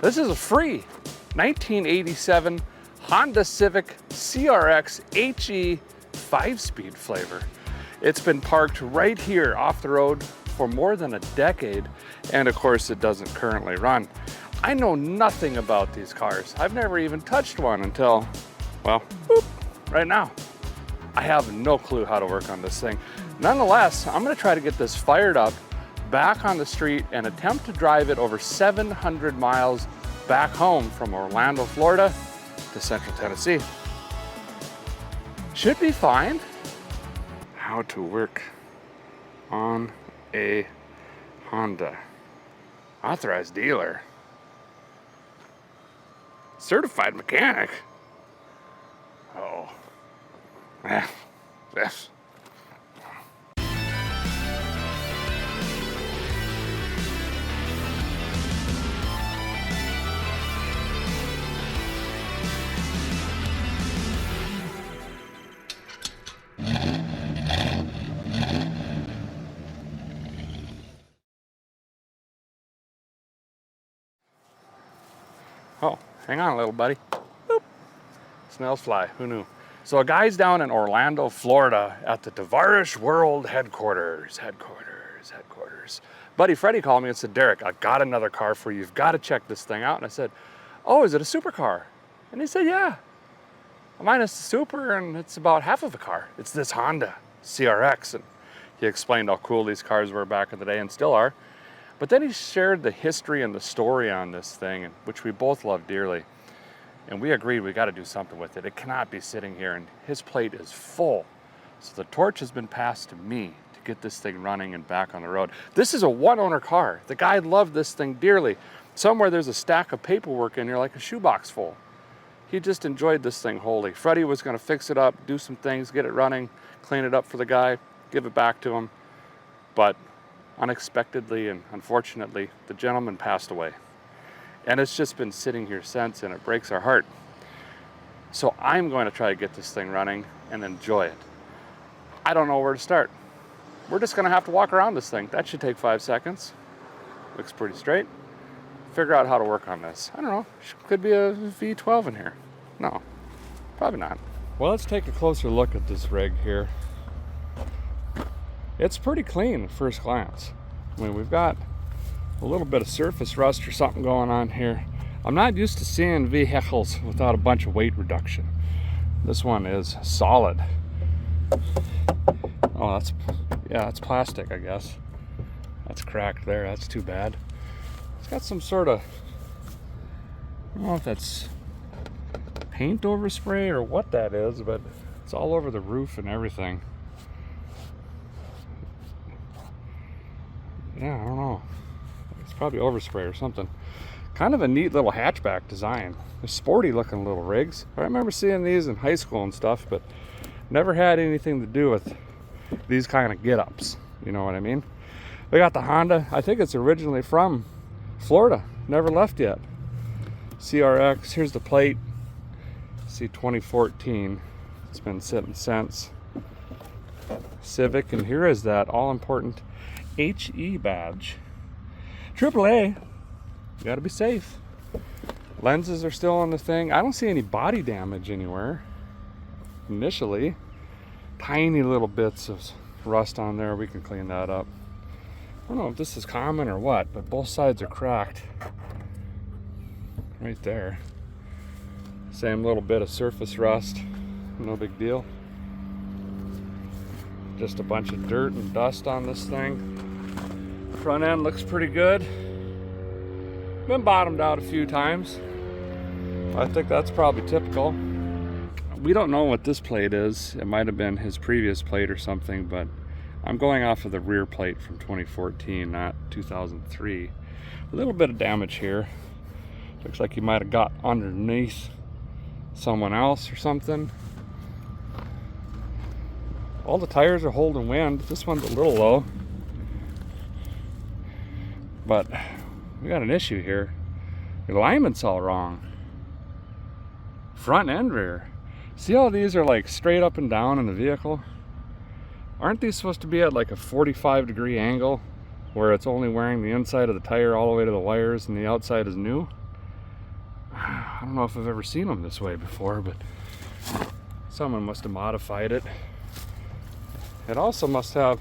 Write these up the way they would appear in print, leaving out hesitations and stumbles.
This is a free 1987 Honda Civic CRX HE 5-speed flavor. It's been parked right here off the road for more than a decade, and of course it doesn't currently run. I know nothing about these cars. I've never even touched one until, well, boop, right now. I have no clue how to work on this thing. Nonetheless, I'm gonna try to get this fired up, back on the street, and attempt to drive it over 700 miles back home from Orlando, Florida to Central Tennessee. Should be fine. How to work on a Honda. Authorized dealer. Certified mechanic. Oh. Yes. Oh, hang on, little buddy. Boop. Snails fly, who knew? So a guy's down in Orlando, Florida at the Tavarish World Headquarters. Buddy Freddie called me and said, Derek, I got another car for you. You've got to check this thing out. And I said, oh, is it a supercar? And he said, yeah. Mine is the super, and it's about half of a car. It's this Honda CRX. And he explained how cool these cars were back in the day and still are. But then he shared the history and the story on this thing, which we both love dearly. And we agreed we got to do something with it. It cannot be sitting here, and his plate is full. So the torch has been passed to me to get this thing running and back on the road. This is a one-owner car. The guy loved this thing dearly. Somewhere there's a stack of paperwork in here like a shoebox full. He just enjoyed this thing wholly. Freddie was going to fix it up, do some things, get it running, clean it up for the guy, give it back to him. But unexpectedly and unfortunately, the gentleman passed away. And it's just been sitting here since, and it breaks our heart. So I'm going to try to get this thing running and enjoy it. I don't know where to start. We're just going to have to walk around this thing. That should take 5 seconds. Looks pretty straight. Figure out how to work on this. I don't know. Could be a V12 in here. No, probably not. Well, let's take a closer look at this rig here. It's pretty clean at first glance. I mean, we've got a little bit of surface rust or something going on here. I'm not used to seeing vehicles without a bunch of weight reduction. This one is solid. Oh, that's plastic, I guess. That's cracked there, that's too bad. It's got some sort of, I don't know if that's paint overspray or what that is, but it's all over the roof and everything. Yeah, I don't know. It's probably overspray or something. Kind of a neat little hatchback design. They're sporty looking little rigs. I remember seeing these in high school and stuff, but never had anything to do with these kind of get-ups. You know what I mean? We got the Honda. I think it's originally from Florida. Never left yet. CRX. Here's the plate. See, 2014. It's been sitting since. Civic, and here is that all-important HE badge. AAA, you gotta be safe. Lenses are still on the thing. I don't see any body damage anywhere. Initially, tiny little bits of rust on there. We can clean that up. I don't know if this is common or what, but both sides are cracked. Right there. Same little bit of surface rust. No big deal. Just a bunch of dirt and dust on this thing. Front end looks pretty good. Been bottomed out a few times. I think that's probably typical. We don't know what this plate is. It might have been his previous plate or something, but I'm going off of the rear plate from 2014, not 2003. A little bit of damage here. Looks like he might have got underneath someone else or something. All the tires are holding wind. This one's a little low. But we got an issue here. The alignment's all wrong. Front and rear. See how these are like straight up and down in the vehicle? Aren't these supposed to be at like a 45-degree angle where it's only wearing the inside of the tire all the way to the wires and the outside is new? I don't know if I've ever seen them this way before, but someone must have modified it. It also must have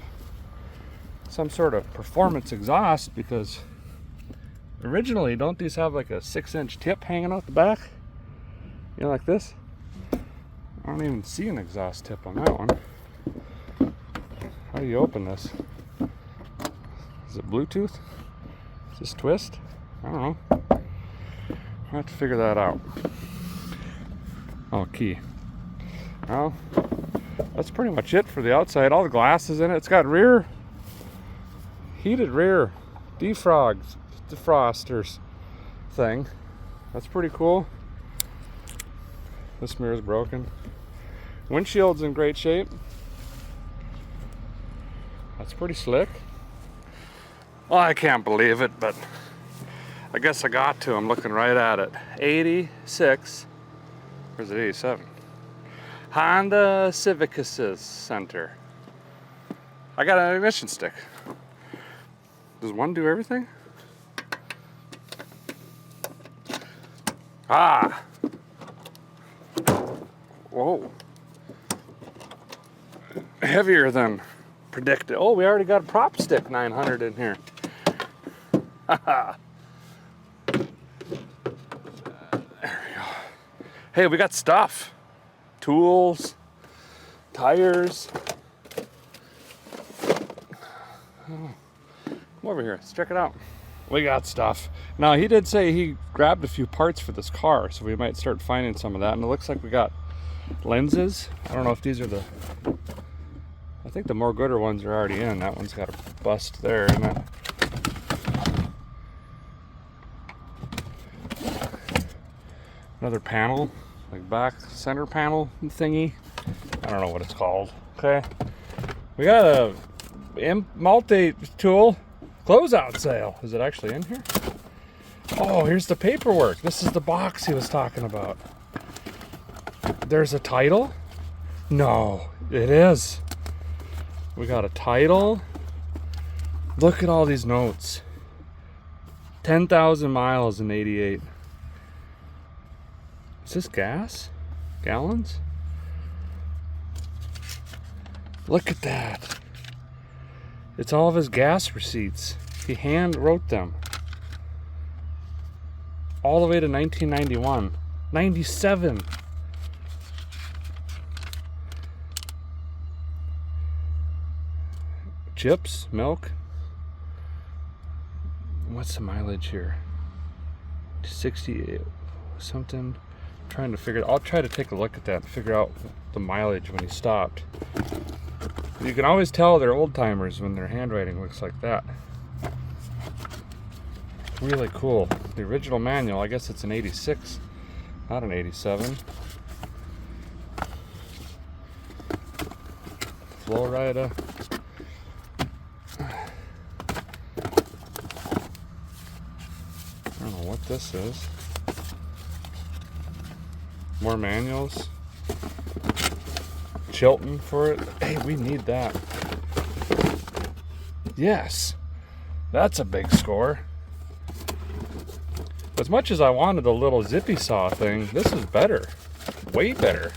some sort of performance exhaust, because originally, don't these have like a 6-inch tip hanging out the back? You know, like this? I don't even see an exhaust tip on that one. How do you open this? Is it Bluetooth? Is this twist? I don't know. I'll have to figure that out. Oh, key. Well, that's pretty much it for the outside. All the glass is in it. It's got heated rear defrosters thing. That's pretty cool. This mirror's broken. Windshield's in great shape. That's pretty slick. Well, I can't believe it, but I guess I got to. I'm looking right at it. 86. Or is it 87? Honda Civic Center. I got an ignition stick. Does one do everything? Ah! Whoa. Heavier than predicted. Oh, we already got a prop stick 900 in here. Haha. There we go. Hey, we got stuff. Tools, tires. Oh. Come over here, let's check it out. We got stuff. Now, he did say he grabbed a few parts for this car, so we might start finding some of that. And it looks like we got lenses. I don't know if these are the... I think the more gooder ones are already in. That one's got a bust there. And that... Another panel, like back center panel thingy. I don't know what it's called. Okay. We got a multi-tool closeout sale. Is it actually in here? Oh, here's the paperwork. This is the box he was talking about. There's a title? No, it is. We got a title. Look at all these notes. 10,000 miles in 88. Is this gas? Gallons? Look at that. It's all of his gas receipts. He hand wrote them. All the way to 1991. 97. Chips, milk. What's the mileage here? 60 something. Trying to figure. I'll try to take a look at that and figure out the mileage when he stopped. You can always tell they're old timers when their handwriting looks like that. Really cool. The original manual, I guess it's an 86, not an 87. Florida. I don't know what this is. More manuals. Chilton for it. Hey, we need that. Yes. That's a big score. As much as I wanted the little zippy saw thing, this is better. Way better.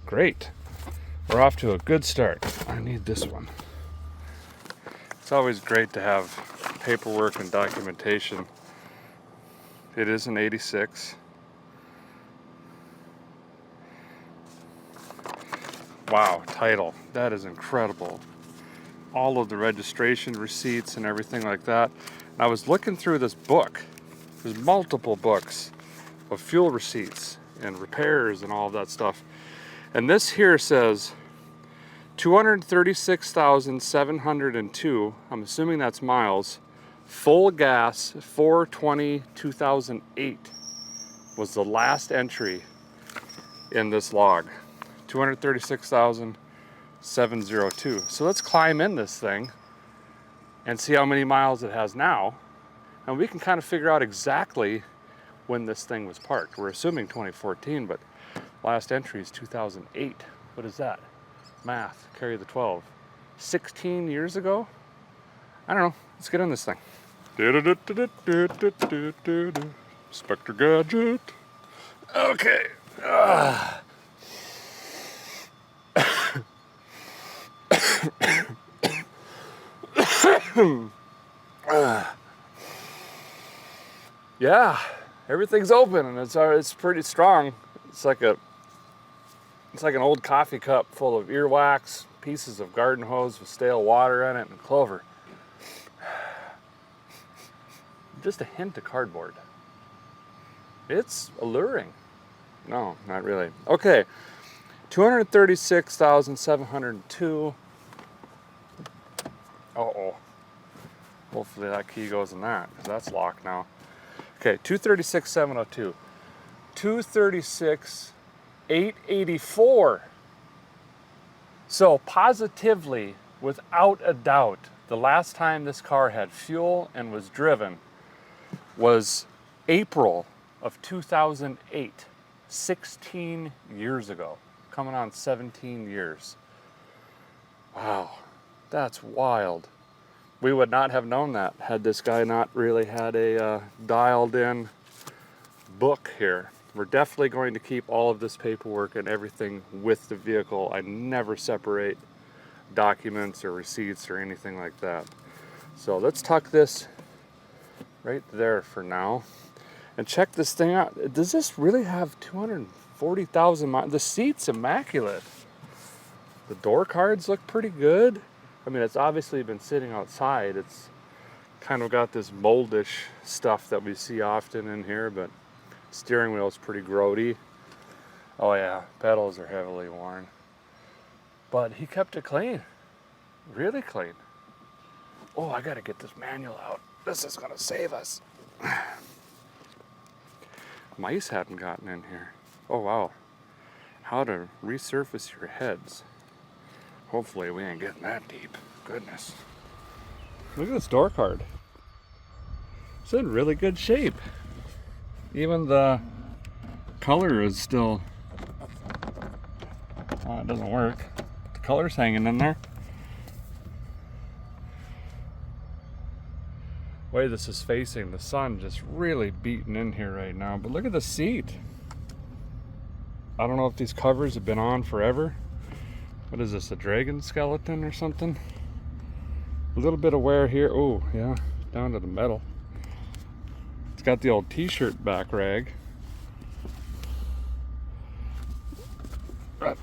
Great. We're off to a good start. I need this one. It's always great to have paperwork and documentation. It is an 86. Wow, title. That is incredible. All of the registration receipts and everything like that. And I was looking through this book. There's multiple books of fuel receipts and repairs and all of that stuff. And this here says 236,702. I'm assuming that's miles. Full gas, 4/20/2008 was the last entry in this log. 236,702. So let's climb in this thing and see how many miles it has now. And we can kind of figure out exactly when this thing was parked. We're assuming 2014, but last entry is 2008. What is that? Math, carry the 12. 16 years ago? I don't know. Let's get in this thing. Inspector Gadget. Okay. Yeah, everything's open and it's pretty strong. It's like an old coffee cup full of earwax, pieces of garden hose with stale water in it, and clover. Just a hint of cardboard. It's alluring. No, not really. Okay, 236,702. Uh-oh. Hopefully that key goes in that, because that's locked now. Okay, 236,702. 236,884. So positively, without a doubt, the last time this car had fuel and was driven was April of 2008, 16 years ago, coming on 17 years. Wow, that's wild. We would not have known that had this guy not really had a dialed in book here. We're definitely going to keep all of this paperwork and everything with the vehicle. I never separate documents or receipts or anything like that. So let's tuck this right there for now and check this thing out. Does this really have 240,000 miles? The seat's immaculate. The door cards look pretty good. I mean, it's obviously been sitting outside. It's kind of got this moldish stuff that we see often in here, but steering wheel is pretty grody. Oh yeah, pedals are heavily worn. But he kept it clean, really clean. Oh, I gotta get this manual out. This is gonna save us. Mice hadn't gotten in here. Oh wow. How to resurface your heads. Hopefully we ain't getting that deep. Goodness. Look at this door card. It's in really good shape. Even the color is still, oh, it doesn't work. The color's hanging in there. Way this is facing, the sun just really beating in here right now. But look at the seat. I don't know if these covers have been on forever. What is this, a dragon skeleton or something? A little bit of wear here. Oh, yeah, down to the metal. It's got the old t-shirt back rag. Right.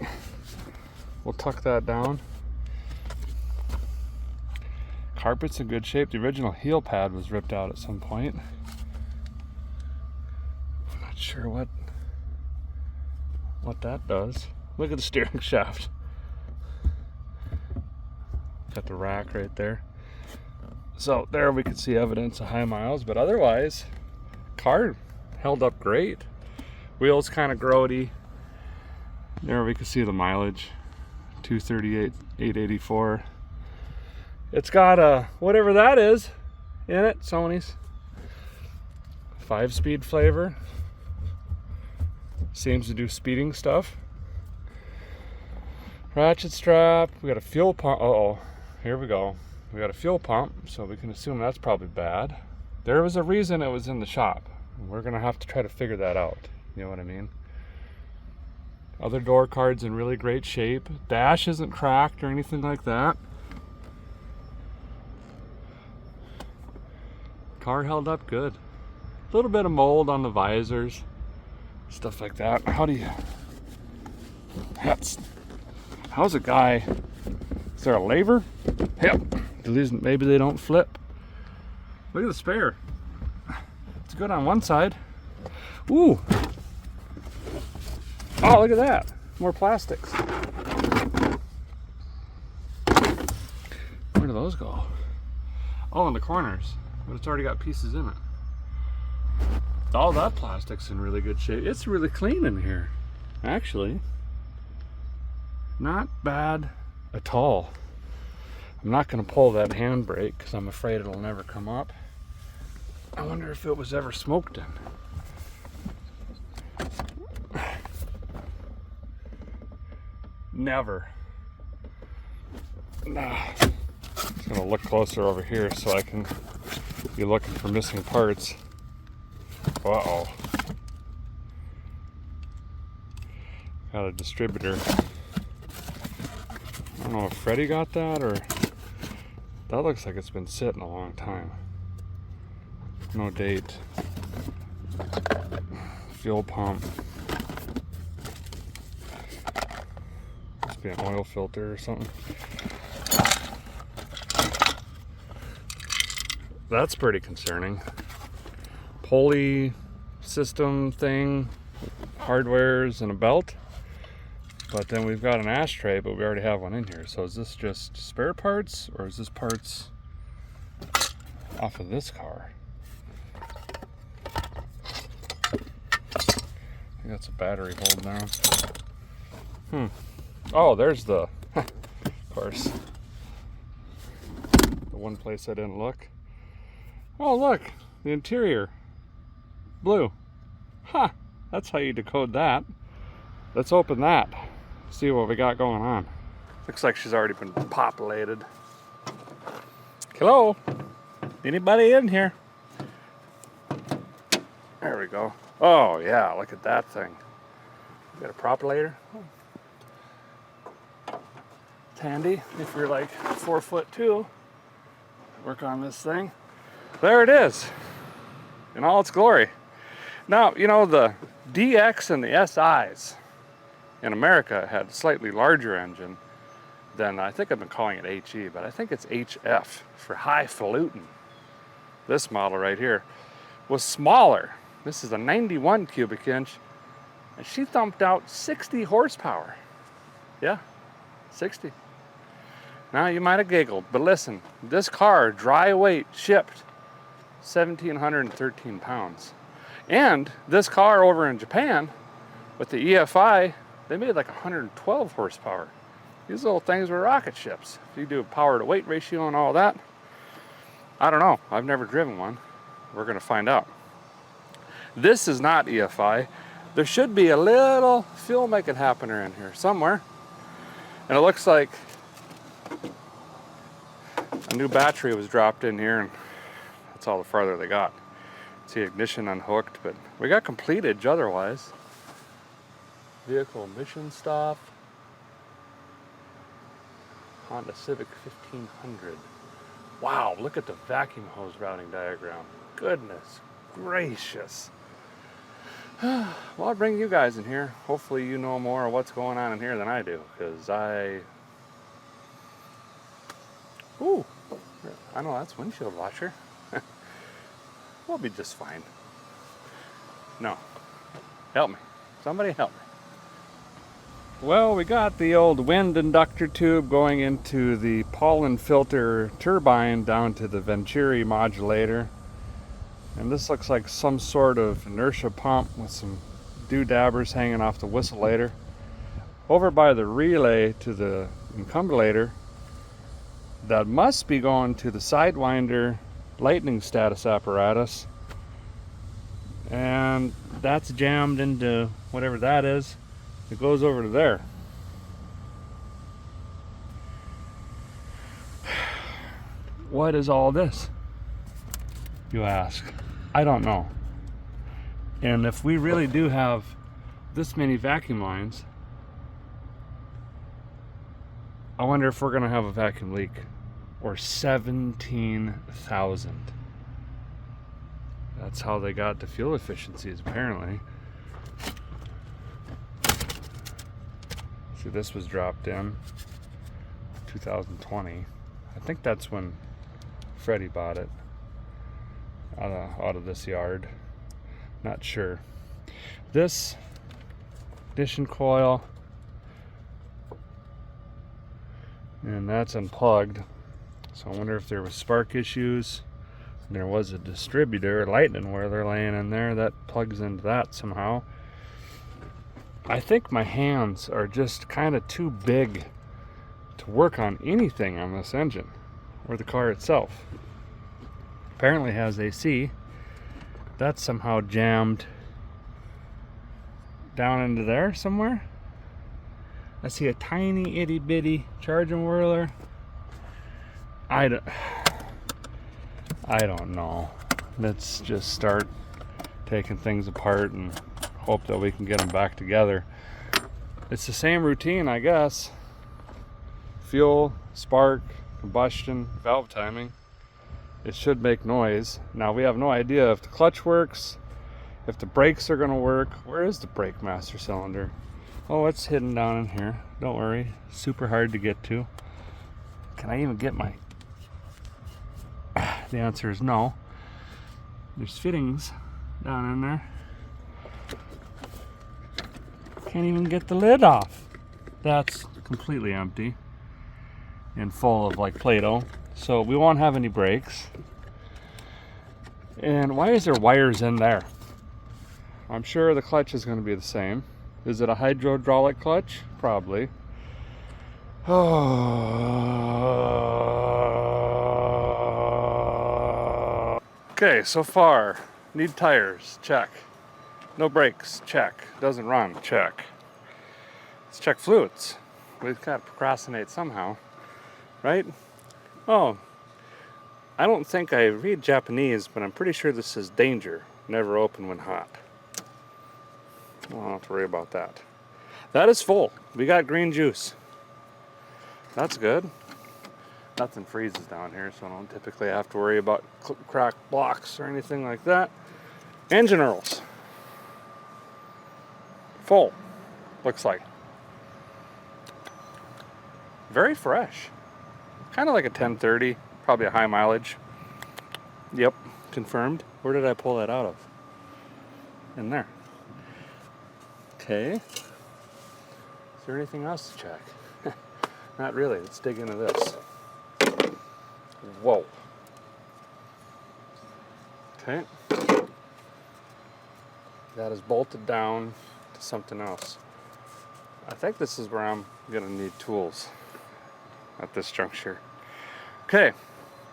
We'll tuck that down. Carpet's in good shape. The original heel pad was ripped out at some point. I'm not sure what that does. Look at the steering shaft. Got the rack right there. So there we can see evidence of high miles, but otherwise, car held up great. Wheels kind of grody. There we can see the mileage, 238,884. It's got a, whatever that is in it, Sony's 5-speed flavor. Seems to do speeding stuff. Ratchet strap, we got a fuel pump. Uh-oh. Here we go. We got a fuel pump, so we can assume that's probably bad. There was a reason it was in the shop. We're gonna have to try to figure that out. You know what I mean? Other door cards in really great shape. Dash isn't cracked or anything like that. Car held up good. A little bit of mold on the visors, stuff like that. How's a guy? Is there a lever? Yep. Maybe they don't flip. Look at the spare. It's good on one side. Ooh. Oh, look at that. More plastics. Where do those go? Oh, in the corners. But it's already got pieces in it. All that plastic's in really good shape. It's really clean in here, actually. Not bad at all. I'm not going to pull that handbrake because I'm afraid it'll never come up. I wonder if it was ever smoked in. Never. Nah. I'm going to look closer over here so I can be looking for missing parts. Uh-oh. Got a distributor. I don't know if Freddie got that, or that looks like it's been sitting a long time. No date. Fuel pump. Must be an oil filter or something. That's pretty concerning. Pulley system thing, hardwares, and a belt. But then we've got an ashtray, but we already have one in here. So is this just spare parts, or is this parts off of this car? I think that's a battery hold now. Oh, there's the, of course, the one place I didn't look. Oh, look, the interior, blue. Huh, that's how you decode that. Let's open that, see what we got going on. Looks like she's already been populated. Hello, anybody in here? There we go. Oh yeah, look at that thing. Got a propulator. It's handy if you're like 4'2". Work on this thing. There it is, in all its glory. Now, you know, the DX and the SIs in America had a slightly larger engine than, I think I've been calling it HE, but I think it's HF for highfalutin. This model right here was smaller. This is a 91 cubic inch, and she thumped out 60 horsepower. Yeah, 60. Now you might have giggled, but listen, this car, dry weight, shipped 1,713 pounds. And this car over in Japan, with the EFI, they made like 112 horsepower. These little things were rocket ships. If you do a power to weight ratio and all that, I don't know. I've never driven one. We're gonna find out. This is not EFI. There should be a little fuel making happener in here somewhere. And it looks like a new battery was dropped in here, and that's all the farther they got. See, ignition unhooked, but we got completage otherwise. Vehicle emission stuff. Honda Civic 1500. Wow, look at the vacuum hose routing diagram. Goodness gracious. Well, I'll bring you guys in here. Hopefully you know more of what's going on in here than I do, because ooh, I know that's windshield washer. We'll be just fine. No, help me. Somebody help me. Well, we got the old wind inductor tube going into the pollen filter turbine down to the Venturi modulator. And this looks like some sort of inertia pump with some doodabbers hanging off the whistleator. Over by the relay to the incumbulator, that must be going to the Sidewinder lightning status apparatus. And that's jammed into whatever that is. It goes over to there. What is all this, you ask? I don't know. And if we really do have this many vacuum lines, I wonder if we're gonna have a vacuum leak, or 17,000. That's how they got the fuel efficiencies, apparently. See, this was dropped in 2020. I think that's when Freddie bought it out of this yard. Not sure. This ignition coil, and that's unplugged. So I wonder if there was spark issues. And there was a distributor, a lightning whirler laying in there that plugs into that somehow. I think my hands are just kind of too big to work on anything on this engine or the car itself. Apparently has AC. That's somehow jammed down into there somewhere. I see a tiny itty bitty charging whirler. I don't know. Let's just start taking things apart and hope that we can get them back together. It's the same routine, I guess. Fuel, spark, combustion, valve timing. It should make noise. Now we have no idea if the clutch works, if the brakes are gonna work. Where is the brake master cylinder? Oh, it's hidden down in here. Don't worry, super hard to get to. Can I even get my... The answer is no. There's fittings down in there. Can't even get the lid off. That's completely empty and full of like Play-Doh. So we won't have any brakes. And why is there wires in there? I'm sure the clutch is going to be the same. Is it a hydraulic clutch? Probably. Okay, so far, need tires, check. No brakes, check. Doesn't run, check. Let's check fluids. We've got to procrastinate somehow, right? Oh, I don't think I read Japanese, but I'm pretty sure this says danger. Never open when hot. I don't have to worry about that. That is full. We got green juice. That's good. Nothing freezes down here, so I don't typically have to worry about cracked blocks or anything like that. Engine oils. Full, looks like. Very fresh. Kind of like a 1030, probably a high mileage. Yep, confirmed. Where did I pull that out of? In there. Okay. Is there anything else to check? Not really. Let's dig into this. Whoa. Okay. That is bolted down to something else. I think this is where I'm gonna need tools at this juncture. Okay,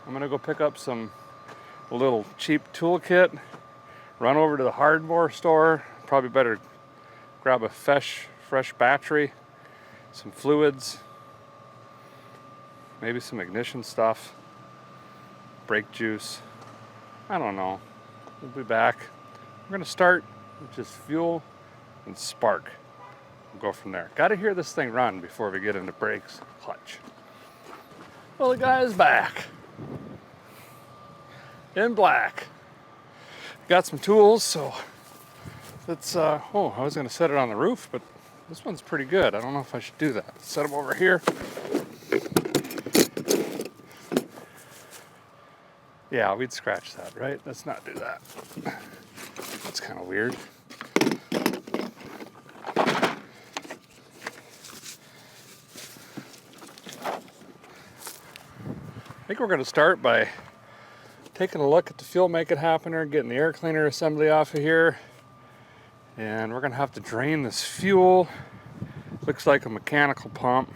I'm gonna go pick up a little cheap toolkit, run over to the hardware store, probably better grab a fresh battery, some fluids, maybe some ignition stuff, brake juice, I don't know. We'll be back. We're gonna start with just fuel and spark. We'll go from there. Gotta hear this thing run before we get into brakes, clutch. Well, the guy's back. In black. Got some tools, so let's, oh, I was gonna set it on the roof, but this one's pretty good. I don't know if I should do that. Set them over here. Yeah, we'd scratch that, right? Let's not do that. That's kind of weird. I think we're going to start by taking a look at the fuel make it happener, getting the air cleaner assembly off of here. And we're going to have to drain this fuel. Looks like a mechanical pump.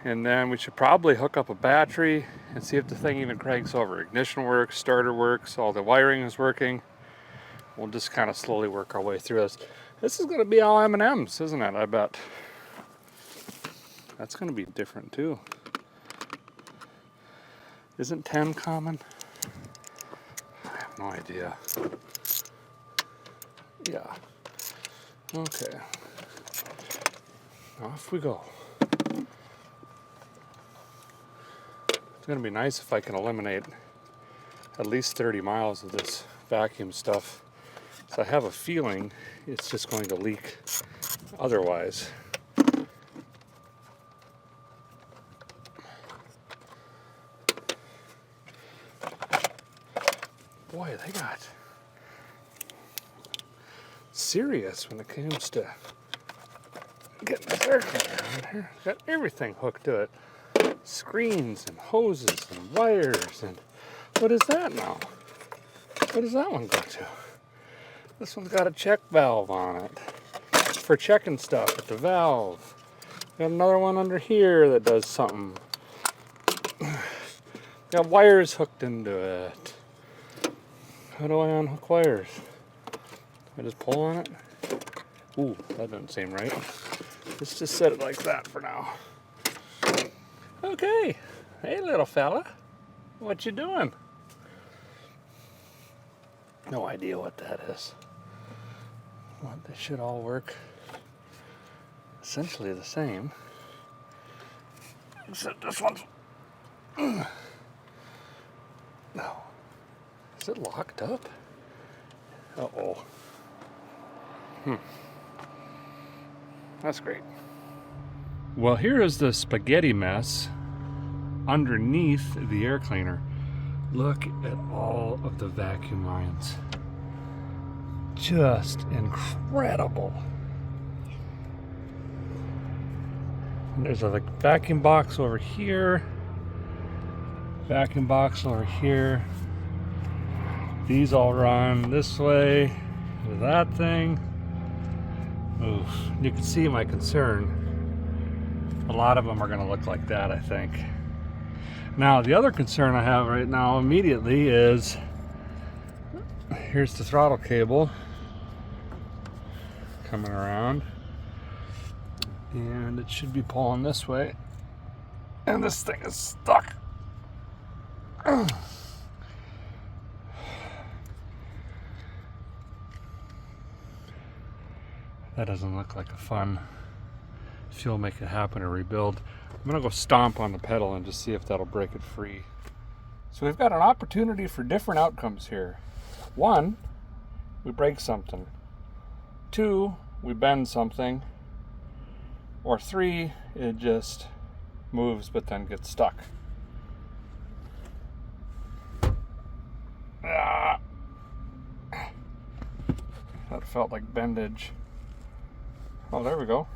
And then we should probably hook up a battery and see if the thing even cranks over. Ignition works, starter works, all the wiring is working. We'll just kind of slowly work our way through this. This is going to be all M&Ms, isn't it? I bet. That's going to be different too. Isn't 10 common? I have no idea. Yeah. Okay. Off we go. It's going to be nice if I can eliminate at least 30 miles of this vacuum stuff. So I have a feeling it's just going to leak otherwise. Boy, they got serious when it comes to getting this air cleaner on here. Got everything hooked to it. Screens and hoses and wires and what is that now? What does that one go to? This one's got a check valve on it for checking stuff at the valve. Got another one under here that does something. Got wires hooked into it. How do I unhook wires? I just pull on it? Ooh, that doesn't seem right. Let's just set it like that for now. Okay. Hey, little fella. What you doing? No idea what that is. Well, they should all work essentially the same. Except this one's... No. Is it locked up? Uh-oh. That's great. Well, here is the spaghetti mess underneath the air cleaner. Look at all of the vacuum lines. Just incredible. And there's a vacuum box over here. Vacuum box over here. These all run this way with that thing. Oof. You can see my concern. A lot of them are going to look like that, I think. Now, the other concern I have right now immediately is, here's the throttle cable coming around, and it should be pulling this way, and this thing is stuck. That doesn't look like a fun fuel make it happen or rebuild. I'm gonna go stomp on the pedal and just see if that'll break it free. So we've got an opportunity for different outcomes here. 1, we break something. 2, we bend something. Or 3, it just moves but then gets stuck. Ah. That felt like bendage. Oh, there we go.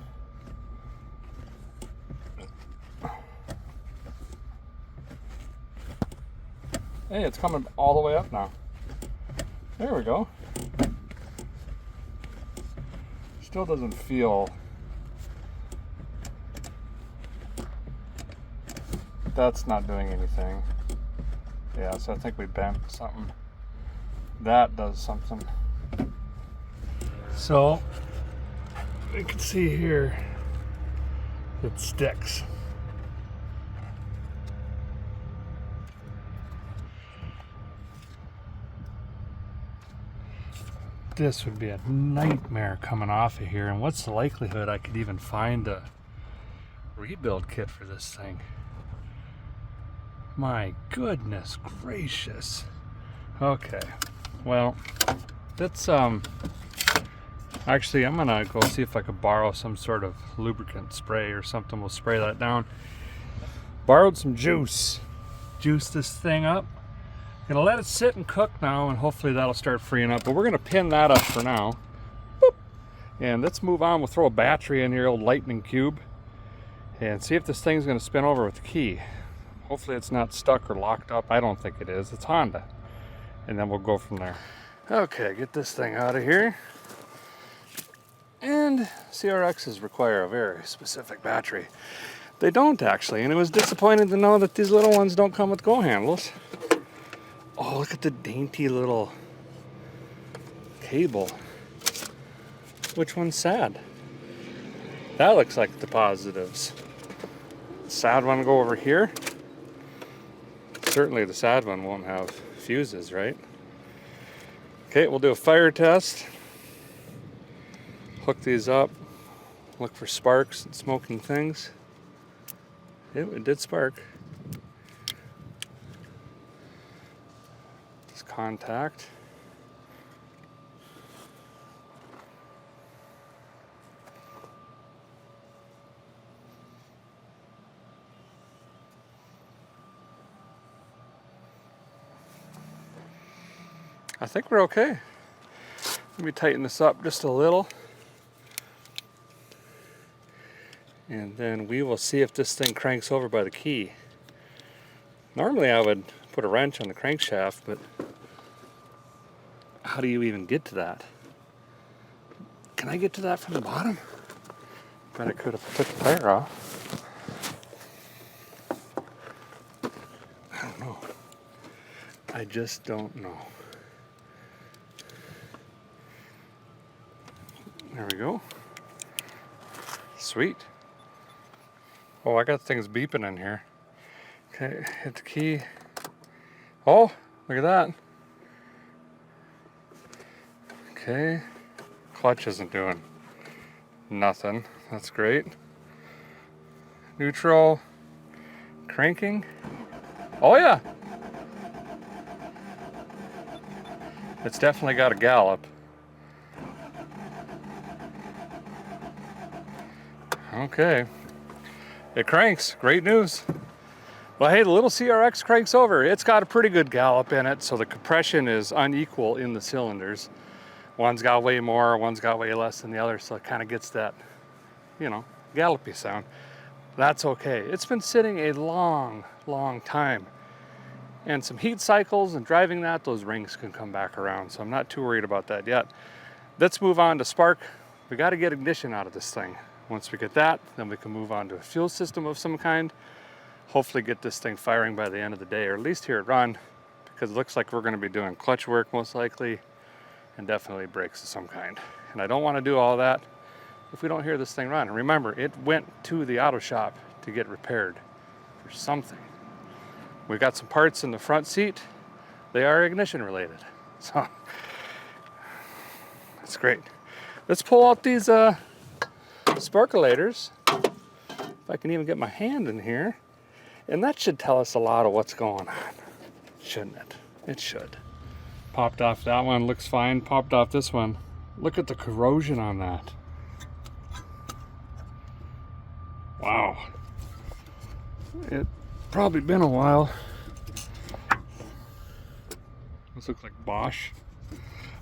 Hey, it's coming all the way up now. There we go. Still doesn't feel... That's not doing anything. Yeah, so I think we bent something. That does something. So, you can see here, it sticks. This would be a nightmare coming off of here, and what's the likelihood I could even find a rebuild kit for this thing? My goodness gracious. Okay, well, let's actually, I'm gonna go see if I could borrow some sort of lubricant spray or something. We'll spray that down. Borrowed some juice this thing up. Gonna let it sit and cook now, and hopefully that'll start freeing up, but we're gonna pin that up for now. Boop. And let's move on. We'll throw a battery in here, old lightning cube, and see if this thing's gonna spin over with the key. Hopefully it's not stuck or locked up. I don't think it is. It's Honda. And then we'll go from there. Okay, get this thing out of here. And CRXs require a very specific battery. They don't actually, and it was disappointing to know that these little ones don't come with go handles. Oh, look at the dainty little cable. Which one's sad? That looks like the positives. The sad one go over here. Certainly the sad one won't have fuses, right? Okay, we'll do a fire test. Hook these up. Look for sparks and smoking things. It did spark. Just contact. I think we're okay. Let me tighten this up just a little. And then we will see if this thing cranks over by the key. Normally I would put a wrench on the crankshaft, but how do you even get to that? Can I get to that from the bottom? Bet I could have took the tire off. I don't know. I just don't know. There we go. Sweet. Oh, I got things beeping in here. Okay, hit the key. Oh, look at that. Okay, clutch isn't doing nothing. That's great. Neutral, cranking. Oh yeah, it's definitely got a gallop. Okay, it cranks. Great news. Well, hey, the little CRX cranks over. It's got a pretty good gallop in it, so the compression is unequal in the cylinders. One's got way more, one's got way less than the other, so it kind of gets that, you know, gallopy sound. That's okay. It's been sitting a long, long time. And some heat cycles and driving that, those rings can come back around, so I'm not too worried about that yet. Let's move on to spark. We got to get ignition out of this thing. Once we get that, then we can move on to a fuel system of some kind. Hopefully get this thing firing by the end of the day, or at least hear it run, because it looks like we're going to be doing clutch work most likely, and definitely brakes of some kind. And I don't want to do all that if we don't hear this thing run. And remember, it went to the auto shop to get repaired for something. We got some parts in the front seat. They are ignition related. So that's great. Let's pull out these sparkulators. If I can even get my hand in here. And that should tell us a lot of what's going on, shouldn't it? It should. Popped off that one, looks fine. Popped off this one. Look at the corrosion on that. Wow. It probably been a while. This looks like Bosch.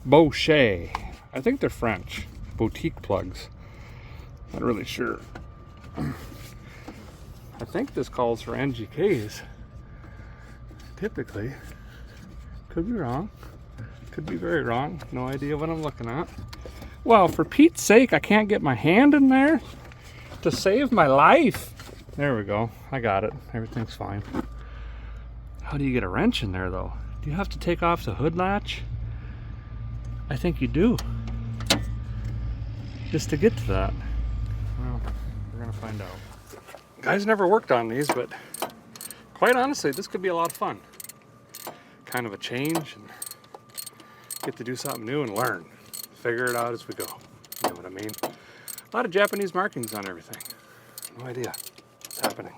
Bochet. I think they're French. Boutique plugs. Not really sure. I think this calls for NGKs. Typically. Could be wrong. Could be very wrong. No idea what I'm looking at. Well, for Pete's sake, I can't get my hand in there to save my life. There we go. I got it. Everything's fine. How do you get a wrench in there, though? Do you have to take off the hood latch? I think you do. Just to get to that. Well, we're gonna find out. Guys never worked on these, but quite honestly, this could be a lot of fun. Kind of a change, and get to do something new and learn. Figure it out as we go. You know what I mean? A lot of Japanese markings on everything. No idea what's happening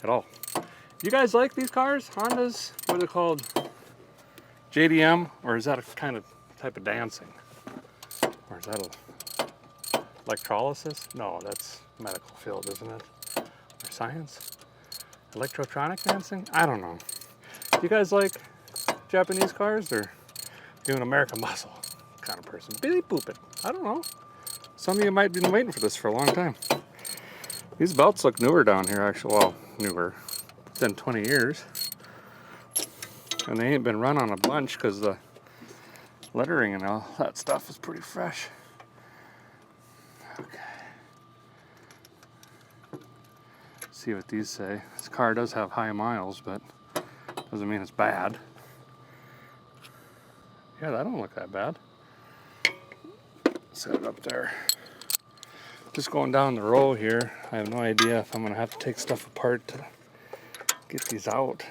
at all. You guys like these cars? Hondas? What are they called? JDM? Or is that a kind of type of dancing? Or is that electrolysis? No, that's medical field, isn't it? Or science? Electrotronic dancing? I don't know. You guys like Japanese cars, or you an American muscle kind of person? Billy pooping. I don't know. Some of you might have been waiting for this for a long time. These belts look newer down here, actually. Well, newer. Been 20 years. And they ain't been run on a bunch because the lettering and all that stuff is pretty fresh. Okay. See what these say. This car does have high miles, but doesn't mean it's bad. Yeah, that don't look that bad. Set it up there. Just going down the row here. I have no idea if I'm gonna have to take stuff apart to get these out.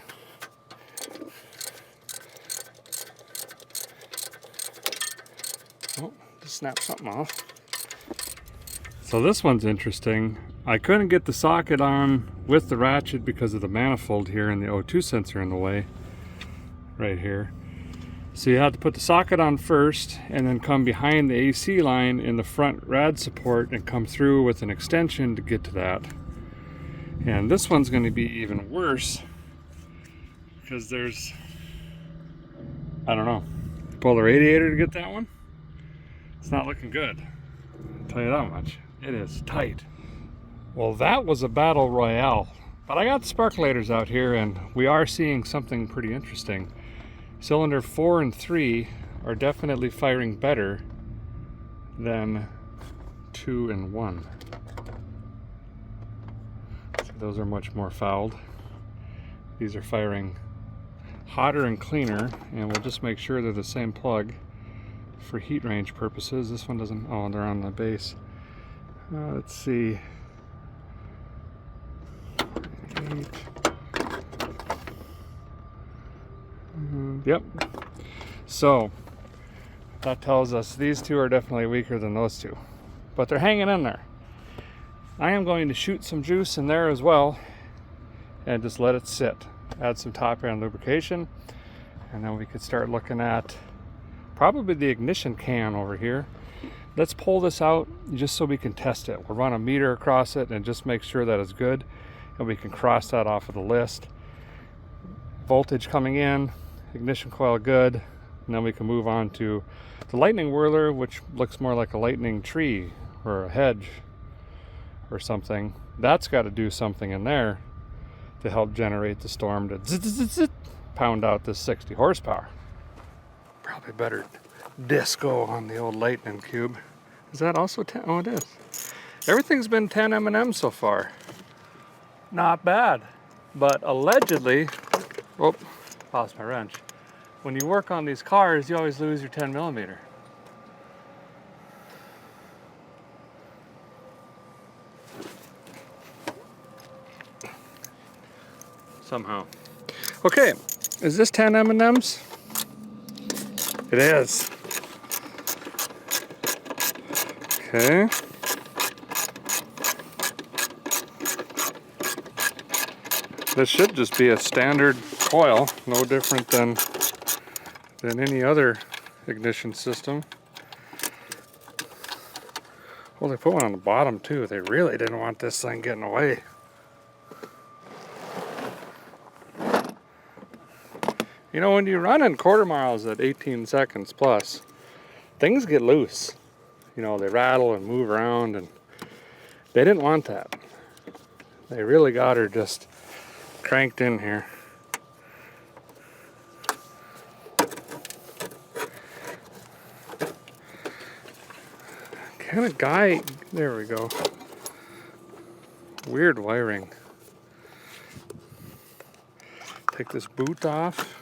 Oh, just snap something off. So this one's interesting. I couldn't get the socket on with the ratchet because of the manifold here and the O2 sensor in the way. Right here. So you have to put the socket on first and then come behind the AC line in the front rad support and come through with an extension to get to that. And this one's going to be even worse because there's, I don't know, pull the radiator to get that one. It's not looking good. I'll tell you that much. It is tight. Well, that was a battle royale, but I got the sparkulators out here and we are seeing something pretty interesting. Cylinder 4 and 3 are definitely firing better than 2 and 1. So those are much more fouled. These are firing hotter and cleaner, and we'll just make sure they're the same plug for heat range purposes. This one doesn't, oh, they're on the base. Let's see. 8. Yep. So That tells us these two are definitely weaker than those two, but they're hanging in there. I am going to shoot some juice in there as well and just let it sit. Add some top end lubrication, and then we could start looking at probably the ignition can over here. Let's pull this out just so we can test it. We'll run a meter across it and just make sure that it's good, and we can cross that off of the list. Voltage coming in, ignition coil good, and then we can move on to the lightning whirler, which looks more like a lightning tree or a hedge or something. That's got to do something in there to help generate the storm to pound out this 60 horsepower. Probably better disco on the old lightning cube. Is that also 10? Oh, it is. Everything's been 10 M&M so far. Not bad. But allegedly, oh, lost my wrench. When you work on these cars, you always lose your 10 millimeter. Somehow. Okay, is this 10 M&Ms? It is. Okay. This should just be a standard coil, no different than any other ignition system. Well, they put one on the bottom too. They really didn't want this thing getting away. You know, when you run in quarter miles at 18 seconds plus, things get loose. You know, they rattle and move around, and they didn't want that. They really got her just cranked in here. Kind of guy, there we go. Weird wiring. Take this boot off.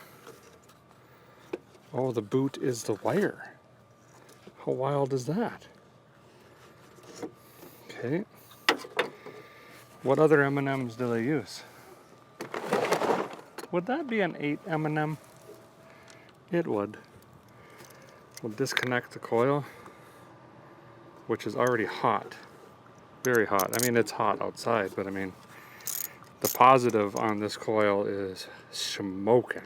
Oh, the boot is the wire. How wild is that? Okay. What other M&Ms do they use? Would that be an 8 M&M? It would. We'll disconnect the coil, which is already hot. Very hot. I mean, it's hot outside, but I mean, the positive on this coil is smoking.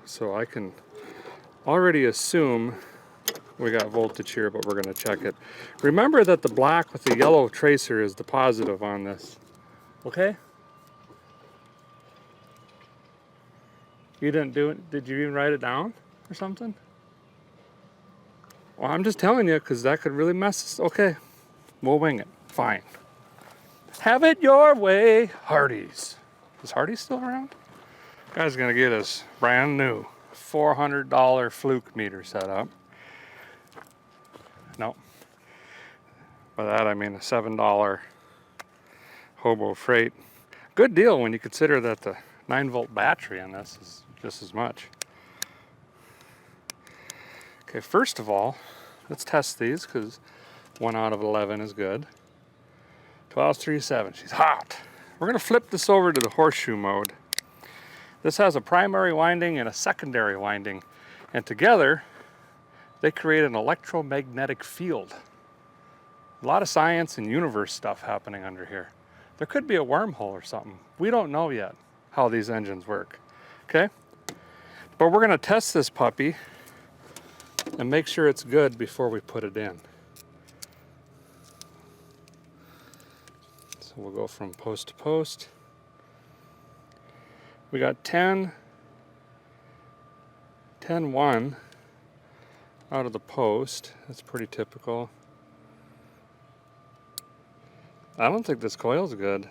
So I can already assume we got voltage here, but we're going to check it. Remember that the black with the yellow tracer is the positive on this. Okay? You didn't do it? Did you even write it down or something? Well, I'm just telling you because that could really mess us. Okay, we'll wing it. Fine. Have it your way, Hardee's. Is Hardee's still around? Guy's gonna get us brand new $400 fluke meter set up. No. By that I mean a $7 hobo freight. Good deal when you consider that the 9-volt battery on this is just as much. Okay, first of all, let's test these because 1 out of 11 is good. 12.37, she's hot. We're gonna flip this over to the horseshoe mode. This has a primary winding and a secondary winding, and together they create an electromagnetic field. A lot of science and universe stuff happening under here. There could be a wormhole or something. We don't know yet how these engines work, okay? But we're gonna test this puppy and make sure it's good before we put it in. So we'll go from post to post. We got 10, 1 out of the post. That's pretty typical. I don't think this coil's good.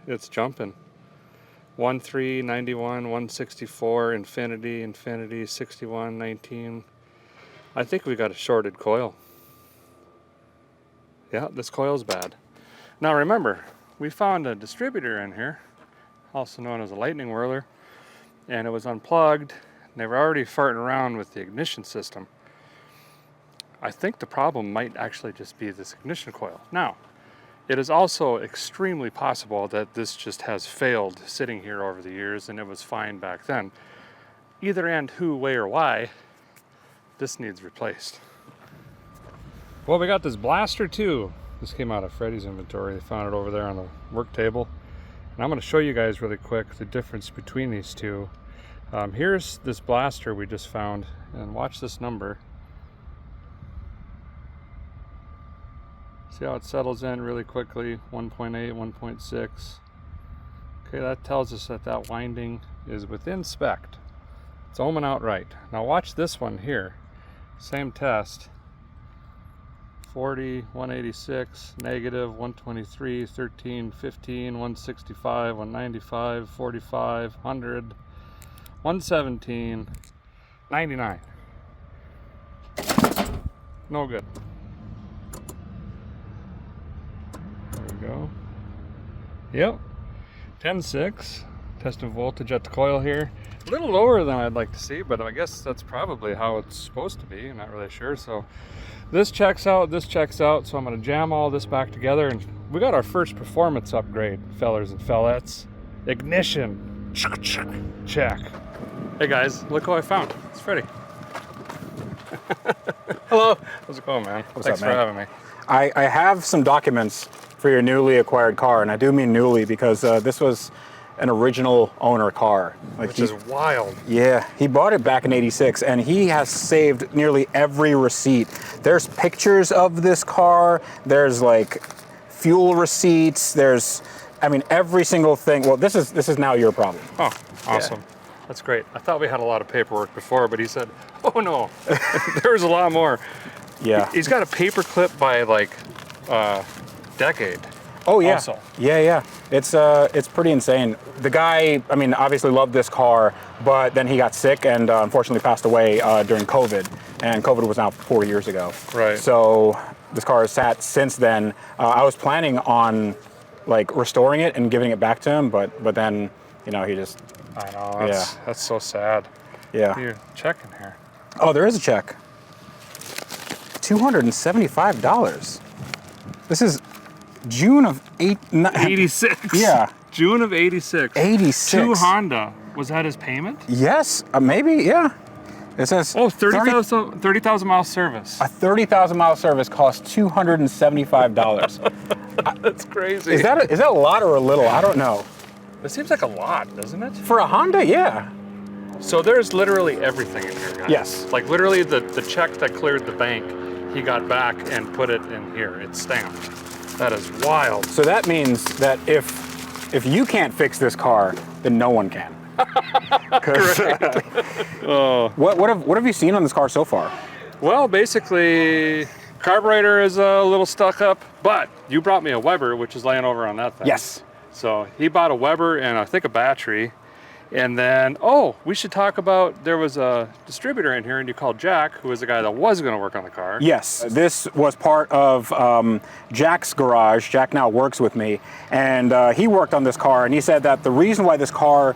It's jumping. 1.3, 91, 164, infinity, 61, 19. I think we got a shorted coil. Yeah, this coil's bad. Now remember, we found a distributor in here, also known as a lightning whirler, and it was unplugged, and they were already farting around with the ignition system. I think the problem might actually just be this ignition coil. Now, it is also extremely possible that this just has failed sitting here over the years and it was fine back then. either and who, way, or why, this needs replaced. Well, we got this blaster too. This came out of Freddie's inventory. They found it over there on the work table. And I'm going to show you guys really quick the difference between these two. Here's this blaster we just found, and watch this number. See how it settles in really quickly, 1.8, 1.6. Okay, that tells us that that winding is within spec. It's ohming out right. Now watch this one here. Same test. 40, 186, negative, 123, 13, 15, 165, 195, 45, 100, 117, 99. No good. There we go. Yep. 10.6. Testing voltage at the coil here. A little lower than I'd like to see, but I guess that's probably how it's supposed to be. I'm not really sure. So this checks out, this checks out. So I'm going to jam all this back together, and we got our first performance upgrade, fellers and fellettes. Ignition. Check. Hey guys, look who I found. It's Freddie. Hello. How's it going, man? What's Thanks up, man? for having me. I have some documents for your newly acquired car, and I do mean newly because this was an original owner car. Like Which is wild. Yeah, he bought it back in '86, and he has saved nearly every receipt. There's pictures of this car. There's like fuel receipts. There's, I mean, every single thing. Well, this is now your problem. Oh, awesome. Yeah. That's great. I thought we had a lot of paperwork before, but he said, oh no, there's a lot more. Yeah. He's got a paper clip by like decade. Oh yeah. Also. Yeah. It's pretty insane. The guy, I mean, obviously loved this car, but then he got sick and unfortunately passed away during COVID. And COVID was now 4 years ago. Right. So this car has sat since then. I was planning on like restoring it and giving it back to him, but then, you know, he just. I know. That's so sad. Yeah. Here, check in here. Oh, there is a check. $275. This is June of 86. Yeah. June of 86. 86. To Honda. Was that his payment? Yes, maybe, yeah. It says 30,000 mile service. A 30,000 mile service costs $275. That's crazy. Is that a lot or a little? I don't know. It seems like a lot, doesn't it? For a Honda, yeah. So there's literally everything in here, guys. Yes. Like literally the check that cleared the bank, he got back and put it in here. It's stamped. That is wild. So that means that if you can't fix this car, then no one can. What have you seen on this car so far? Well, basically, carburetor is a little stuck up, but you brought me a Weber, which is laying over on that thing. Yes. So he bought a Weber and I think a battery. And then, oh, we should talk about, there was a distributor in here and you called Jack, who was the guy that was going to work on the car. Yes, this was part of Jack's garage. Jack now works with me, and he worked on this car, and he said that the reason why this car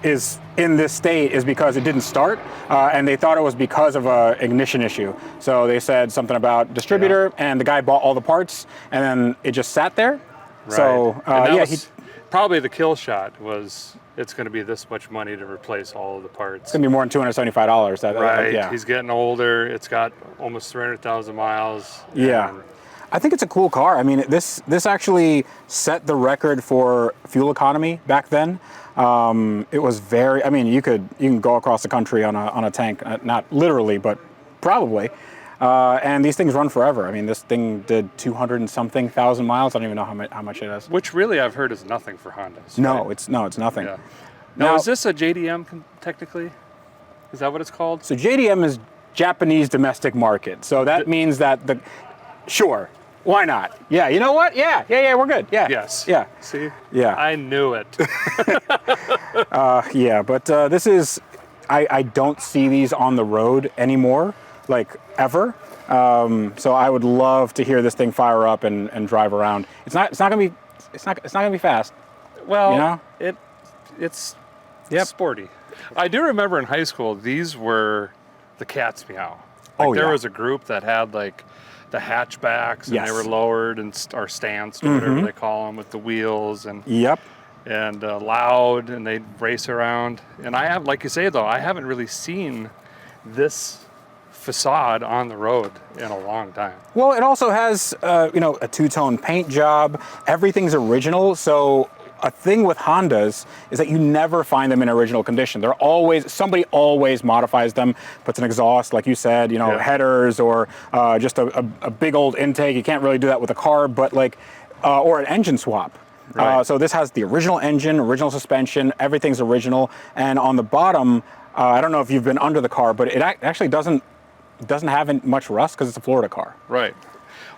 is in this state is because it didn't start, and they thought it was because of an ignition issue. So they said something about distributor, and the guy bought all the parts, and then it just sat there. Right. So was probably the kill shot was, it's going to be this much money to replace all of the parts. It's going to be more than $275. Right. Yeah. He's getting older. It's got almost 300,000 miles. Yeah. I think it's a cool car. I mean, this actually set the record for fuel economy back then. It was very. I mean, you can go across the country on a tank, not literally, but probably. And these things run forever. I mean, this thing did 200 and something thousand miles. I don't even know how much it is. Which really I've heard is nothing for Hondas. No, right? it's nothing. Yeah. Now, is this a JDM technically? Is that what it's called? So JDM is Japanese domestic market. So that means that sure, why not? Yeah, you know what? Yeah, we're good. Yeah. Yes. Yeah. See? Yeah. I knew it. Yeah, but this is, I don't see these on the road anymore. Like ever. So I would love to hear this thing fire up and drive around. It's not gonna be fast. Well, you know? it's sporty. I do remember in high school these were the cat's meow. Like there was a group that had like the hatchbacks and they were lowered and or stanced or whatever they call them with the wheels and and loud, and they'd race around. And I have, like you say though, I haven't really seen this facade on the road in a long time. Well, it also has, you know, a two-tone paint job. Everything's original. So a thing with Hondas is that you never find them in original condition. They're always, somebody always modifies them, puts an exhaust, like you said, you know, Yeah. headers, or just a big old intake. You can't really do that with a car, but like, or an engine swap. Right. So this has the original engine, original suspension, everything's original. And on the bottom, I don't know if you've been under the car, but it actually doesn't have much rust because it's a Florida car. Right.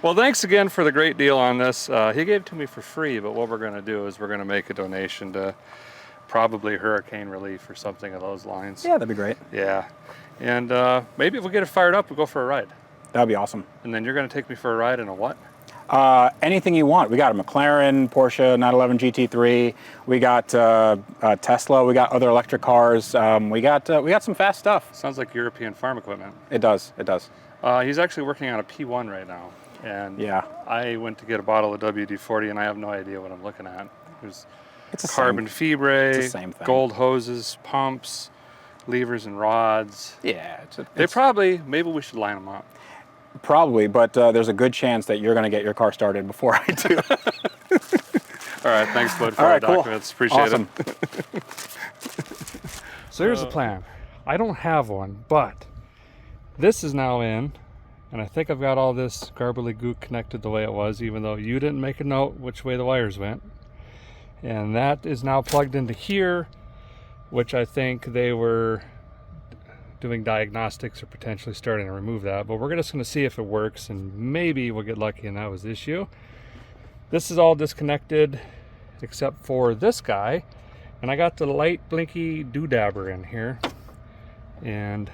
Well, thanks again for the great deal on this. He gave it to me for free, but what we're going to do is we're going to make a donation to probably hurricane relief or something of those lines. Yeah, that'd be great. Yeah. And maybe if we get it fired up, we'll go for a ride. That'd be awesome. And then you're going to take me for a ride in a what? Anything you want. We got a McLaren, Porsche 911 GT3. We got Tesla. We got other electric cars. We got some fast stuff. Sounds like European farm equipment. It does. It does. He's actually working on a P1 right now. And Yeah. I went to get a bottle of WD-40 and I have no idea what I'm looking at. There's It's a carbon fibre, it's the same thing. gold hoses, pumps, levers and rods. Yeah. They probably, maybe we should line them up. Probably, but there's a good chance that you're going to get your car started before I do. All right, thanks, Bud, for All the right, cool. documents. Appreciate Awesome. it. So here's the plan. I don't have one, but this is now in, and I think I've got all this garbly gook connected the way it was, even though you didn't make a note which way the wires went. And that is now plugged into here, which I think they were doing diagnostics or potentially starting to remove that, but we're just going to see if it works, and maybe we'll get lucky and that was the issue. This is all disconnected except for this guy, and I got the light blinky doodabber in here, and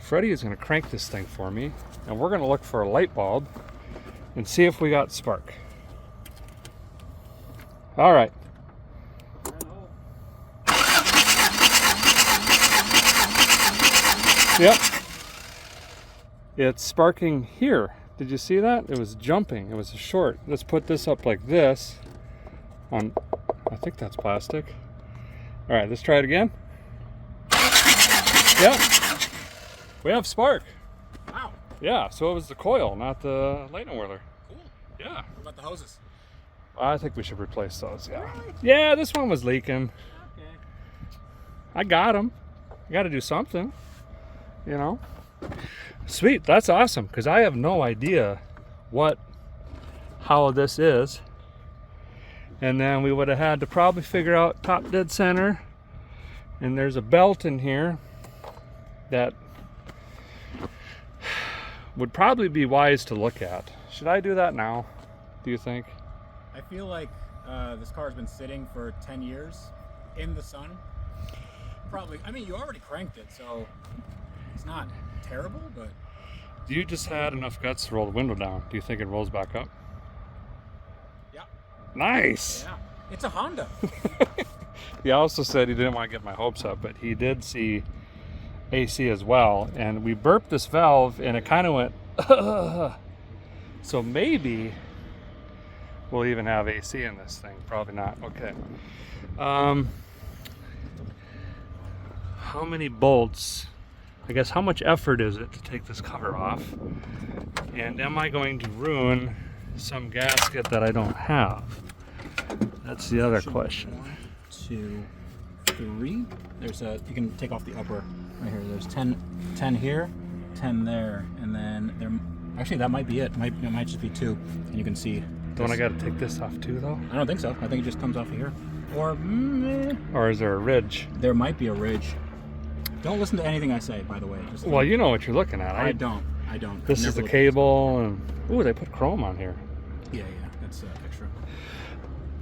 Freddie is going to crank this thing for me, and we're going to look for a light bulb and see if we got spark. All right. Yep. It's sparking here. Did you see that? It was jumping. It was a short. Let's put this up like this. On, I think that's plastic. All right, let's try it again. Yep. We have spark. Wow. Yeah, so it was the coil, not the lightning whirler. Cool. Yeah. What about the hoses? I think we should replace those, yeah. Yeah, this one was leaking. Okay. I got them. I got to do something. You know, sweet. That's awesome, because I have no idea how this is, and then we would have had to probably figure out top dead center, and there's a belt in here that would probably be wise to look at. Should I do that now, do you think? I feel like this car's been sitting for 10 years in the sun. Probably. I mean, you already cranked it, so it's not terrible, but... You just had enough guts to roll the window down. Do you think it rolls back up? Yeah. Nice! Yeah. It's a Honda. He also said he didn't want to get my hopes up, but he did see AC as well. And we burped this valve and it kind of went, so maybe we'll even have AC in this thing. Probably not. Okay. How many bolts? I guess how much effort is it to take this cover off? And am I going to ruin some gasket that I don't have? That's the other question. 1, 2, 3. There's a, you can take off the upper right here. There's 10 here, 10 there, and then there, actually that might be it. It might just be 2, and you can see. Don't I got to take this off too, though? I don't think so. I think it just comes off of here. Or is there a ridge? There might be a ridge. Don't listen to anything I say, by the way. Just Well, you know what you're looking at. I don't. This is the cable, and ooh, they put chrome on here. Yeah, that's extra.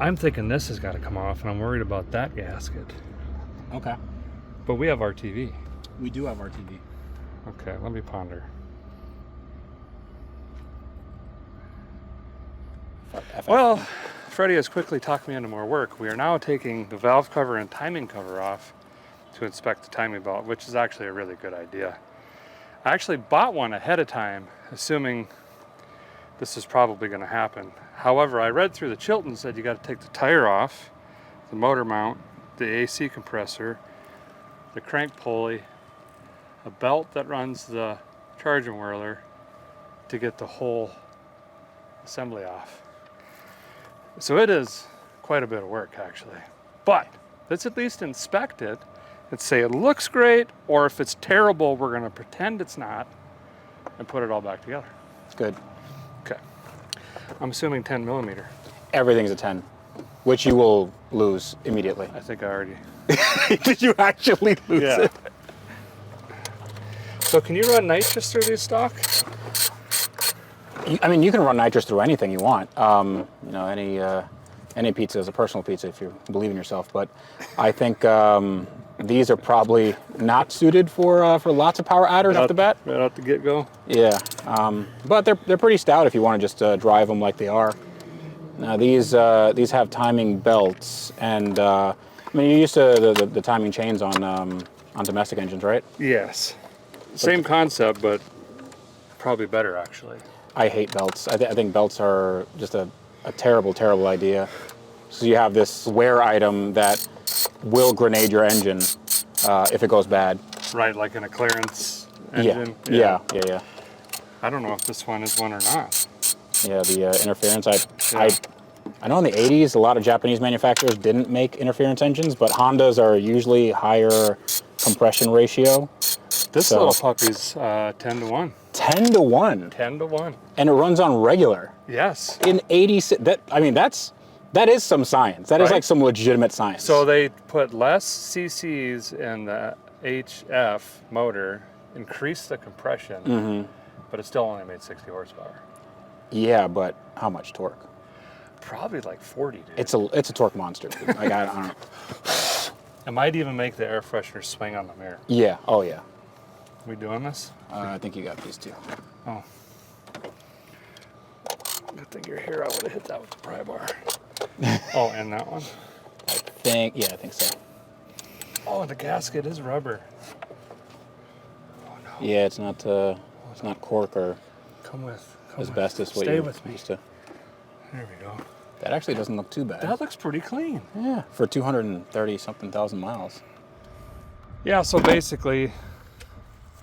I'm thinking this has got to come off, and I'm worried about that gasket. Okay. But we have RTV. We do have RTV. Okay, let me ponder. Well, Freddie has quickly talked me into more work. We are now taking the valve cover and timing cover off to inspect the timing belt, which is actually a really good idea. I actually bought one ahead of time, assuming this is probably going to happen. However, I read through the Chilton, said you got to take the tire off the motor mount, the AC compressor, the crank pulley, a belt that runs the charging whirler to get the whole assembly off. So it is quite a bit of work actually. But let's at least inspect it and say it looks great, or if it's terrible, we're gonna pretend it's not and put it all back together. It's good. Okay. I'm assuming 10 millimeter. Everything's a 10, which you will lose immediately. I think I already. Did you actually lose it? So can you run nitrous through these stock? I mean, you can run nitrous through anything you want. You know, any pizza is a personal pizza if you believe in yourself. But I think these are probably not suited for lots of power adders off the bat. Right out the get-go. Yeah, but they're pretty stout if you want to just drive them like they are. Now these have timing belts, and I mean, you're used to the timing chains on domestic engines, right? Yes. Same concept, but probably better actually. I hate belts. I think belts are just a terrible, terrible idea. So you have this wear item that will grenade your engine if it goes bad. Right, like in a clearance engine. Yeah. I don't know if this one is one or not. Yeah, the interference. I know in the 80s, a lot of Japanese manufacturers didn't make interference engines, but Hondas are usually higher compression ratio. This little puppy's 10 to 1. 10 to 1. 10 to 1. And it runs on regular. Yes. In 86, that is some science. That is like some legitimate science. So they put less cc's in the HF motor, increased the compression, but it still only made 60 horsepower. Yeah, but how much torque? Probably like 40, dude. It's a torque monster. Like, I don't know. It might even make the air freshener swing on the mirror. Yeah. Oh yeah. We doing this? I think you got these two. Oh. Good thing you're here. I would have hit that with the pry bar. Oh, and that one? I think so. Oh, and the gasket is rubber. Oh no. Yeah, it's not cork or asbestos. Stay with me. Used to. There we go. That actually doesn't look too bad. That looks pretty clean. Yeah, for 230 something thousand miles. Yeah, so basically,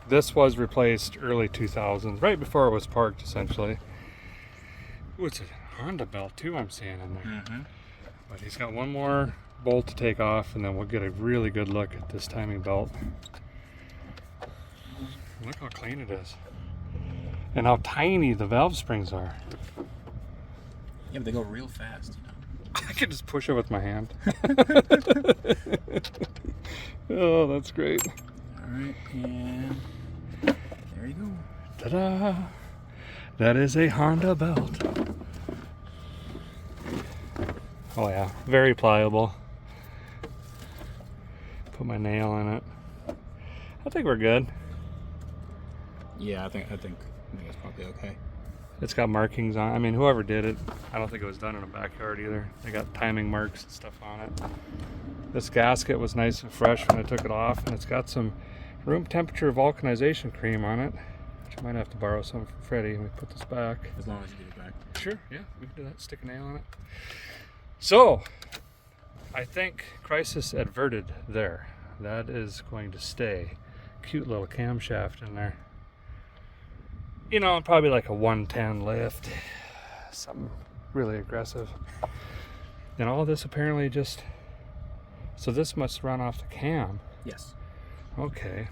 this was replaced early 2000s, right before it was parked, essentially. Ooh, it's a Honda belt too, I'm seeing in there. But he's got one more bolt to take off, and then we'll get a really good look at this timing belt. Look how clean it is. And how tiny the valve springs are. Yeah, but they go real fast, you know. I can just push it with my hand. Oh, that's great. All right, and there you go. Ta-da! That is a Honda belt. Oh yeah, very pliable. Put my nail in it. I think we're good. Yeah, I think it's probably okay. It's got markings on. I mean, whoever did it, I don't think it was done in a backyard either. They got timing marks and stuff on it. This gasket was nice and fresh when I took it off, and it's got some room temperature vulcanization cream on it, which I might have to borrow some from Freddie when we put this back. As long as you get it back. Sure, yeah, we can do that. Stick a nail on it. So, I think crisis averted there. That is going to stay. Cute little camshaft in there. You know, probably like a 110 lift. Something really aggressive. And all this apparently just... So this must run off the cam. Yes. Okay.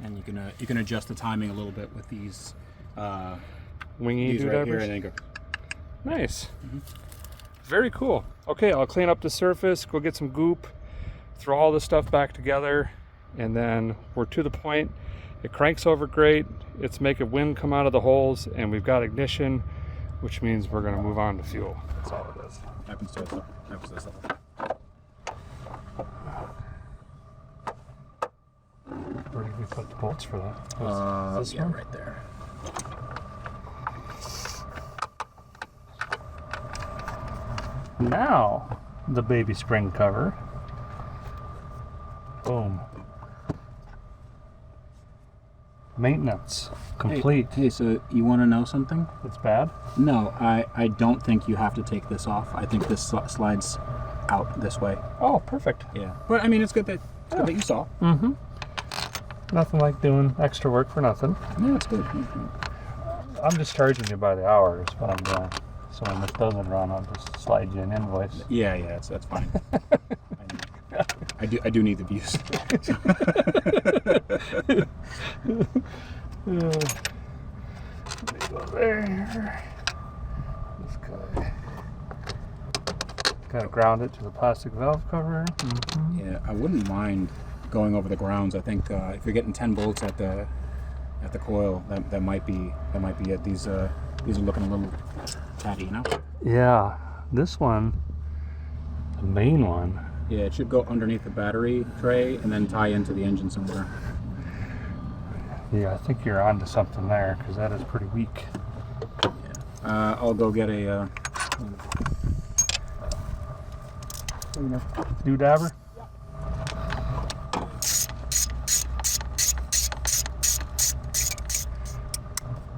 And you can adjust the timing a little bit with these wingy right right here, and then go. Nice. Very cool. Okay, I'll clean up the surface, go get some goop, throw all this stuff back together, and then we're to the point. It cranks over great. It's making wind come out of the holes, and we've got ignition, which means we're going to move on to fuel. That's all it is. Happens to us. Where did we put the bolts for that? This yeah, one? right there. Now, the baby spring cover. Boom. Maintenance complete. Hey, so you want to know something? It's bad? No, I don't think you have to take this off. I think this slides out this way. Oh, perfect. Yeah, but I mean, it's good that you saw. Mm-hmm. Nothing like doing extra work for nothing. Yeah, it's good. I'm just charging you by the hour is what I'm doing. So when this doesn't run, I'll just slide you an invoice. Yeah, that's fine. I do need the views. Go there. This guy. Kind of ground it to the plastic valve cover. Mm-hmm. Yeah, I wouldn't mind going over the grounds. I think if you're getting 10 volts at the coil, that might be it. These are looking a little tatty, you know? Yeah, this one, the main one. Yeah, it should go underneath the battery tray and then tie into the engine somewhere. Yeah, I think you're onto something there because that is pretty weak. Yeah. I'll go get a Dewdabber?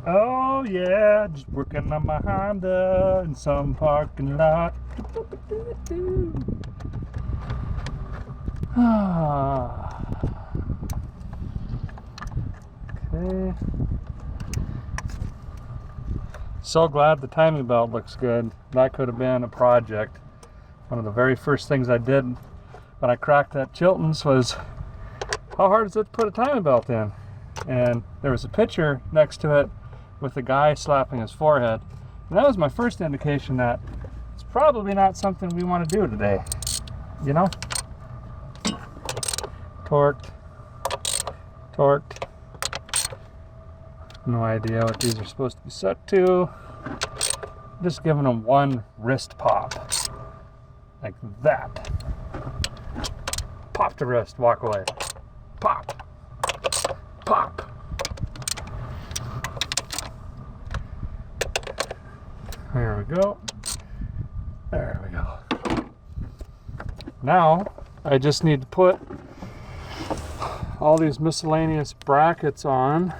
Oh yeah, just working on my Honda in some parking lot. Okay. So glad the timing belt looks good. That could have been a project. One of the very first things I did when I cracked that Chilton's was, how hard is it to put a timing belt in? And there was a picture next to it with a guy slapping his forehead. And that was my first indication that it's probably not something we want to do today. You know? Torqued. No idea what these are supposed to be set to. Just giving them one wrist pop. Like that. Pop the wrist, walk away. Pop. Pop. There we go. There we go. Now, I just need to put all these miscellaneous brackets on.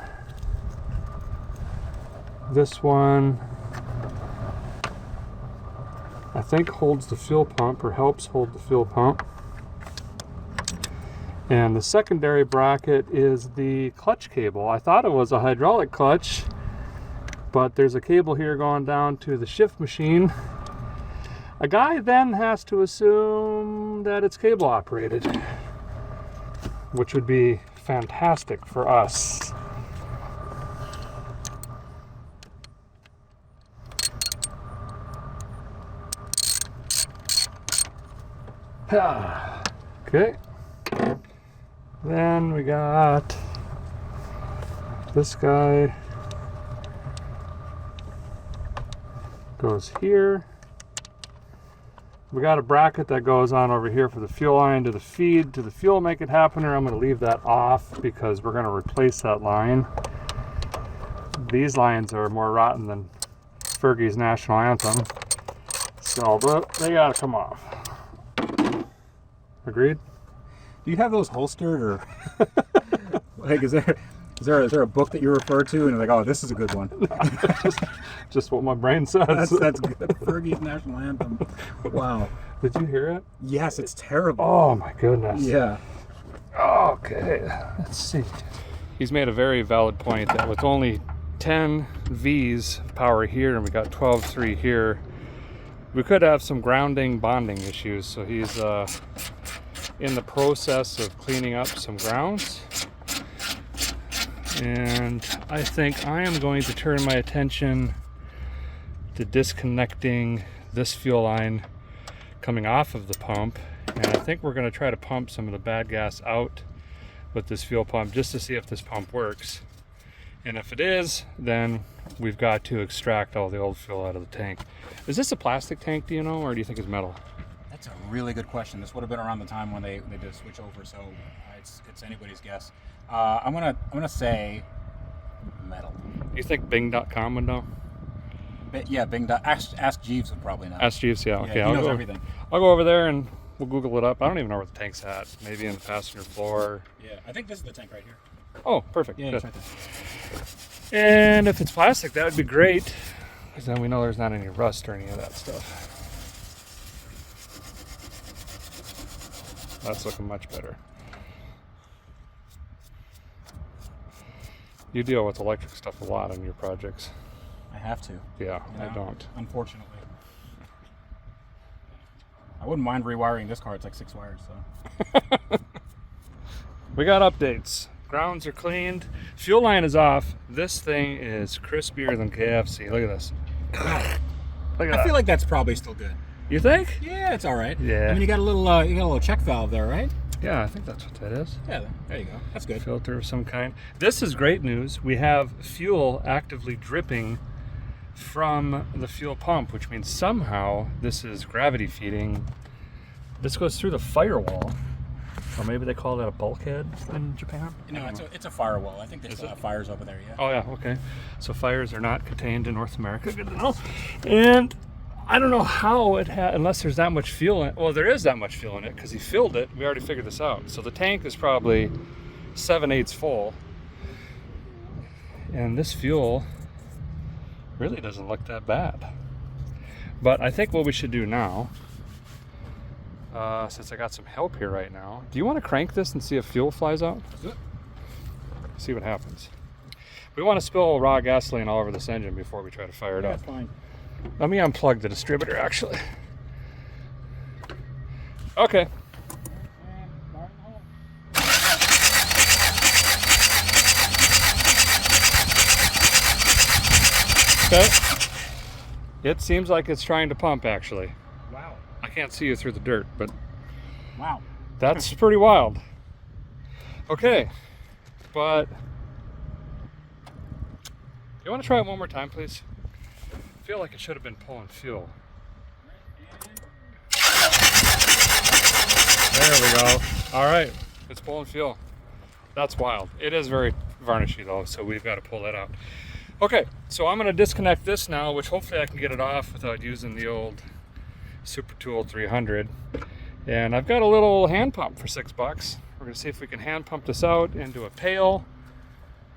This one, I think, holds the fuel pump or helps hold the fuel pump. And the secondary bracket is the clutch cable. I thought it was a hydraulic clutch, but there's a cable here going down to the shift machine. A guy then has to assume that it's cable operated, which would be fantastic for us. Okay. Then we got this guy goes here. We got a bracket that goes on over here for the fuel line to the feed to the fuel make it happener. I'm going to leave that off because we're going to replace that line. These lines are more rotten than Fergie's national anthem, so but they got to come off. Agreed? Do you have those holstered, or like is there a book that you refer to and you're like, oh, this is a good one? just what my brain says. That's good. Fergie's national anthem. Wow. Did you hear it? Yes, it's terrible. Oh my goodness. Yeah. Okay, let's see. He's made a very valid point that with only 10 V's of power here and we got 12.3 here, we could have some grounding bonding issues. So he's in the process of cleaning up some grounds. And I think I am going to turn my attention to disconnecting this fuel line coming off of the pump. And I think we're going to try to pump some of the bad gas out with this fuel pump just to see if this pump works. And if it is, then we've got to extract all the old fuel out of the tank. Is this a plastic tank, do you know, or do you think it's metal? That's a really good question. This would have been around the time when they did switch over, so it's anybody's guess. I'm gonna say metal. You think Bing.com would know? Yeah, Bing. Ask Jeeves would probably know. Ask Jeeves, yeah. Okay, he knows everything. I'll go over there and we'll Google it up. I don't even know where the tank's at. Maybe in the passenger floor. Yeah, I think this is the tank right here. Oh, perfect. Yeah, good. it's right there. And if it's plastic, that would be great, 'cause then we know there's not any rust or any of that stuff. That's looking much better. You deal with electric stuff a lot on your projects. I have to. Yeah, You know, I don't. Unfortunately. I wouldn't mind rewiring this car. It's like 6 wires, so. We got updates. Grounds are cleaned. Fuel line is off. This thing is crispier than KFC. Look at this. Look at I that. feel like that's probably still good. You think? Yeah, it's all right. Yeah. I mean, you got a little check valve there, right? Yeah, I think that's what that is. Yeah, there you go. That's good. Filter of some kind. This is great news. We have fuel actively dripping from the fuel pump, which means somehow this is gravity feeding. This goes through the firewall. Or maybe they call that a bulkhead in Japan? No, it's a firewall. I think they still have fires over there, yeah. Oh yeah, okay. So fires are not contained in North America. Good to know. And I don't know how it had, unless there's that much fuel in it. Well, there is that much fuel in it because he filled it. We already figured this out. So the tank is probably 7/8 full. And this fuel really doesn't look that bad. But I think what we should do now, since I got some help here right now, do you want to crank this and see if fuel flies out? See what happens. We want to spill raw gasoline all over this engine before we try to fire it up. That's fine. Let me unplug the distributor, actually. Okay. Okay. It seems like it's trying to pump, actually. Wow. I can't see you through the dirt, but Wow. that's pretty wild. Okay, but you want to try it one more time, please? I feel like it should have been pulling fuel. There we go. All right, it's pulling fuel. That's wild. It is very varnishy though, so we've got to pull that out. Okay, so I'm going to disconnect this now, which hopefully I can get it off without using the old Super Tool 300. And I've got a little hand pump for $6. We're going to see if we can hand pump this out into a pail,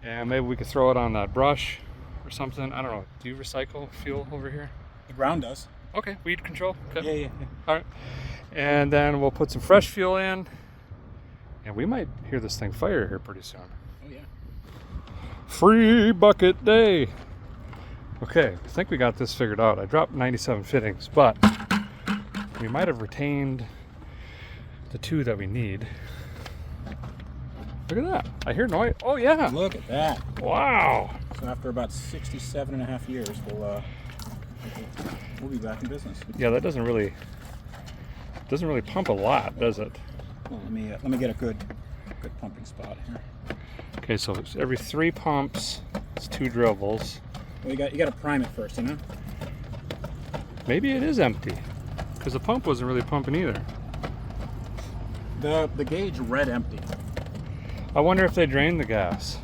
and maybe we could throw it on that brush or something. I don't know. Do you recycle fuel over here? The ground does. Okay, weed control. Okay. Yeah. All right. And then we'll put some fresh fuel in, and we might hear this thing fire here pretty soon. Oh, yeah. Free bucket day. Okay, I think we got this figured out. I dropped 97 fittings, but we might have retained the 2 that we need. Look at that. I hear noise. Oh, yeah. Look at that. Wow. So after about 67 and a half years, we'll be back in business. Yeah, that doesn't really pump a lot, does it? Well, let me get a good pumping spot here. Okay, so it's every 3 pumps, it's 2 dribbles. Well, you got to prime it first, you know. Maybe it is empty, because the pump wasn't really pumping either. The gauge read empty. I wonder if they drained the gas.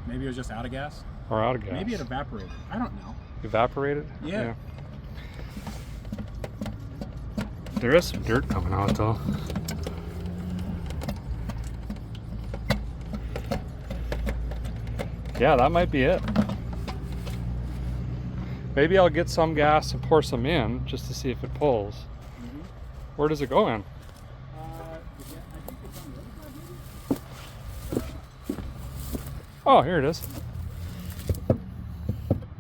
Maybe it was just out of gas. Or out of gas. Maybe it evaporated. I don't know. Evaporated? Yeah. There is some dirt coming out though. Yeah, that might be it. Maybe I'll get some gas and pour some in just to see if it pulls. Mm-hmm. Where does it go in? Oh, here it is.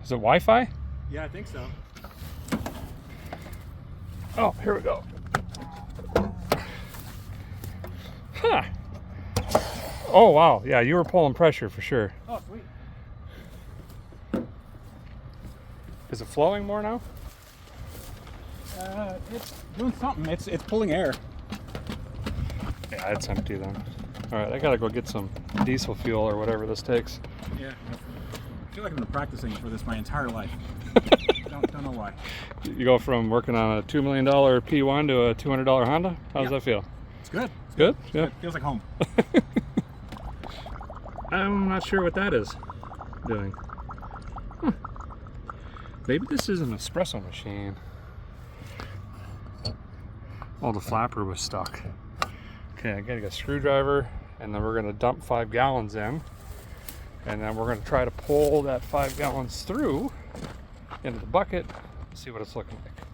Is it Wi-Fi? Yeah, I think so. Oh, here we go. Huh. Oh, wow. Yeah, you were pulling pressure for sure. Oh, sweet. Is it flowing more now? It's doing something. It's pulling air. Yeah, it's empty then. All right, I gotta go get some diesel fuel or whatever this takes. Yeah. I feel like I've been practicing for this my entire life. don't know why. You go from working on a $2 million P1 to a $200 Honda? How does that feel? It's good. Good? Yeah. It feels like home. I'm not sure what that is doing. Huh. Maybe this is an espresso machine. Oh, the flapper was stuck. Okay, I gotta get a screwdriver, and then we're gonna dump 5 gallons in, and then we're gonna try to pull that 5 gallons through into the bucket, see what it's looking like.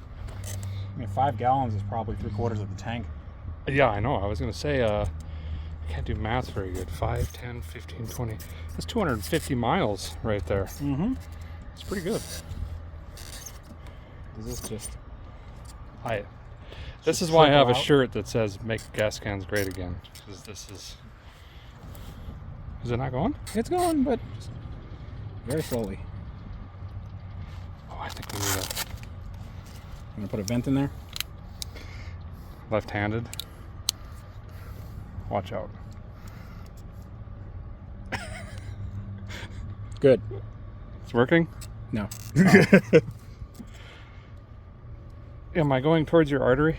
I mean, 5 gallons is probably 3/4 of the tank. Yeah, I know. I was going to say, I can't do math very good. 5, 10, 15, 20. That's 250 miles right there. Mm-hmm. It's pretty good. This is just... This is why I have a out. shirt that says "Make gas cans great again." Because this is... Is it not going? It's going, but just very slowly. Oh, I think we need a... I'm going to put a vent in there. Left-handed. Watch out. Good. It's working? No. Am I going towards your artery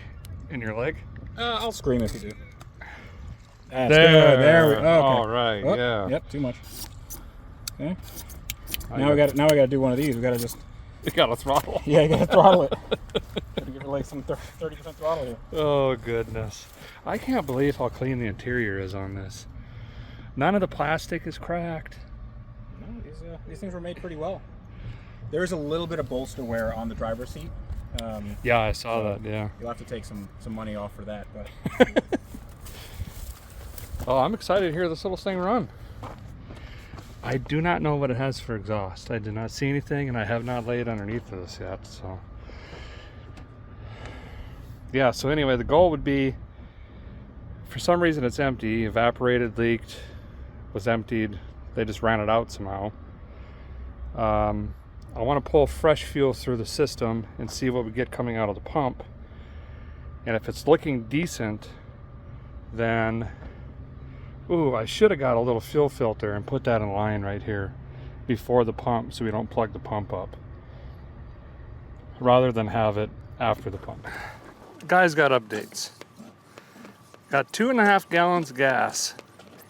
in your leg? I'll scream if you do. That's There. good. There we go. Okay. All right. Oh, Yeah. Yep. Too much. Okay. Now we got to do one of these. We got to just. You got a throttle. Yeah, you got to throttle it. Got to give it like some 30% throttle here. Oh goodness! I can't believe how clean the interior is on this. None of the plastic is cracked. No, these things were made pretty well. There is a little bit of bolster wear on the driver's seat. Yeah, I saw that. Yeah. You'll have to take some money off for that, but. Oh, I'm excited to hear this little thing run. I do not know what it has for exhaust. I did not see anything, and I have not laid underneath of this yet. So, yeah. So anyway, the goal would be, for some reason, it's empty. Evaporated, leaked, was emptied. They just ran it out somehow. I want to pull fresh fuel through the system and see what we get coming out of the pump. And if it's looking decent, then, ooh, I should have got a little fuel filter and put that in line right here before the pump so we don't plug the pump up, rather than have it after the pump. Guys got updates. Got 2.5 gallons of gas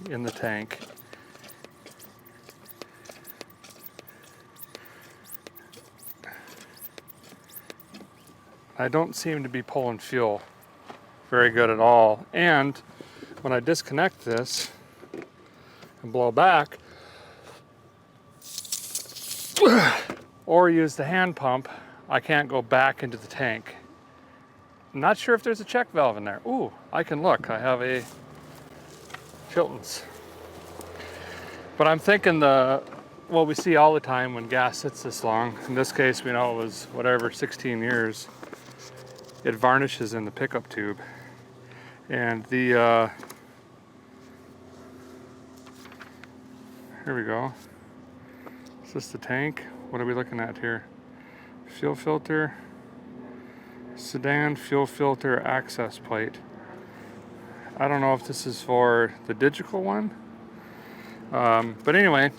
in the tank. I don't seem to be pulling fuel very good at all. And when I disconnect this and blow back, or use the hand pump, I can't go back into the tank. I'm not sure if there's a check valve in there. Ooh, I can look. I have a Chilton's. But I'm thinking what we see all the time when gas sits this long, in this case we know it was whatever, 16 years, it varnishes in the pickup tube. And the, here we go. Is this the tank? What are we looking at here? Fuel filter, sedan fuel filter access plate. I don't know if this is for the digital one. But anyway,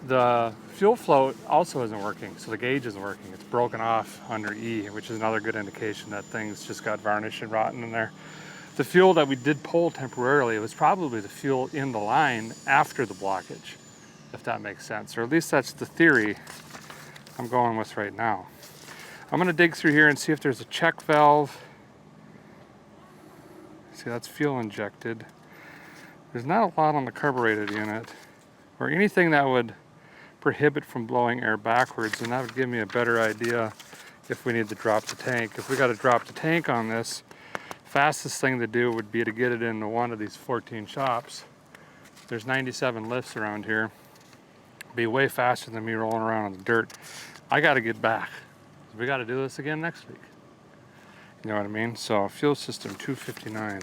the fuel float also isn't working, so the gauge isn't working. It's broken off under E, which is another good indication that things just got varnished and rotten in there. The fuel that we did pull temporarily, it was probably the fuel in the line after the blockage, if that makes sense. Or at least that's the theory I'm going with right now. I'm gonna dig through here and see if there's a check valve. See, that's fuel injected. There's not a lot on the carbureted unit, or anything that would prohibit from blowing air backwards, and that would give me a better idea if we need to drop the tank. If we got to drop the tank on this, fastest thing to do would be to get it into one of these 14 shops. There's 97 lifts around here. It'd be way faster than me rolling around in the dirt. I got to get back. We got to do this again next week. You know what I mean? So fuel system 259.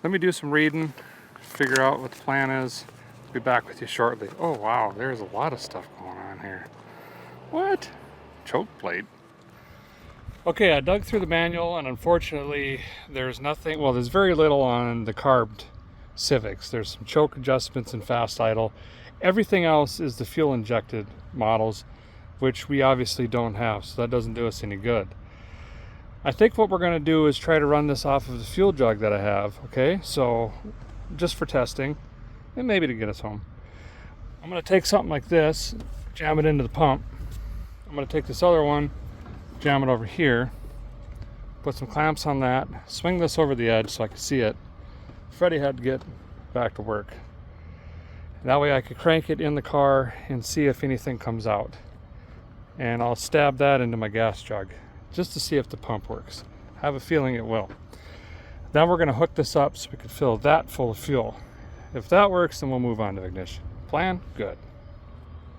Let me do some reading, figure out what the plan is. Be back with you shortly. Oh wow, there's a lot of stuff going on here. What? Choke plate. Okay, I dug through the manual, and unfortunately there's nothing, well, there's very little on the carbed Civics. There's some choke adjustments and fast idle. Everything else is the fuel injected models, which we obviously don't have, so that doesn't do us any good. I think what we're going to do is try to run this off of the fuel jug that I have, okay? So just for testing, and maybe to get us home. I'm going to take something like this, jam it into the pump. I'm going to take this other one, jam it over here, put some clamps on that, swing this over the edge so I can see it. Freddie had to get back to work. That way I could crank it in the car and see if anything comes out. And I'll stab that into my gas jug just to see if the pump works. I have a feeling it will. Then we're gonna hook this up so we can fill that full of fuel. If that works, then we'll move on to ignition. Plan? Good.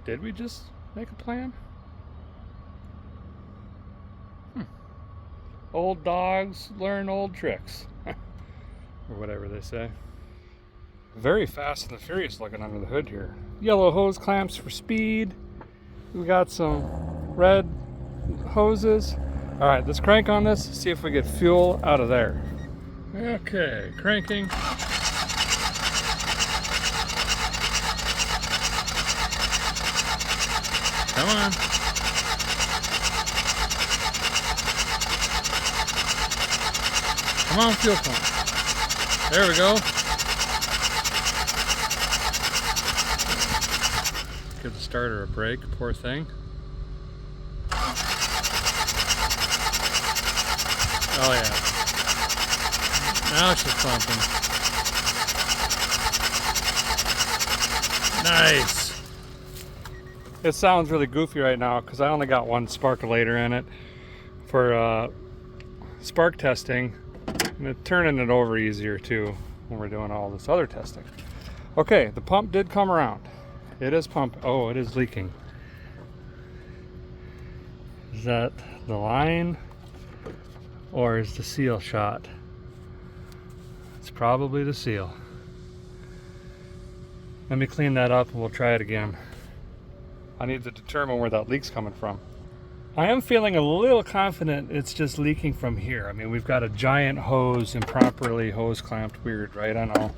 Did we just make a plan? Old dogs learn old tricks. Or whatever they say. Very fast and the furious looking under the hood here. Yellow hose clamps for speed. We got some red hoses. All right, let's crank on this, see if we get fuel out of there. Okay, cranking. Come on. Come on, fuel pump. There we go. Give the starter a break, poor thing. Oh yeah. Now she's pumping. Nice. It sounds really goofy right now because I only got one sparkulator in it for spark testing, and it's turning it over easier too when we're doing all this other testing. Okay, the pump did come around. It is pumping. Oh, it is leaking. Is that the line or is the seal shot? It's probably the seal. Let me clean that up and we'll try it again. I need to determine where that leak's coming from. I am feeling a little confident it's just leaking from here. I mean, we've got a giant hose improperly hose clamped weird, right? I know.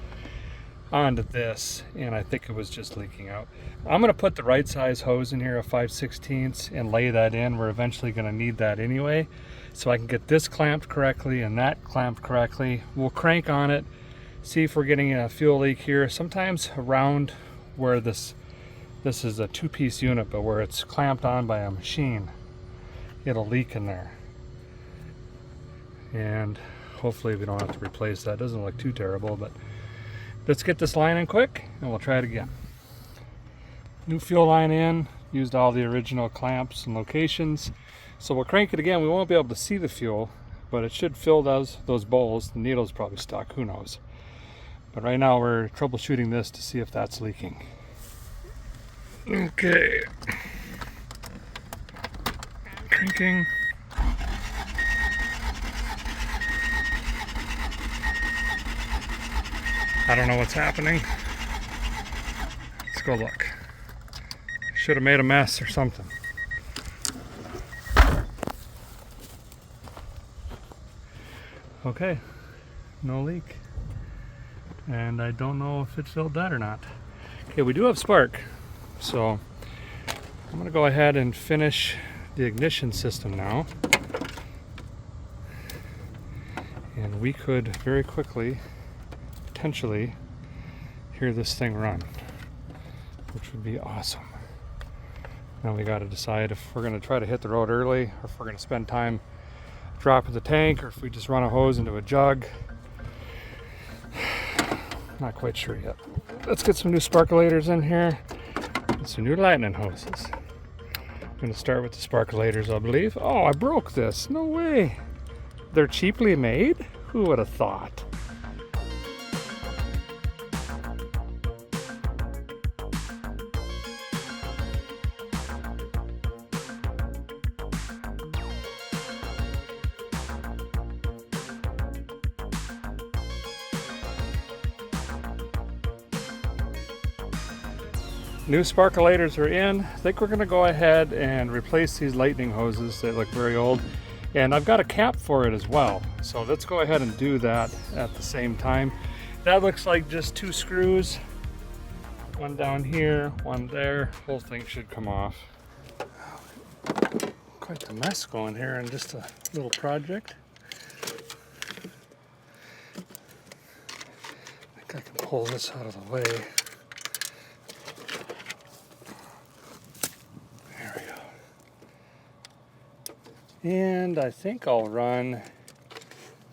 Onto this, and I think it was just leaking out. I'm going to put the right size hose in here, a 5/16, and lay that in. We're eventually going to need that anyway, so I can get this clamped correctly and that clamped correctly. We'll crank on it, see if we're getting a fuel leak here. Sometimes around where this is a two-piece unit, but where it's clamped on by a machine, it'll leak in there. And hopefully we don't have to replace that. Doesn't look too terrible, but let's get this line in quick and we'll try it again. New fuel line in, used all the original clamps and locations. So we'll crank it again. We won't be able to see the fuel, but it should fill those bowls. The needle's probably stuck, who knows. But right now we're troubleshooting this to see if that's leaking. Okay. Cranking. I don't know what's happening. Let's go look. Should have made a mess or something. Okay, no leak. And I don't know if it filled that or not. Okay, we do have spark. So I'm gonna go ahead and finish the ignition system now. And we could very quickly potentially hear this thing run, which would be awesome. Now we got to decide if we're going to try to hit the road early, or if we're going to spend time dropping the tank, or if we just run a hose into a jug. Not quite sure yet. Let's get some new sparkulators in here and some new lightning hoses. I'm going to start with the sparkulators, I believe. Oh, I broke this. No way. They're cheaply made? Who would have thought? New sparkulators are in. I think we're going to go ahead and replace these lightning hoses. They look very old. And I've got a cap for it as well. So let's go ahead and do that at the same time. That looks like just 2 screws. One down here, one there. Whole thing should come off. Quite the mess going here in just a little project. I think I can pull this out of the way. And I think I'll run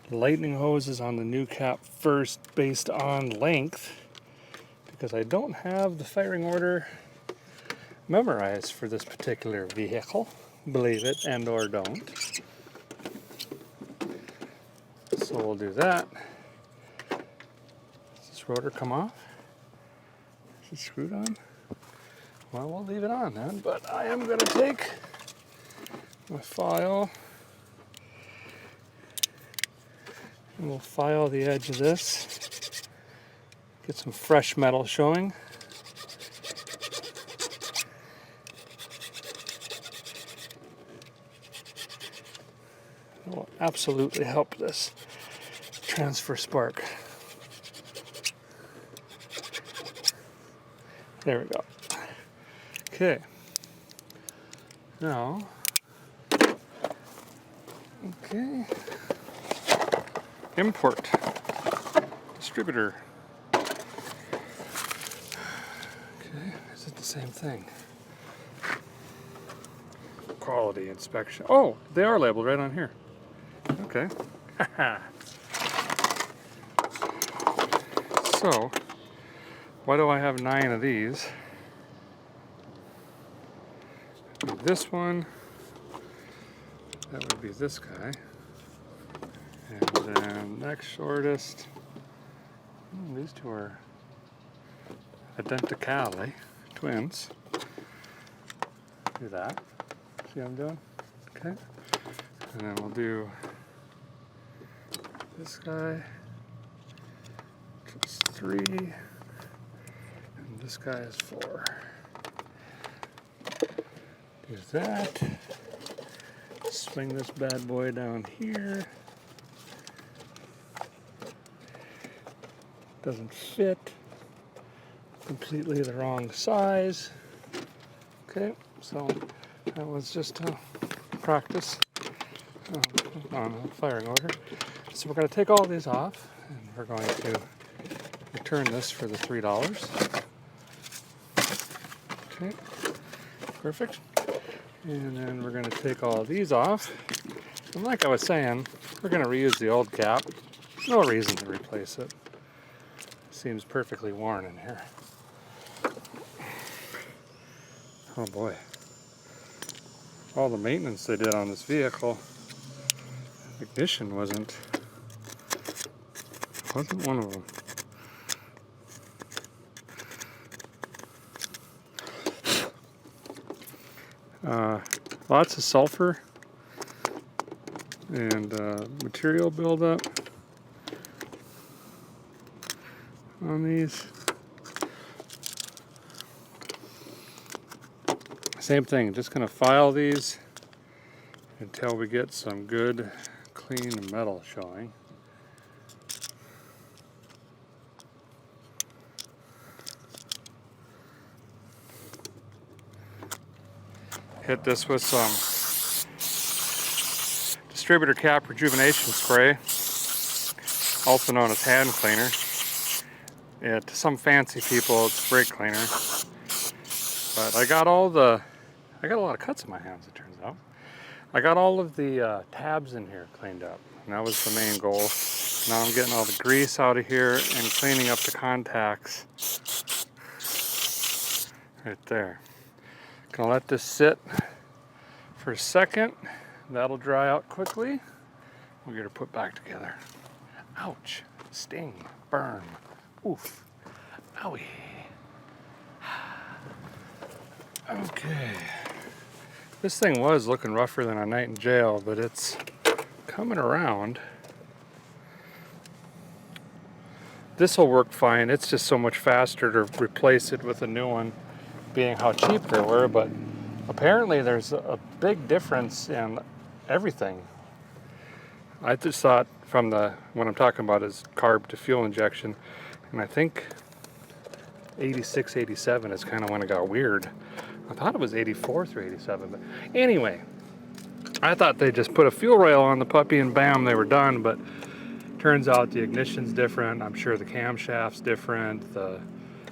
lightning hoses on the new cap first based on length, because I don't have the firing order memorized for this particular vehicle. Believe it and or don't. So we'll do that. this rotor come off? Is it screwed on? Well, we'll leave it on then, but I am going to take my file and we'll file the edge of this. Get some fresh metal showing. It will absolutely help this transfer spark. There we go. Okay. Now, okay. Import. Distributor. Okay, is it the same thing? Quality inspection. Oh, they are labeled right on here. Okay. So, why do I have 9 of these? This one, that would be this guy. And then next shortest, these two are identically, twins. Do that. See what I'm doing? Okay. And then we'll do this guy, which is 3, and this guy is 4. Do that. Swing this bad boy down here. Doesn't fit. Completely the wrong size. Okay, so that was just a practice on a firing order. So we're going to take all these off and we're going to return this for the $3. Okay, perfect. And then we're going to take all these off. And like I was saying, we're going to reuse the old cap. No reason to replace it. Seems perfectly worn in here. Oh boy. All the maintenance they did on this vehicle, ignition wasn't one of them. Lots of sulfur and material buildup on these. Same thing, just going to file these until we get some good clean metal showing. Hit this with some distributor cap rejuvenation spray, also known as hand cleaner. Yeah, to some fancy people it's brake cleaner. But I got a lot of cuts in my hands, it turns out. I got all of the tabs in here cleaned up, and that was the main goal. Now I'm getting all the grease out of here and cleaning up the contacts right there. Gonna let this sit for a second. That'll dry out quickly. We'll get her put back together. Ouch, sting, burn, oof, owie. Okay, this thing was looking rougher than a night in jail, but it's coming around. This will work fine. It's just so much faster to replace it with a new one, being how cheap they were, but apparently there's a big difference in everything. I just thought from what I'm talking about is carb to fuel injection, and I think 86, 87 is kind of when it got weird. I thought it was 84 through 87, but anyway, I thought they just put a fuel rail on the puppy and bam, they were done, but turns out the ignition's different. I'm sure the camshaft's different. The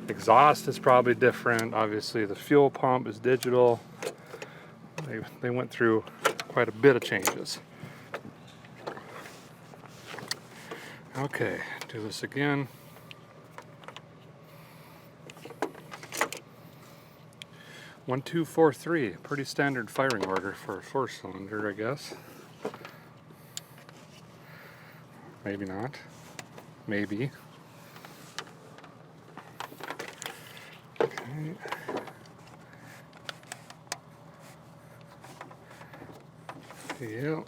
exhaust is probably different. Obviously the fuel pump is digital. They went through quite a bit of changes. Okay, do this again. 1243, pretty standard firing order for a 4-cylinder, I guess. Maybe not. Maybe. Yep.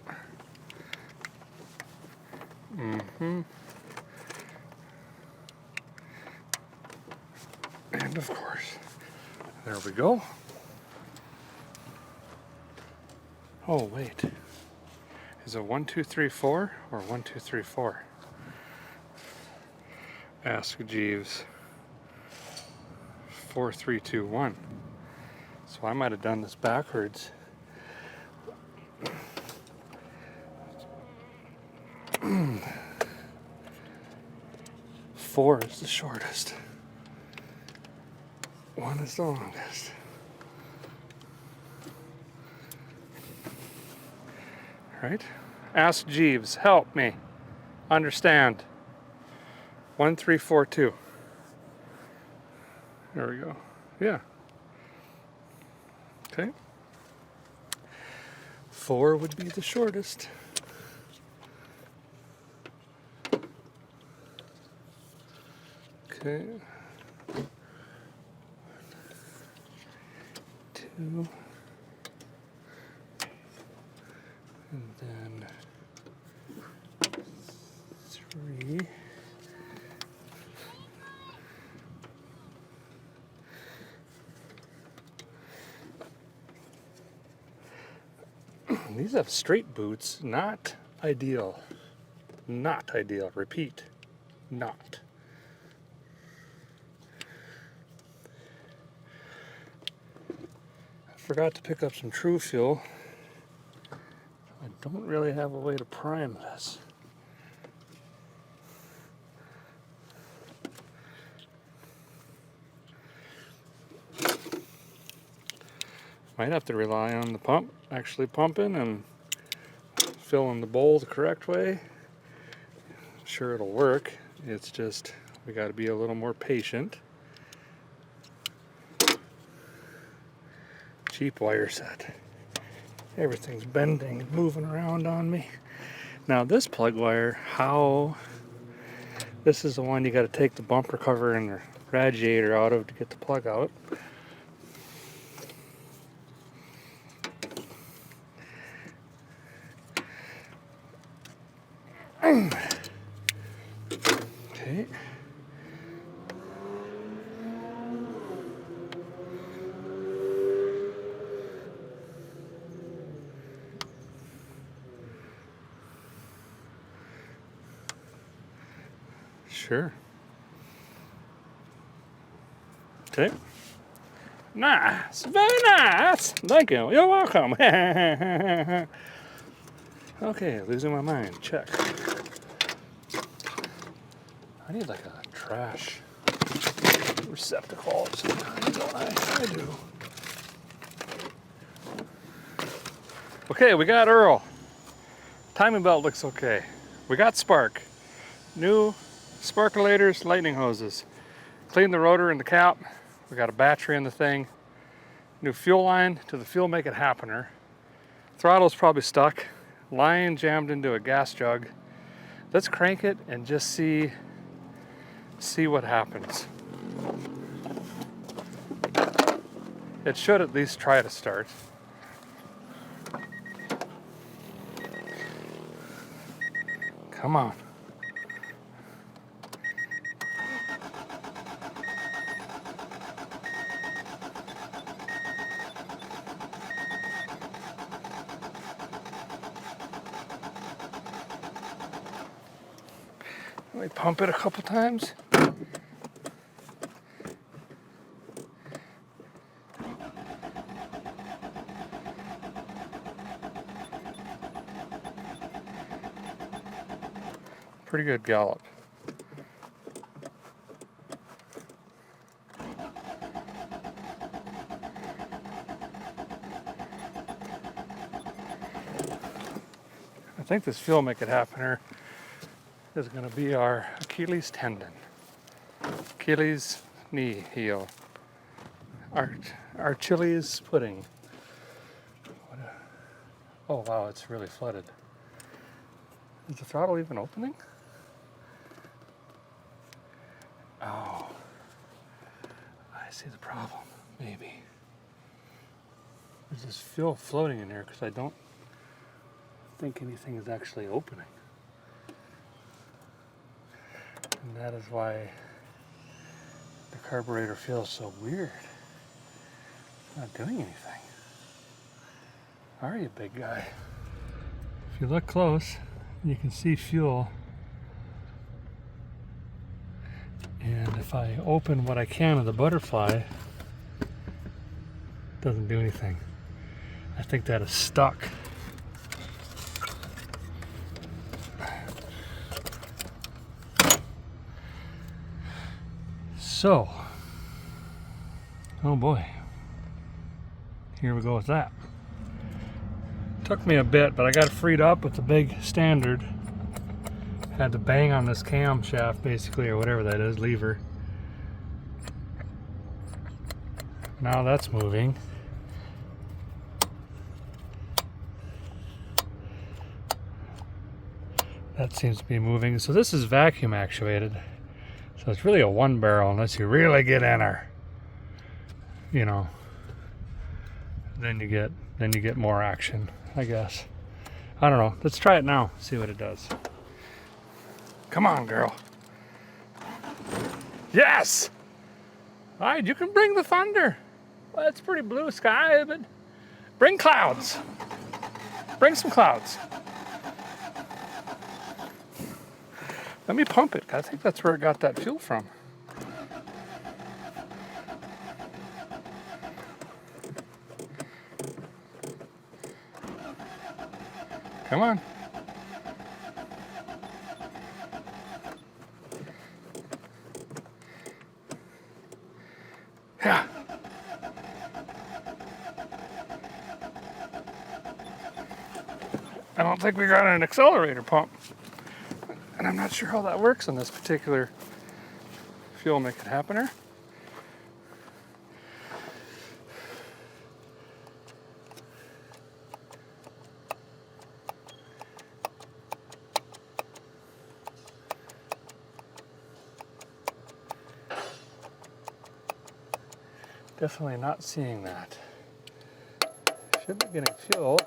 And of course, there we go. Oh, wait. Is it 1, 2, 3, 4 or 1, 2, 3, 4? Ask Jeeves. 4, 3, 2, 1. So I might have done this backwards. Four is the shortest. 1 is the longest. Right? Ask Jeeves. Help me understand. 1, 3, 4, 2. There we go. Yeah. Okay. 4 would be the shortest. Okay. 2. And then 3. These have straight boots, not ideal. Not ideal. Repeat, not. I forgot to pick up some True Fuel. I don't really have a way to prime this. Might have to rely on the pump actually pumping and filling the bowl the correct way. I'm sure it'll work. It's just we got to be a little more patient. Cheap wire set. Everything's bending and moving around on me. Now this plug wire, this is the one you got to take the bumper cover and the radiator out of to get the plug out. Okay. Sure. Okay. Nice. Very nice. Thank you. You're welcome. Okay, losing my mind. Check. I need like a trash receptacle of some kind, don't I? I do. Okay, we got Earl. Timing belt looks okay. We got spark. New sparkulators, lightning hoses. Cleaned the rotor and the cap. We got a battery in the thing. New fuel line to the fuel make it happener. Throttle's probably stuck. Line jammed into a gas jug. Let's crank it and just see what happens. It should at least try to start. Come on. Let me pump it a couple times. Pretty good gallop. I think this fuel make it happener is going to be our Achilles tendon. Achilles knee heel. Our Achilles pudding. Oh wow, it's really flooded. Is the throttle even opening? Oh, I see the problem, maybe. There's this fuel floating in here because I don't think anything is actually opening. And that is why the carburetor feels so weird. It's not doing anything. Are you, big guy? If you look close, you can see fuel. And if I open what I can of the butterfly, it doesn't do anything. I think that is stuck. So, oh boy, here we go with that. Took me a bit, but I got it freed up with the big standard. Had to bang on this camshaft basically, or whatever that is, lever. Now that's moving. That seems to be moving. So this is vacuum actuated. So it's really a one barrel unless you really get in her. You know. Then you get more action, I guess. I don't know. Let's try it now. See what it does. Come on, girl. Yes! All right, you can bring the thunder. Well, it's pretty blue sky, but bring clouds. Bring some clouds. Let me pump it. I think that's where it got that fuel from. Come on. Yeah. I don't think we got an accelerator pump. And I'm not sure how that works on this particular fuel make it happener. Definitely not seeing that. Should be getting fuel.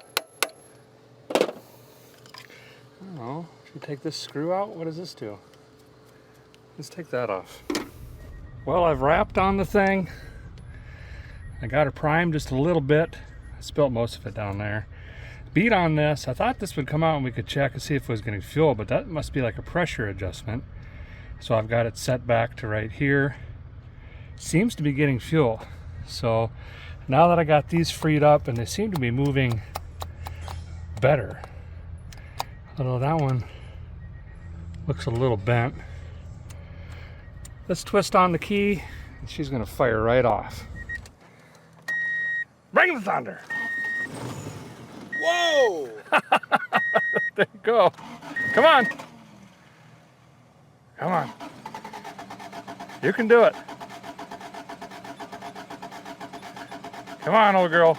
I don't know. Should we take this screw out? What does this do? Let's take that off. Well, I've wrapped on the thing. I got it primed just a little bit. I spilt most of it down there. Beat on this. I thought this would come out and we could check and see if it was getting fuel, but that must be like a pressure adjustment. So I've got it set back to right here. Seems to be getting fuel. So now that I got these freed up and they seem to be moving better. Although that one looks a little bent. Let's twist on the key and she's gonna fire right off. Bring the thunder. Whoa! There you go. Come on. Come on. You can do it. Come on, old girl.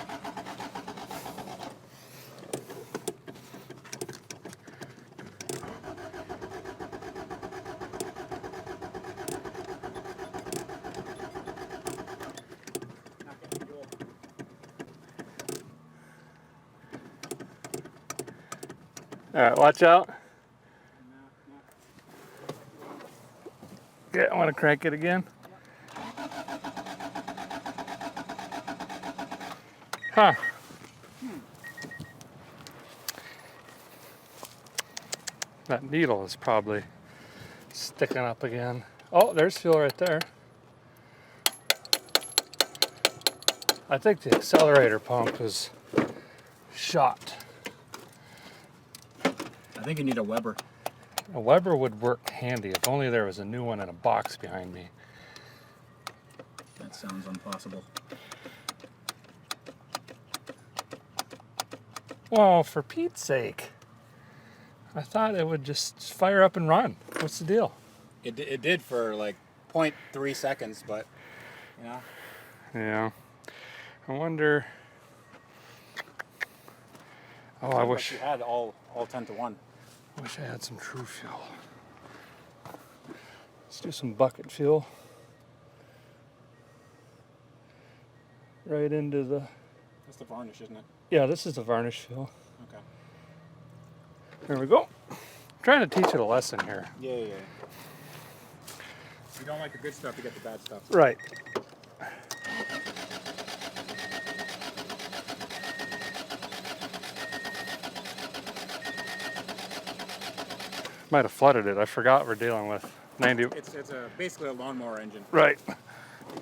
All right, watch out. Yeah, I want to crank it again. Huh. That needle is probably sticking up again. Oh, there's fuel right there. I think the accelerator pump is shot. I think you need a Weber. A Weber would work handy if only there was a new one in a box behind me. That sounds impossible. Well, for Pete's sake. I thought it would just fire up and run. What's the deal? It did for like 0.3 seconds, but you know. Yeah. I wonder. Oh, I wish you had all 10 to 1. I wish I had some true fuel. Let's do some bucket fuel. right into the... That's the varnish, isn't it? Yeah, this is the varnish fill. Okay. There we go. I'm trying to teach it a lesson here. Yeah, yeah. You don't like the good stuff, you get the bad stuff. Right. Might have flooded it. I forgot we're dealing with 90. It's basically a lawnmower engine. Right.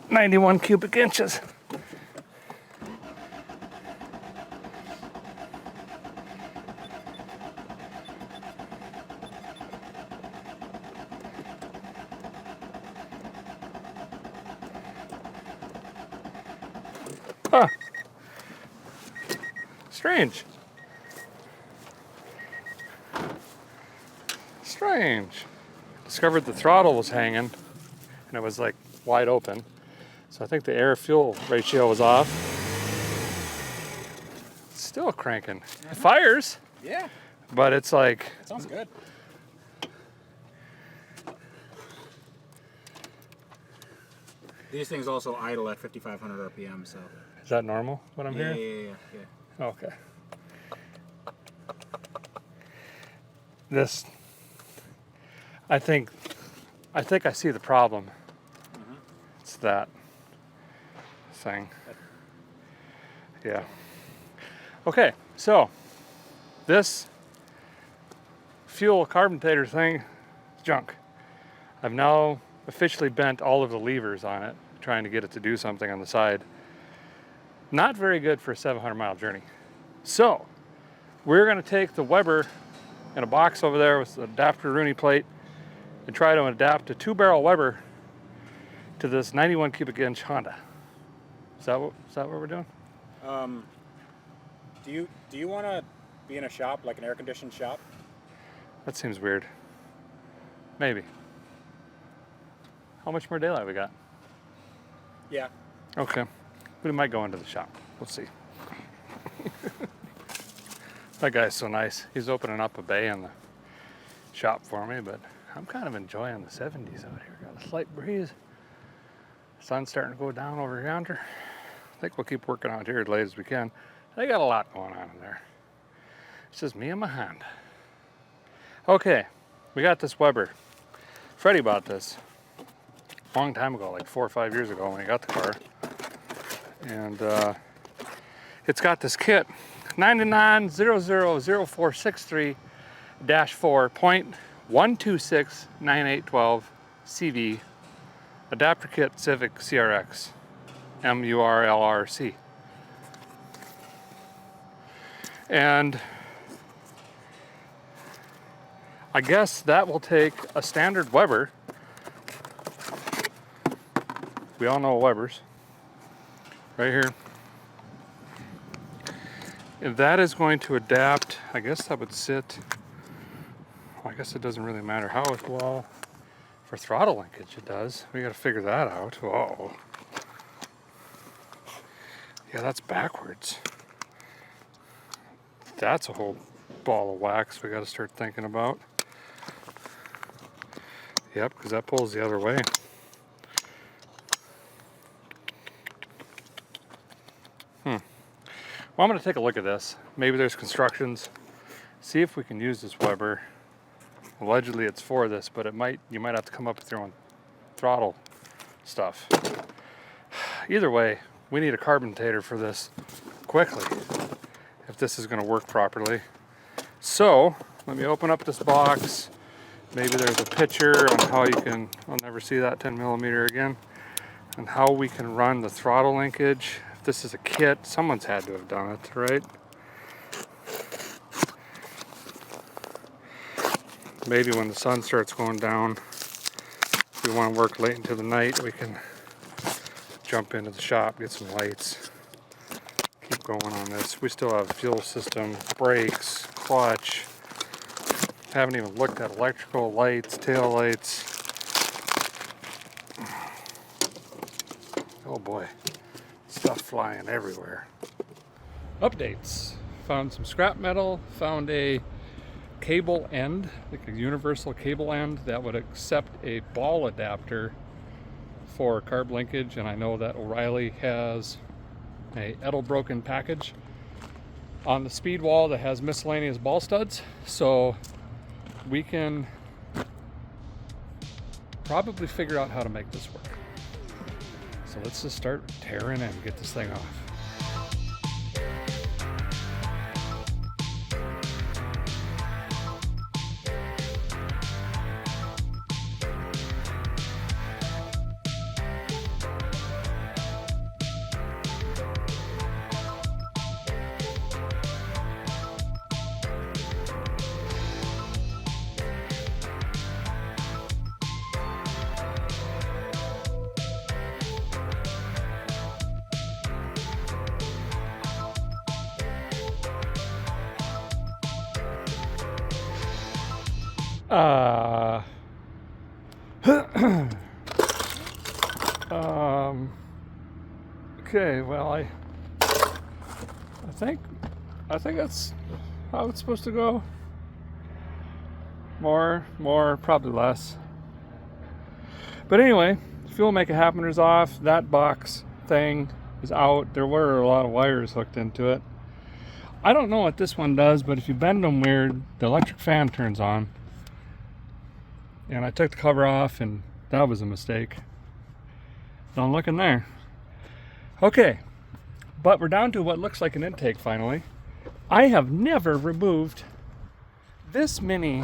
91 cubic inches. Huh. Strange. Strange. Discovered the throttle was hanging and it was like wide open. So I think the air fuel ratio was off. It's still cranking. It fires, Yeah. but it's like... That sounds good. These things also idle at 5,500 RPM, so... Is that normal, what I'm hearing? Yeah. Okay. This... I think I see the problem. It's that thing. Yeah. Okay, so this fuel carburetor thing is junk. I've now officially bent all of the levers on it, trying to get it to do something on the side. Not very good for a 700-mile journey. So we're going to take the Weber in a box over there with the adapter Rooney plate and try to adapt a 2-barrel Weber to this 91 cubic inch Honda. Is that what we're doing? Do you want to be in a shop, like an air-conditioned shop? That seems weird. Maybe. How much more daylight we got? Yeah. Okay. We might go into the shop. We'll see. That guy's so nice. He's opening up a bay in the shop for me, but I'm kind of enjoying the 70s out here. Got a slight breeze. Sun's starting to go down over yonder. I think we'll keep working out here as late as we can. They got a lot going on in there. It's just me and my Honda. Okay, we got this Weber. Freddie bought this a long time ago, like 4 or 5 years ago when he got the car. And it's got this kit, 99000463-4.1269812 CV adapter kit Civic CRX MURLRC. And I guess that will take a standard Weber. We all know Webers. Right here. And that is going to adapt, I guess that would sit, well, I guess it doesn't really matter how it, well, for throttle linkage it does. We gotta figure that out. Whoa. Yeah, that's backwards. That's a whole ball of wax we gotta start thinking about. Yep, because that pulls the other way. Well, I'm going to take a look at this. Maybe there's constructions. See if we can use this Weber. Allegedly it's for this, but you might have to come up with your own throttle stuff. Either way, we need a carburetor for this quickly if this is going to work properly. So, let me open up this box. Maybe there's a picture on how you can, I'll never see that 10 millimeter again, and how we can run the throttle linkage. This is a kit. Someone's had to have done it, right? Maybe when the sun starts going down, if we want to work late into the night, we can jump into the shop, get some lights, keep going on this. We still have fuel system, brakes, clutch. Haven't even looked at electrical lights, tail lights. Oh boy. Stuff flying everywhere. Updates. Found some scrap metal, found a cable end, like a universal cable end that would accept a ball adapter for carb linkage, and I know that O'Reilly has a Edelbroken package on the speed wall that has miscellaneous ball studs, so we can probably figure out how to make this work. So let's just start tearing and get this thing off. Okay, well, I think that's how it's supposed to go. More, probably less. But anyway, fuel make it happener's off. That box thing is out. There were a lot of wires hooked into it. I don't know what this one does, but if you bend them weird, the electric fan turns on. And I took the cover off, and that was a mistake. Don't look in there. Okay, but we're down to what looks like an intake finally. I have never removed this many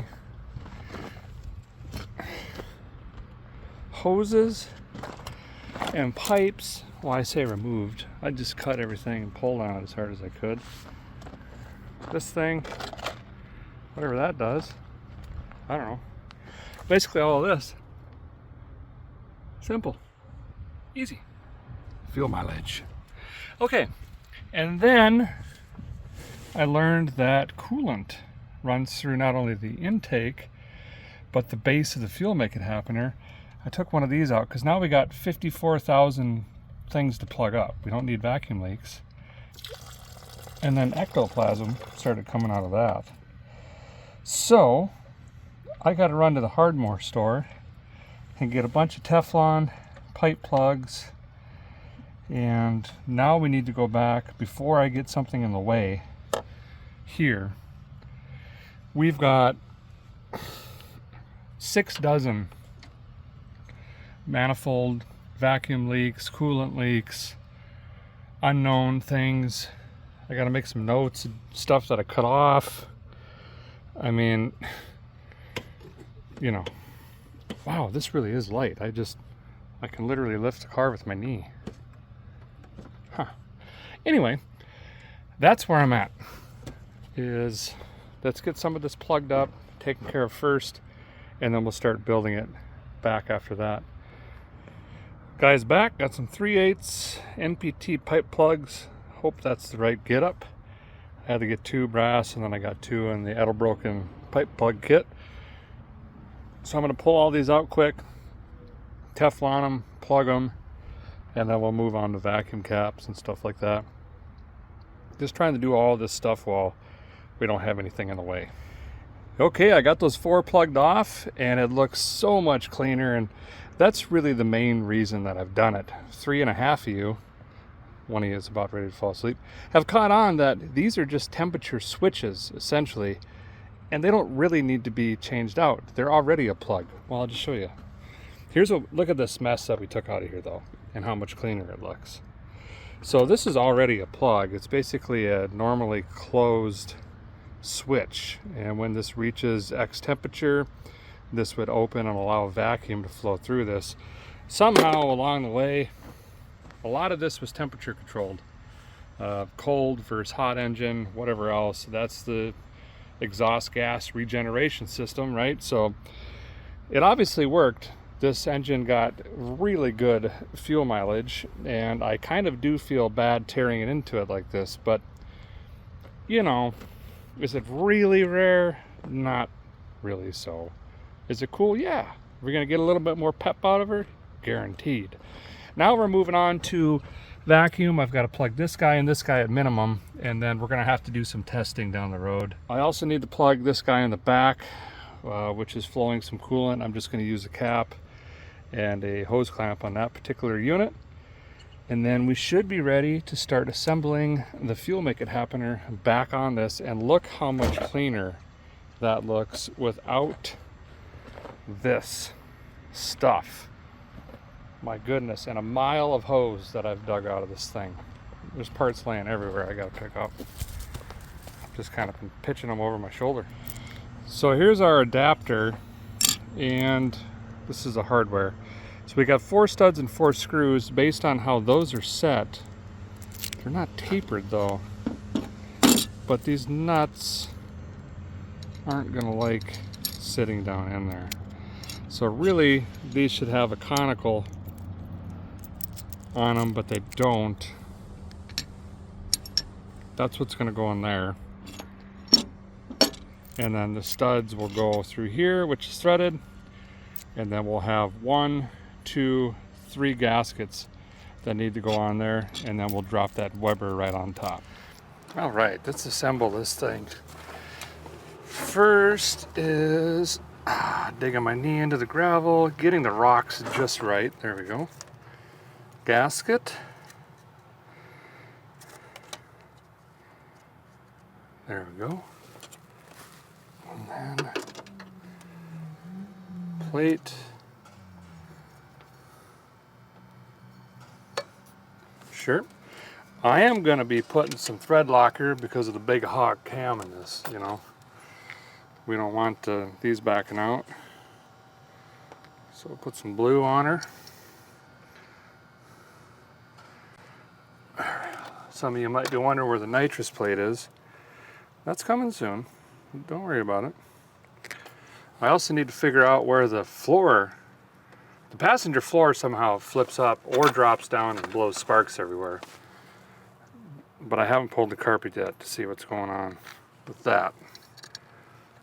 hoses and pipes. Well, I say removed. I just cut everything and pulled on it as hard as I could. This thing, whatever that does, I don't know. Basically all of this. Simple. Easy. Fuel mileage. Okay, and then I learned that coolant runs through not only the intake, but the base of the fuel make it happener. I took one of these out because now we got 54,000 things to plug up. We don't need vacuum leaks. And then ectoplasm started coming out of that. So I got to run to the Hardmore store and get a bunch of Teflon pipe plugs. And now we need to go back before I get something in the way here. We've got 6 dozen manifold vacuum leaks, coolant leaks, unknown things. I got to make some notes, stuff that I cut off. I mean, you know, wow, this really is light. I can literally lift the car with my knee. Huh. Anyway, that's where I'm at. Let's get some of this plugged up, taken care of first, and then we'll start building it back after that. Guys, back, got some 3/8 NPT pipe plugs. Hope that's the right get up. I had to get 2 brass, and then I got 2 in the Edelbroken pipe plug kit. So I'm going to pull all these out quick, Teflon them, plug them, and then we'll move on to vacuum caps and stuff like that. Just trying to do all this stuff while we don't have anything in the way. Okay, I got those 4 plugged off, and it looks so much cleaner, and that's really the main reason that I've done it. 3.5 of you, one of you is about ready to fall asleep, have caught on that these are just temperature switches, essentially, and they don't really need to be changed out. They're already a plug. Well, I'll just show you. Look at this mess that we took out of here, though, and how much cleaner it looks. So this is already a plug. It's basically a normally closed switch, and when this reaches X temperature, this would open and allow vacuum to flow through this. Somehow along the way, a lot of this was temperature controlled. Cold versus hot engine, whatever else. That's the exhaust gas regeneration system, right? So it obviously worked. This engine got really good fuel mileage, and I kind of do feel bad tearing it into it like this, but you know, is it really rare? Not really so. Is it cool? Yeah. We're gonna get a little bit more pep out of her? Guaranteed. Now we're moving on to vacuum. I've got to plug this guy and this guy at minimum, and then we're gonna have to do some testing down the road. I also need to plug this guy in the back, which is flowing some coolant. I'm just gonna use a cap and a hose clamp on that particular unit. And then we should be ready to start assembling the Fuel Make It Happener back on this, and look how much cleaner that looks without this stuff. My goodness, and a mile of hose that I've dug out of this thing. There's parts laying everywhere I gotta pick up. Just kind of been pitching them over my shoulder. So here's our adapter, and this is the hardware. So we got 4 studs and 4 screws based on how those are set. They're not tapered though, but these nuts aren't gonna like sitting down in there. So really, these should have a conical on them, but they don't. That's what's gonna go in there. And then the studs will go through here, which is threaded, and then we'll have 1, 2, 3 gaskets that need to go on there, and then we'll drop that Weber right on top. All right, let's assemble this thing. First is digging my knee into the gravel, getting the rocks just right. There we go. Gasket. There we go. And then plate. Sure. I am going to be putting some thread locker because of the big hog cam in this, you know. We don't want these backing out. So we'll put some blue on her. Some of you might be wondering where the nitrous plate is. That's coming soon. Don't worry about it. I also need to figure out where the floor, the passenger floor somehow flips up or drops down and blows sparks everywhere. But I haven't pulled the carpet yet to see what's going on with that.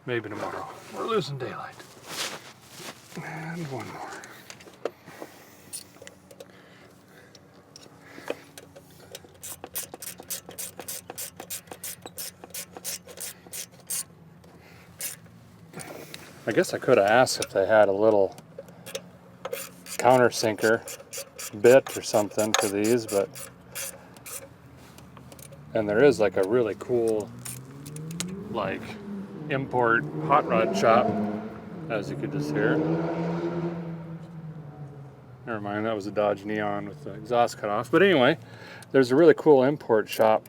Maybe tomorrow. We're losing daylight. And one more. I guess I could have asked if they had a little countersinker bit or something for these, but and there is like a really cool like import hot rod shop, as you could just hear. Never mind, that was a Dodge Neon with the exhaust cut off. But anyway, there's a really cool import shop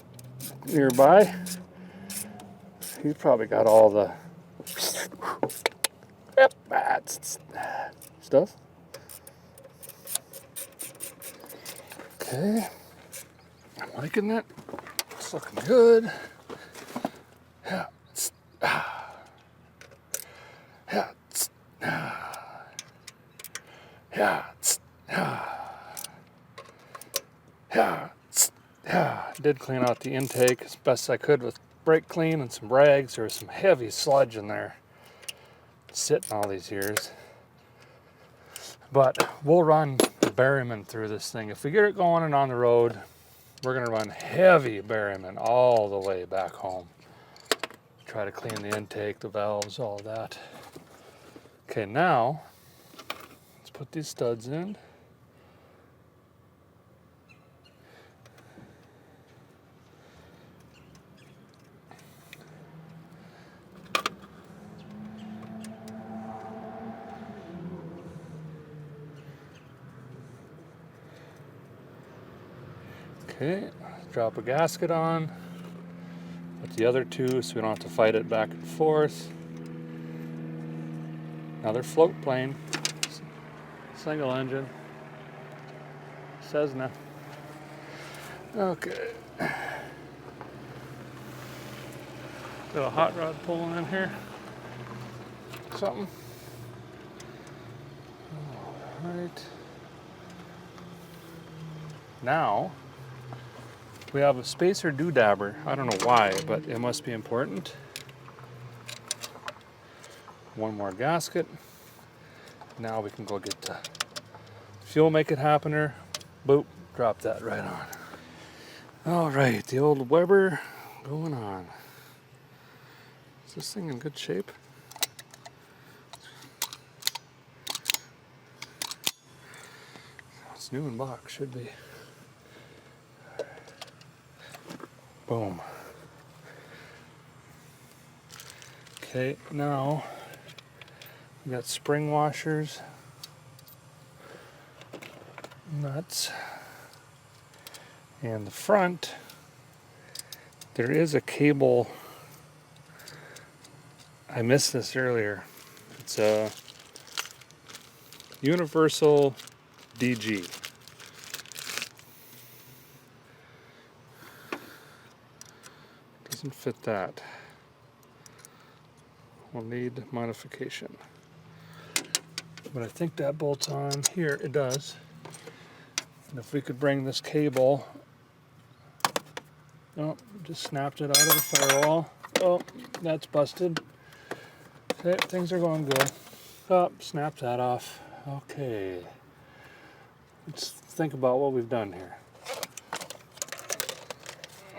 nearby. He's probably got all the stuff. Okay, I'm liking it. It's looking good. Yeah. Yeah. Yeah. Did clean out the intake as best I could with brake clean and some rags. There was some heavy sludge in there sitting all these years. But we'll run Berryman through this thing. If we get it going and on the road, we're gonna run heavy Berryman all the way back home. Try to clean the intake, the valves, all of that. Okay, now let's put these studs in. Okay, drop a gasket on. Put the other two so we don't have to fight it back and forth. Another float plane. Single engine. Cessna. Okay. Got a hot rod pulling in here. Something. All right. Now, we have a spacer doodabber. I don't know why, but it must be important. One more gasket. Now we can go get the Fuel Make It Happener. Boop, drop that right on. All right, the old Weber going on. Is this thing in good shape? It's new in box, should be. Boom. Okay, now we got spring washers, nuts, and the front, there is a cable. I missed this earlier. It's a universal DG. Doesn't fit that. Will need modification. But I think that bolts on here. It does. And if we could bring this cable, oh, just snapped it out of the firewall. Oh, that's busted. Okay, things are going good. Oh, snap that off. Okay. Let's think about what we've done here.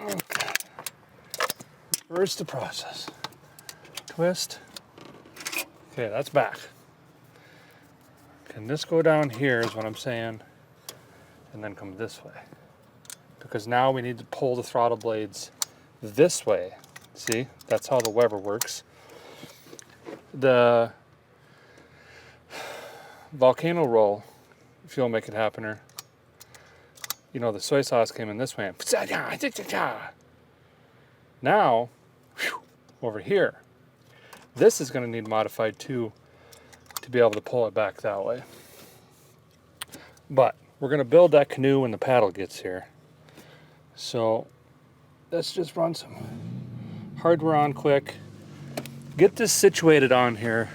Okay. Reverse the process. Twist. Okay, that's back. Can this go down here is what I'm saying, and then come this way? Because now we need to pull the throttle blades this way. See, that's how the Weber works. The volcano roll, if you'll make it happener, you know, the soy sauce came in this way. Now, over here, this is going to need modified too to be able to pull it back that way. But we're going to build that canoe when the paddle gets here. So let's just run some hardware on quick, get this situated on here,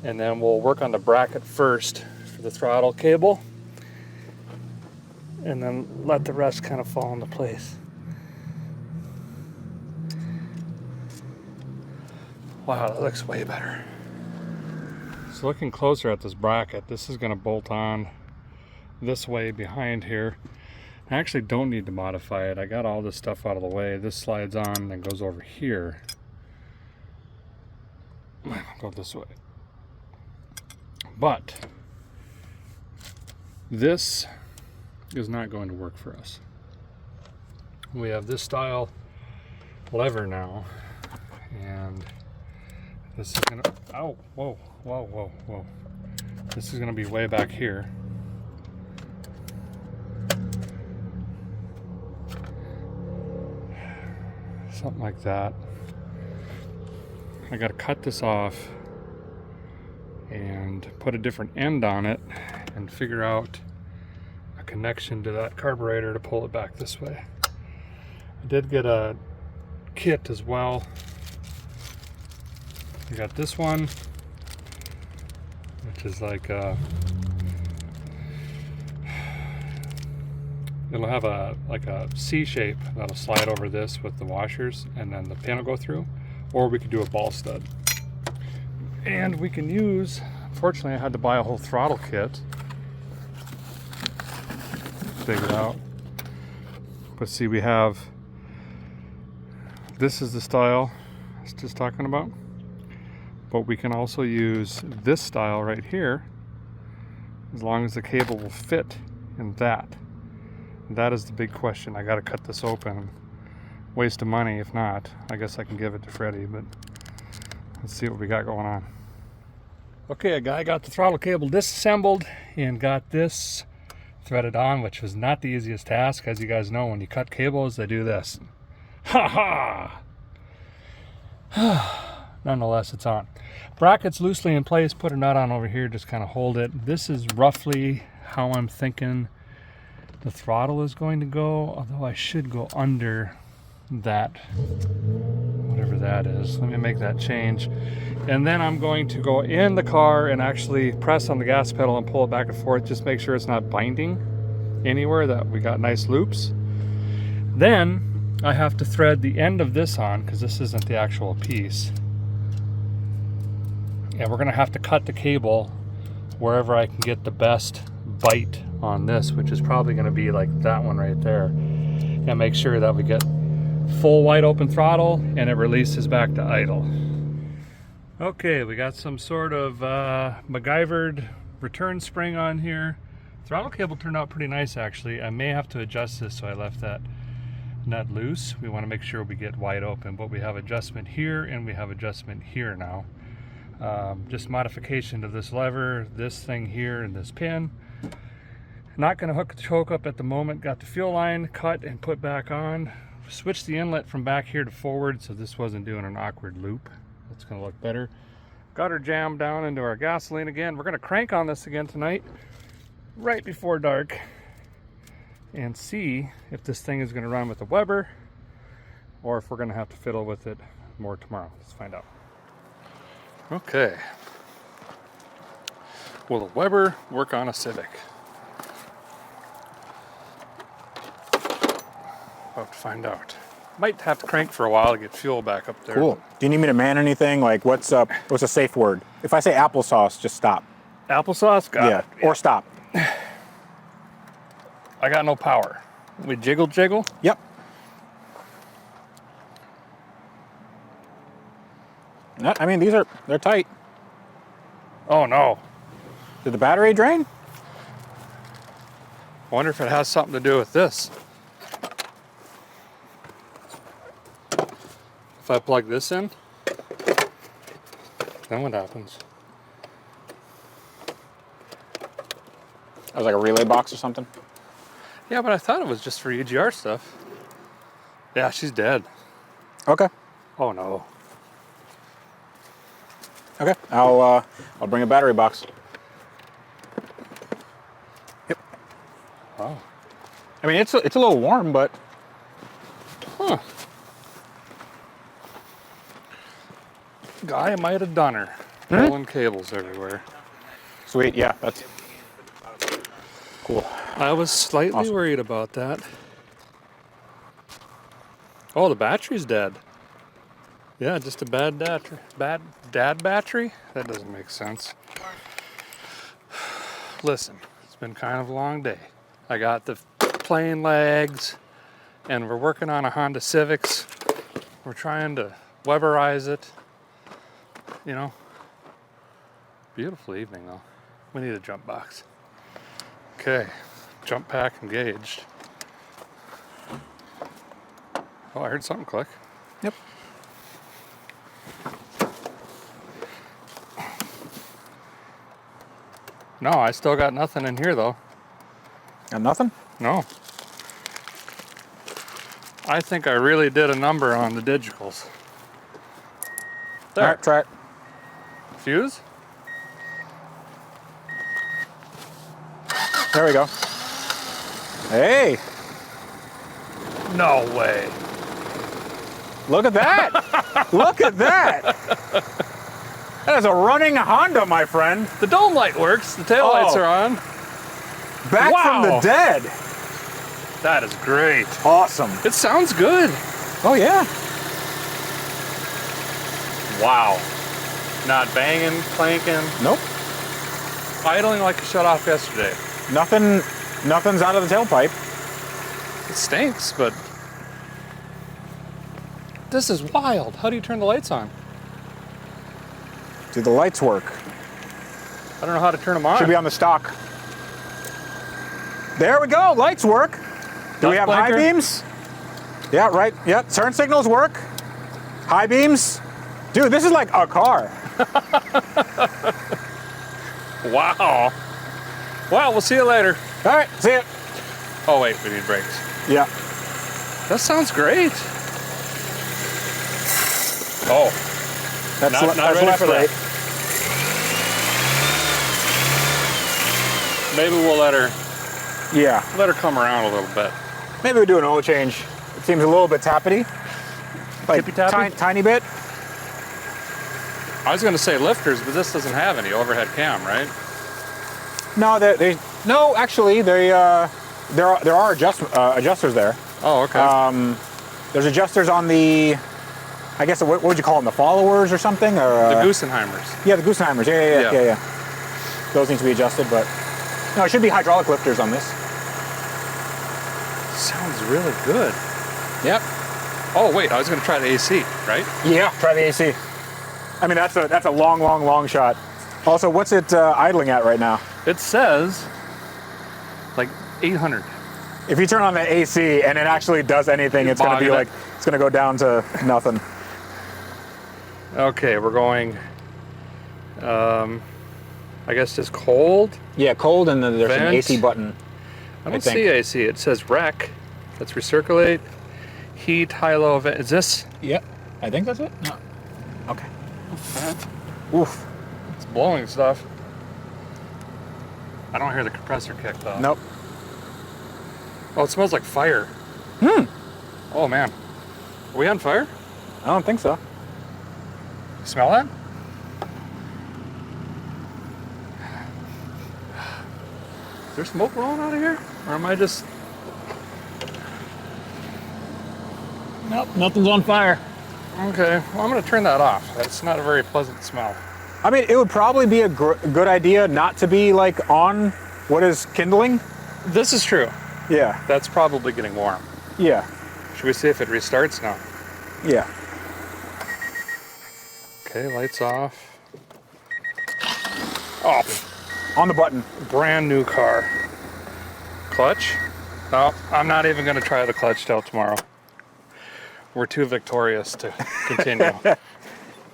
and then we'll work on the bracket first for the throttle cable, and then let the rest kind of fall into place. Wow, that looks way better. So looking closer at this bracket, this is going to bolt on this way behind here. I actually don't need to modify it. I got all this stuff out of the way. This slides on and goes over here. I'll go this way. But this is not going to work for us. We have this style lever now, and this is gonna, oh, whoa, whoa, whoa, whoa. This is gonna be way back here. Something like that. I gotta cut this off and put a different end on it and figure out a connection to that carburetor to pull it back this way. I did get a kit as well. I got this one, which is like it'll have a C shape that'll slide over this with the washers, and then the pin will go through, or we could do a ball stud. And we can use, unfortunately I had to buy a whole throttle kit, dig it out. But see, we have, this is the style I was just talking about. But we can also use this style right here, as long as the cable will fit in that. That is the big question. I gotta cut this open. Waste of money if not. I guess I can give it to Freddie, but let's see what we got going on. Okay, a guy got the throttle cable disassembled and got this threaded on, which was not the easiest task. As you guys know, when you cut cables, they do this. Ha ha! Nonetheless, it's on. Bracket's loosely in place. Put a nut on over here, just kind of hold it. This is roughly how I'm thinking the throttle is going to go, although I should go under that, whatever that is. Let me make that change. And then I'm going to go in the car and actually press on the gas pedal and pull it back and forth, just make sure it's not binding anywhere, that we got nice loops. Then I have to thread the end of this on, because this isn't the actual piece. And we're gonna have to cut the cable wherever I can get the best bite on this, which is probably gonna be like that one right there. And make sure that we get full wide open throttle and it releases back to idle. Okay, we got some sort of MacGyvered return spring on here. Throttle cable turned out pretty nice actually. I may have to adjust this, so I left that nut loose. We want to make sure we get wide open, but we have adjustment here and we have adjustment here now. Just modification to this lever, this thing here, and this pin. Not going to hook the choke up at the moment. Got the fuel line cut and put back on. Switched the inlet from back here to forward so this wasn't doing an awkward loop. That's going to look better. Got her jammed down into our gasoline again. We're going to crank on this again tonight, right before dark, and see if this thing is going to run with the Weber or if we're going to have to fiddle with it more tomorrow. Let's find out. Okay. Will the Weber work on a Civic? We'll have to find out. Might have to crank for a while to get fuel back up there. Cool. Do you need me to man anything? Like, what's a safe word? If I say applesauce, just stop. Applesauce? Got it. Or stop. I got no power. We jiggle. Yep. I mean, they're tight. Oh no. Did the battery drain? I wonder if it has something to do with this. If I plug this in, then what happens? That was like a relay box or something? Yeah, but I thought it was just for EGR stuff. Yeah, she's dead. Okay. Oh no. Okay. I'll bring a battery box. Yep. Wow. I mean, it's a little warm, but Huh. Guy might have done her. Pulling cables everywhere. sweet. Yeah, that's cool. I was slightly worried about that. Oh, the battery's dead. Yeah, just a bad dad battery? That doesn't make sense. Listen, it's been kind of a long day. I got the plane legs, and we're working on a Honda Civics. We're trying to Weberize it. You know, beautiful evening though. We need a jump box. Okay, jump pack engaged. Oh, I heard something click. Yep. No, I still got nothing in here though. Got nothing? No. I think I really did a number on the digitals. There. All right, try it. Fuse? There we go. Hey, No way. look at that. Look at that. That is a running Honda, my friend. The dome light works. The tail lights Oh. are on. Back from the Wow. dead. That is great. Awesome. It sounds good. Oh, yeah. Wow. Not banging, clanking, Nope. idling like a shut off yesterday. Nothing's out of the tailpipe. It stinks, but this is wild. How do you turn the lights on? Do the lights work? I don't know how to turn them on. Should be on the stock. There we go. Lights work. Do we have high blinker? beams? Yeah, right. Yep. Turn signals work. High beams. Dude, this is like a car. Wow. Well, we'll see you later. All right. See ya. Oh, wait, we need brakes. Yeah. That sounds great. Oh, That's Not that's ready left for that. rate. maybe we'll let her Yeah. come around a little bit. Maybe we do an oil change. It seems a little bit tappity. Like Tippy-tappy? tiny bit. I was going to say lifters, but this doesn't have any overhead cam, right? No, no. Actually, there are adjusters there. Oh, okay. There's adjusters on the, I guess, what would you call them? The followers or something? Or the Goosenheimers. Yeah, the Goosenheimers. Yeah. Yeah. Those need to be adjusted, but no, it should be hydraulic lifters on this. Sounds really good. Yep. Oh, wait, I was going to try the AC, right? Yeah. Try the AC. I mean, that's a long shot. Also, what's it idling at right now? It says like 800. If you turn on the AC and it actually does anything, it's going to be like, it's going to go down to nothing. Okay, we're going, I guess just cold. Yeah, cold, and then there's Vent. an AC button. I don't see AC. It says rec. Let's recirculate. Heat, high-low vent. Is this? Yep. I think that's it. No. Okay. Oof. It's blowing stuff. I don't hear the compressor kick though. Nope. Oh, it smells like fire. Oh man. Are we on fire? I don't think so. You smell that? Is there smoke rolling out of here? Or am I just... Nope, nothing's on fire. Okay, well I'm gonna turn that off. That's not a very pleasant smell. I mean, it would probably be a good idea not to be like on what is kindling. This is true. Yeah. That's probably getting warm. Yeah. Should we see if it restarts now? Yeah. Okay, lights off. Off. On the button. Brand new car. Clutch? No, I'm not even gonna try the clutch till tomorrow. We're too victorious to continue.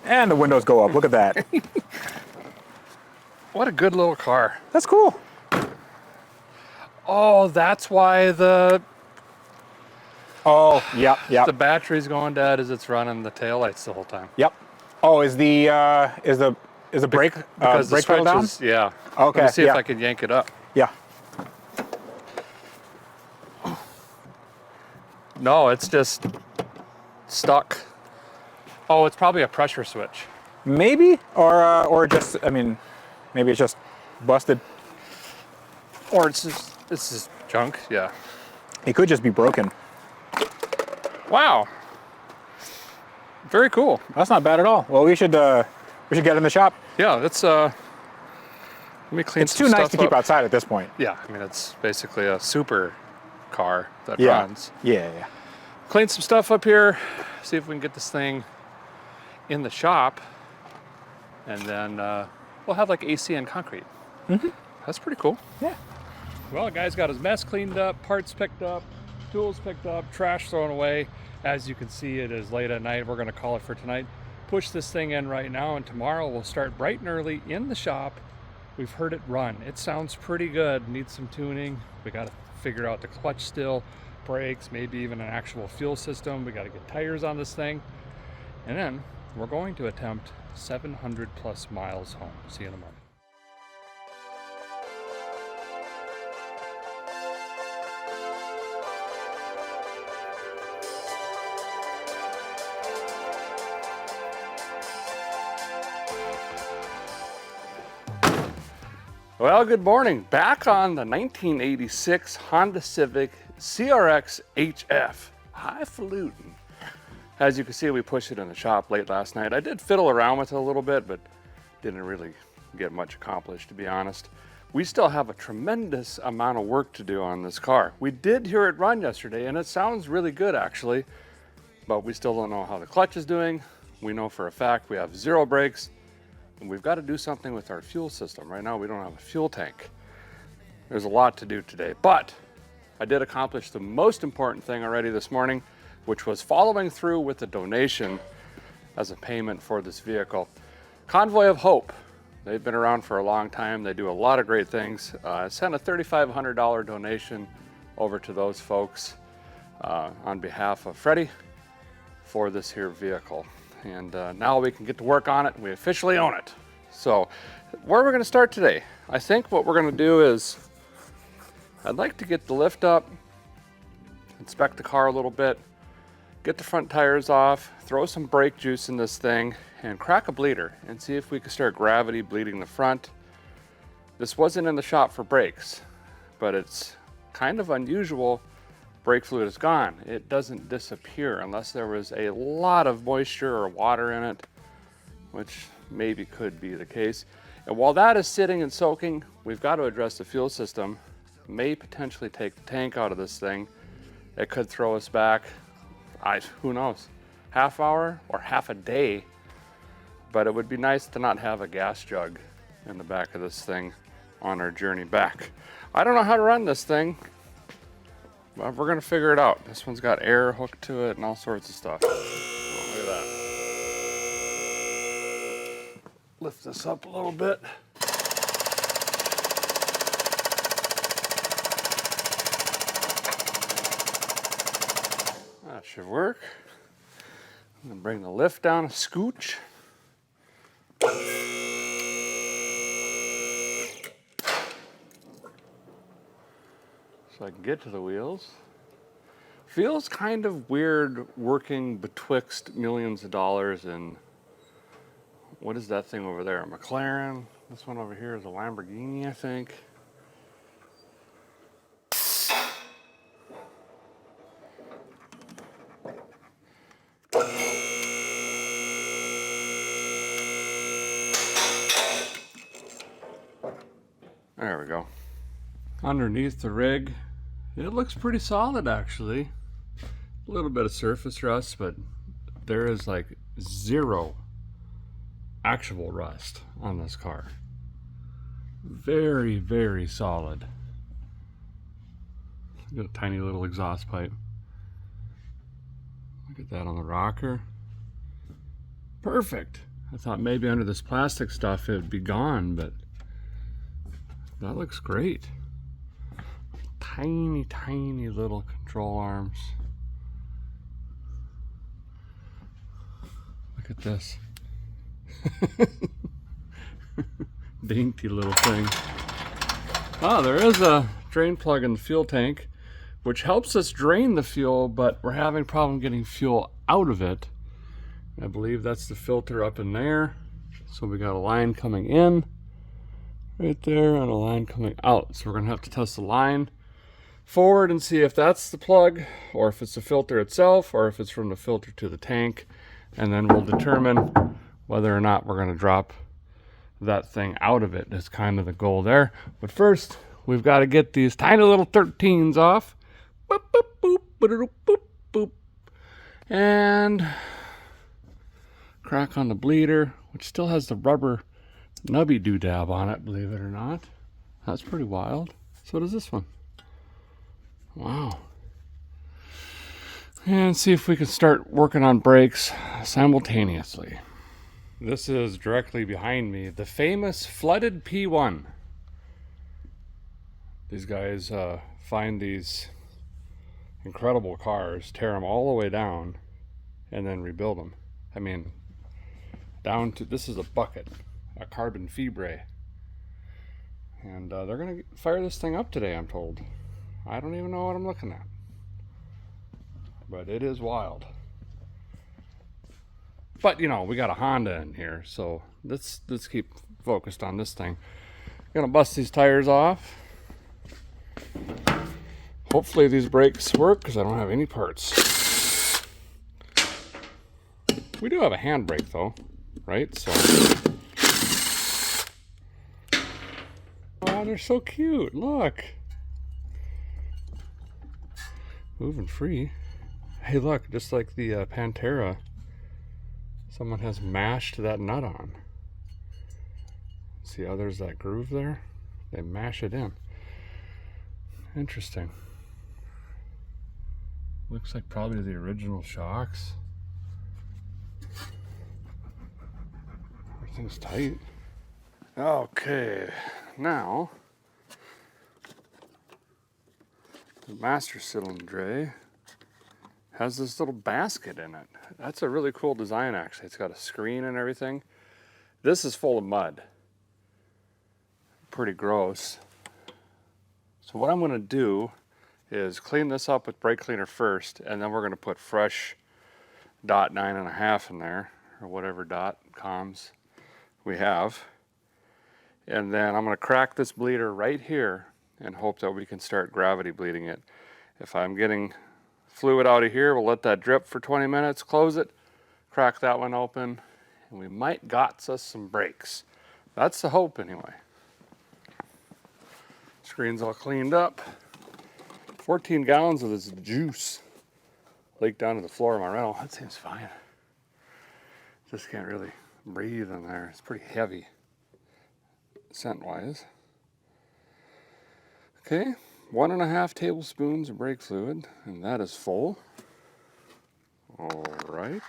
And the windows go up. Look at that. What a good little car. That's cool. Oh, that's why the Oh, yep, yep. the battery's going dead as it's running the taillights the whole time. Yep. Oh, is the brake Because the brake pedal down? switch is, yeah. Okay. Let me see yeah. if I can yank it up. Yeah. No, it's just stuck. Oh, it's probably a pressure switch. Maybe, or just, I mean, maybe it's just busted. Or it's just junk, yeah. It could just be broken. Wow. Very cool. That's not bad at all. Well, we should get in the shop. Yeah, that's let me clean It's some too nice stuff to keep up. outside at this point. Yeah, I mean it's basically a super car that Yeah. runs. Yeah, yeah. Clean some stuff up here, see if we can get this thing in the shop, and then we'll have like AC and concrete. That's pretty cool. Yeah. Well, the guy's got his mess cleaned up, parts picked up, tools picked up, trash thrown away. As you can see, it is late at night. We're gonna call it for tonight. Push this thing in right now, and tomorrow we'll start bright and early in the shop. We've heard it run. It sounds pretty good. Needs some tuning. We gotta figure out the clutch still, brakes, maybe even an actual fuel system. We gotta get tires on this thing. And then we're going to attempt 700 plus miles home. See you in a moment. Well, good morning. Back on the 1986 Honda Civic CRX HF. Highfalutin. As you can see, we pushed it in the shop late last night. I did fiddle around with it a little bit, but didn't really get much accomplished, to be honest. We still have a tremendous amount of work to do on this car. We did hear it run yesterday, and it sounds really good, actually, but we still don't know how the clutch is doing. We know for a fact we have 0 brakes, and we've got to do something with our fuel system. Right now, we don't have a fuel tank. There's a lot to do today, but I did accomplish the most important thing already this morning, which was following through with the donation as a payment for this vehicle. Convoy of Hope. They've been around for a long time. They do a lot of great things. I sent a $3,500 donation over to those folks on behalf of Freddie for this here vehicle. And now we can get to work on it. We officially own it. So where we're gonna start today, I think what we're gonna do is, I'd like to get the lift up, inspect the car a little bit, get the front tires off, throw some brake juice in this thing, and crack a bleeder and see if we can start gravity bleeding the front. This wasn't in the shop for brakes, but it's kind of unusual. Brake fluid is gone. It doesn't disappear unless there was a lot of moisture or water in it, which maybe could be the case. And while that is sitting and soaking, we've got to address the fuel system. May potentially take the tank out of this thing. It could throw us back, who knows, half hour or half a day. But it would be nice to not have a gas jug in the back of this thing on our journey back. I don't know how to run this thing. But we're gonna figure it out. This one's got air hooked to it and all sorts of stuff. Oh, look at that. Lift this up a little bit. That should work. I'm gonna bring the lift down a scooch. So I can get to the wheels. Feels kind of weird working betwixt millions of dollars and what is that thing over there? A McLaren. This one over here is a Lamborghini, I think. There we go. Underneath the rig, it looks pretty solid actually. A little bit of surface rust, but there is like zero actual rust on this car. Very, very solid. Got a tiny little exhaust pipe. Look at that on the rocker. Perfect. I thought maybe under this plastic stuff it would be gone, but that looks great. Tiny, tiny little control arms. Look at this. Dainty little thing. Oh, there is a drain plug in the fuel tank, which helps us drain the fuel, but we're having a problem getting fuel out of it. I believe that's the filter up in there. So we got a line coming in right there and a line coming out. So we're gonna have to test the line forward and see if that's the plug or if it's the filter itself or if it's from the filter to the tank, and then we'll determine whether or not we're going to drop that thing out of it. That's kind of the goal there. But first we've got to get these tiny little 13s off. Boop, boop, boop, boop, boop, boop. And crack on the bleeder, which still has the rubber nubby doodab on it, believe it or not. That's pretty wild. So does this one. Wow. And see if we can start working on brakes simultaneously. This is directly behind me, the famous flooded P1. These guys find these incredible cars, tear them all the way down, and then rebuild them. I mean, down to, this is a bucket, a carbon fibre. And they're gonna fire this thing up today, I'm told. I don't even know what I'm looking at, but it is wild. But you know, we got a Honda in here, so let's keep focused on this thing. Gonna bust these tires off. Hopefully these brakes work because I don't have any parts. We do have a handbrake though, right? So, oh, they're so cute. Look. Moving free. Hey, look, just like the Pantera, someone has mashed that nut on. See how there's that groove there? They mash it in. Interesting. Looks like probably the original shocks. Everything's tight. Okay, now the master cylinder has this little basket in it. That's a really cool design actually. It's got a screen and everything. This is full of mud. Pretty gross. So what I'm gonna do is clean this up with brake cleaner first, and then we're gonna put fresh dot 9.5 in there, or whatever dot coms we have. And then I'm gonna crack this bleeder right here and hope that we can start gravity bleeding it. If I'm getting fluid out of here, we'll let that drip for 20 minutes, close it, crack that one open, and we might got us some brakes. That's the hope anyway. Screen's all cleaned up. 14 gallons of this juice leaked down to the floor of my rental. That seems fine. Just can't really breathe in there. It's pretty heavy scent-wise. Okay, 1.5 tablespoons of brake fluid, and that is full. All right.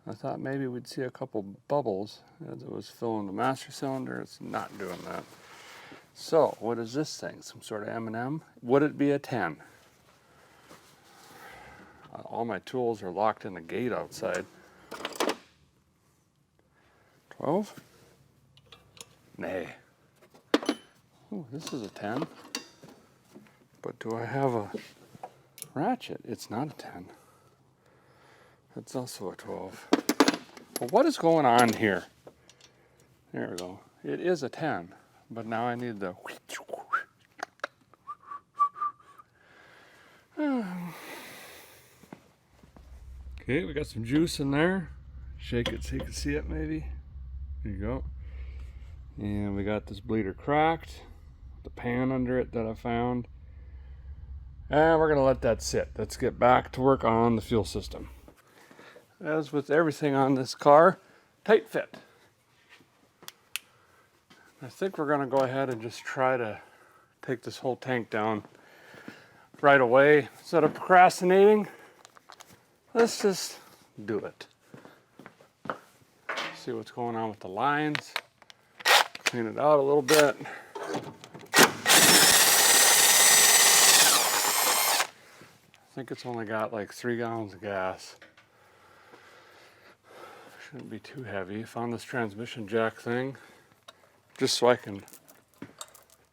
I thought maybe we'd see a couple bubbles as it was filling the master cylinder. It's not doing that. So, what is this thing? Some sort of M&M? Would it be a 10? All my tools are locked in the gate outside. 12? Nay. Ooh, this is a 10. But do I have a ratchet? It's not a 10. It's also a 12. Well, what is going on here? There we go. It is a 10, but now I need the... Okay, we got some juice in there. Shake it so you can see it maybe. There you go. And we got this bleeder cracked. The pan under it that I found. And we're gonna let that sit. Let's get back to work on the fuel system. As with everything on this car, tight fit. I think we're gonna go ahead and just try to take this whole tank down right away. Instead of procrastinating, let's just do it. See what's going on with the lines. Clean it out a little bit. I think it's only got like 3 gallons of gas. Shouldn't be too heavy. Found this transmission jack thing just so I can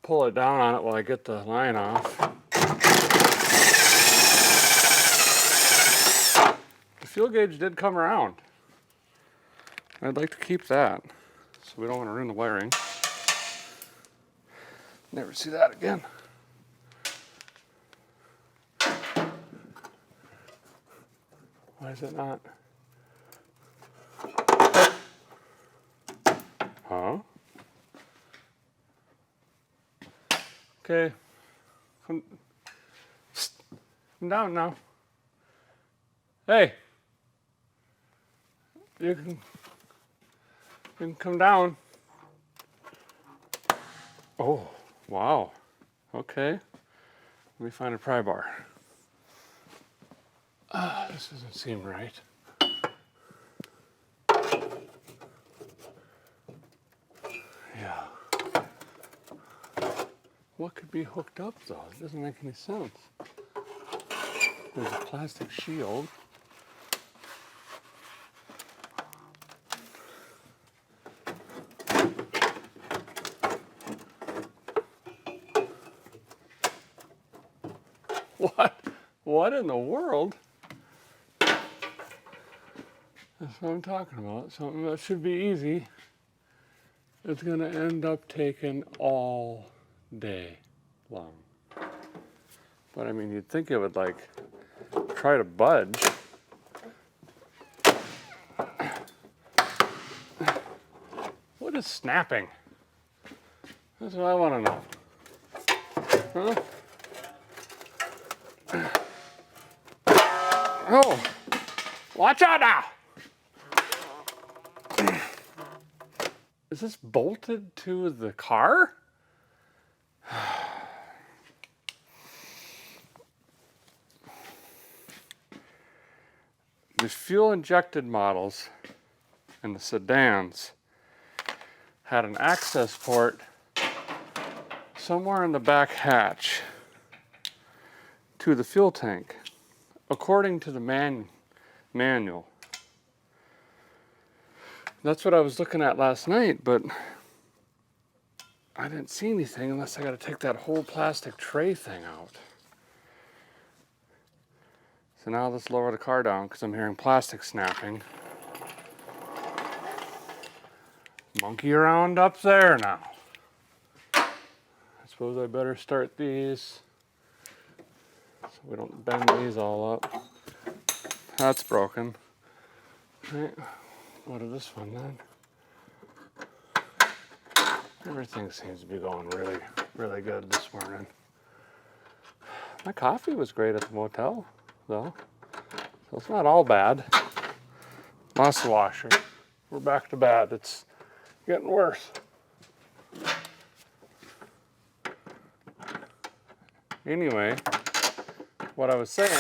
pull it down on it while I get the line off. The fuel gauge did come around. I'd like to keep that so we don't want to ruin the wiring. Never see that again. Why is it not? Huh? Okay. Come down now. Hey. You can come down. Oh, wow. Okay. Let me find a pry bar. This doesn't seem right. Yeah. What could be hooked up though? It doesn't make any sense. There's a plastic shield. What in the world? That's what I'm talking about. Something that should be easy. It's going to end up taking all day long. But I mean, you'd think it would like try to budge. What is snapping? That's what I want to know. Huh? Oh, watch out now! Is this bolted to the car? The fuel injected models and the sedans had an access port somewhere in the back hatch to the fuel tank, according to the manual. That's what I was looking at last night, but I didn't see anything unless I got to take that whole plastic tray thing out. So now let's lower the car down because I'm hearing plastic snapping. Monkey around up there now. I suppose I better start these so we don't bend these all up. That's broken. Right. Go to this one then. Everything seems to be going really, really good this morning. My coffee was great at the motel, though. So it's not all bad. Lost the washer. We're back to bad. It's getting worse. Anyway, what I was saying,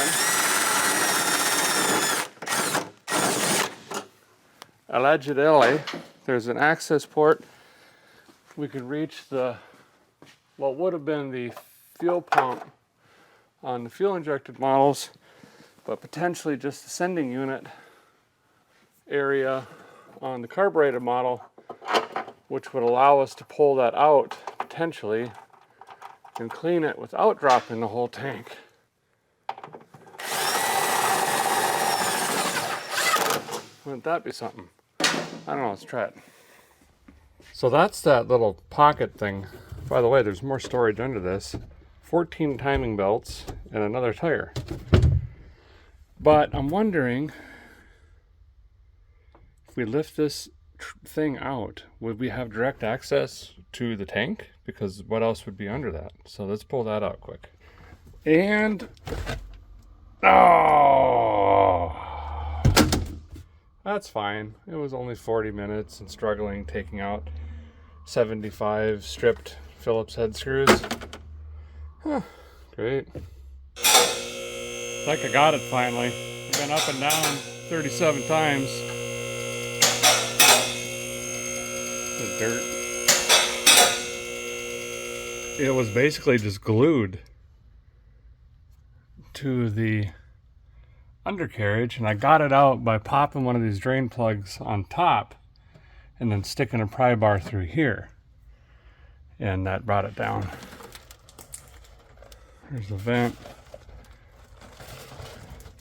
allegedly, there's an access port. We could reach the, what would have been the fuel pump on the fuel injected models, but potentially just the sending unit area on the carburetor model, which would allow us to pull that out potentially and clean it without dropping the whole tank. Wouldn't that be something? I don't know, let's try it. So that's that little pocket thing. By the way, there's more storage under this. 14 timing belts and another tire. But I'm wondering, if we lift this thing out, would we have direct access to the tank? Because what else would be under that? So let's pull that out quick. And, oh, that's fine. It was only 40 minutes and struggling taking out 75 stripped Phillips head screws. Huh, great. Like I got it finally. I've been up and down 37 times. The dirt. It was basically just glued to the undercarriage, and I got it out by popping one of these drain plugs on top and then sticking a pry bar through here, and that brought it down. There's the vent,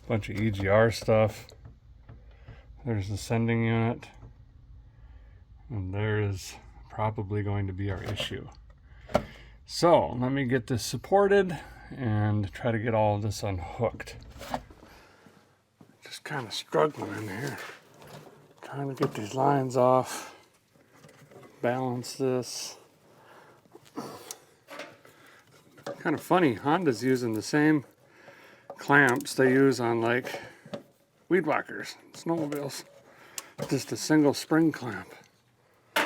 bunch of EGR stuff. There's the sending unit, and there's probably going to be our issue. So let me get this supported and try to get all of this unhooked. Just kind of struggling in here, trying to get these lines off, balance this. Kind of funny, Honda's using the same clamps they use on like weed whackers, snowmobiles. Just a single spring clamp. Okay,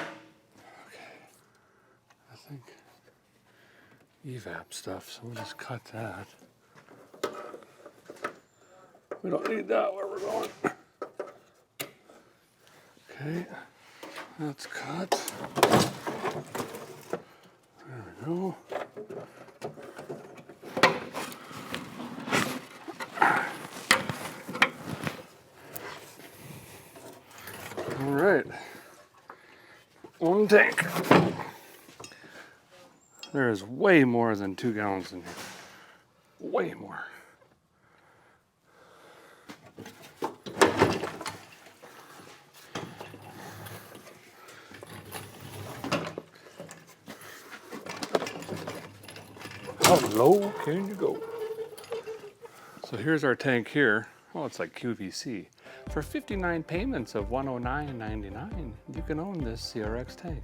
I think evap stuff, so we'll just cut that. We don't need that where we're going. Okay, that's cut. There we go. All right, one tank. There is way more than 2 gallons in here. Way more. How low can you go? So here's our tank here. Oh, it's like QVC. For 59 payments of $109.99, you can own this CRX tank.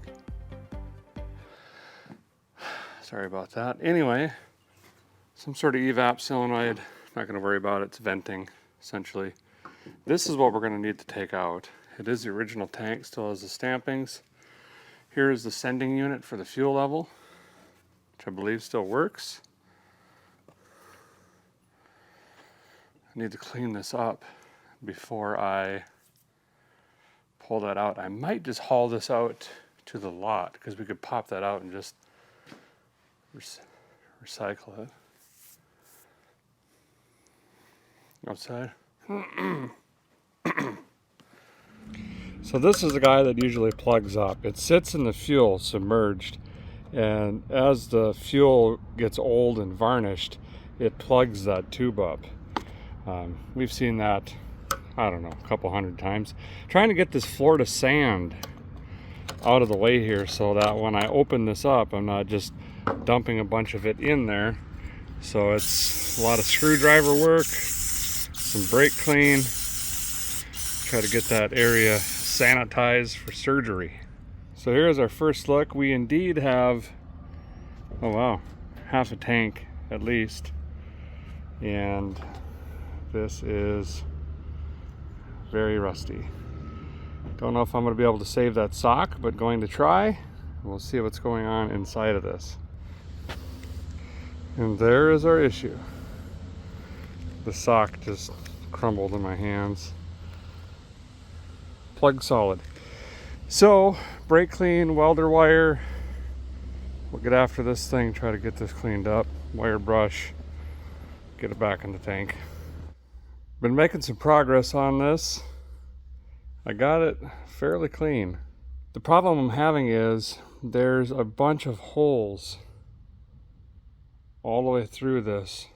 Sorry about that. Anyway, some sort of evap solenoid. Not going to worry about it. It's venting, essentially. This is what we're going to need to take out. It is the original tank, still has the stampings. Here is the sending unit for the fuel level, which I believe still works. I need to clean this up before I pull that out. I might just haul this out to the lot, because we could pop that out and just recycle it. Outside. So this is the guy that usually plugs up. It sits in the fuel submerged, and as the fuel gets old and varnished, it plugs that tube up. We've seen that, I don't know, a couple hundred times. Trying to get this Florida sand out of the way here so that when I open this up, I'm not just dumping a bunch of it in there. So it's a lot of screwdriver work, some brake clean, try to get that area sanitized for surgery. So here's our first look. We indeed have, oh wow, half a tank at least. And this is very rusty. Don't know if I'm going to be able to save that sock, but going to try. We'll see what's going on inside of this. And there is our issue. The sock just crumbled in my hands. Plug solid. So, brake clean, welder wire. We'll get after this thing, try to get this cleaned up. Wire brush, get it back in the tank. Been making some progress on this. I got it fairly clean. The problem I'm having is there's a bunch of holes all the way through this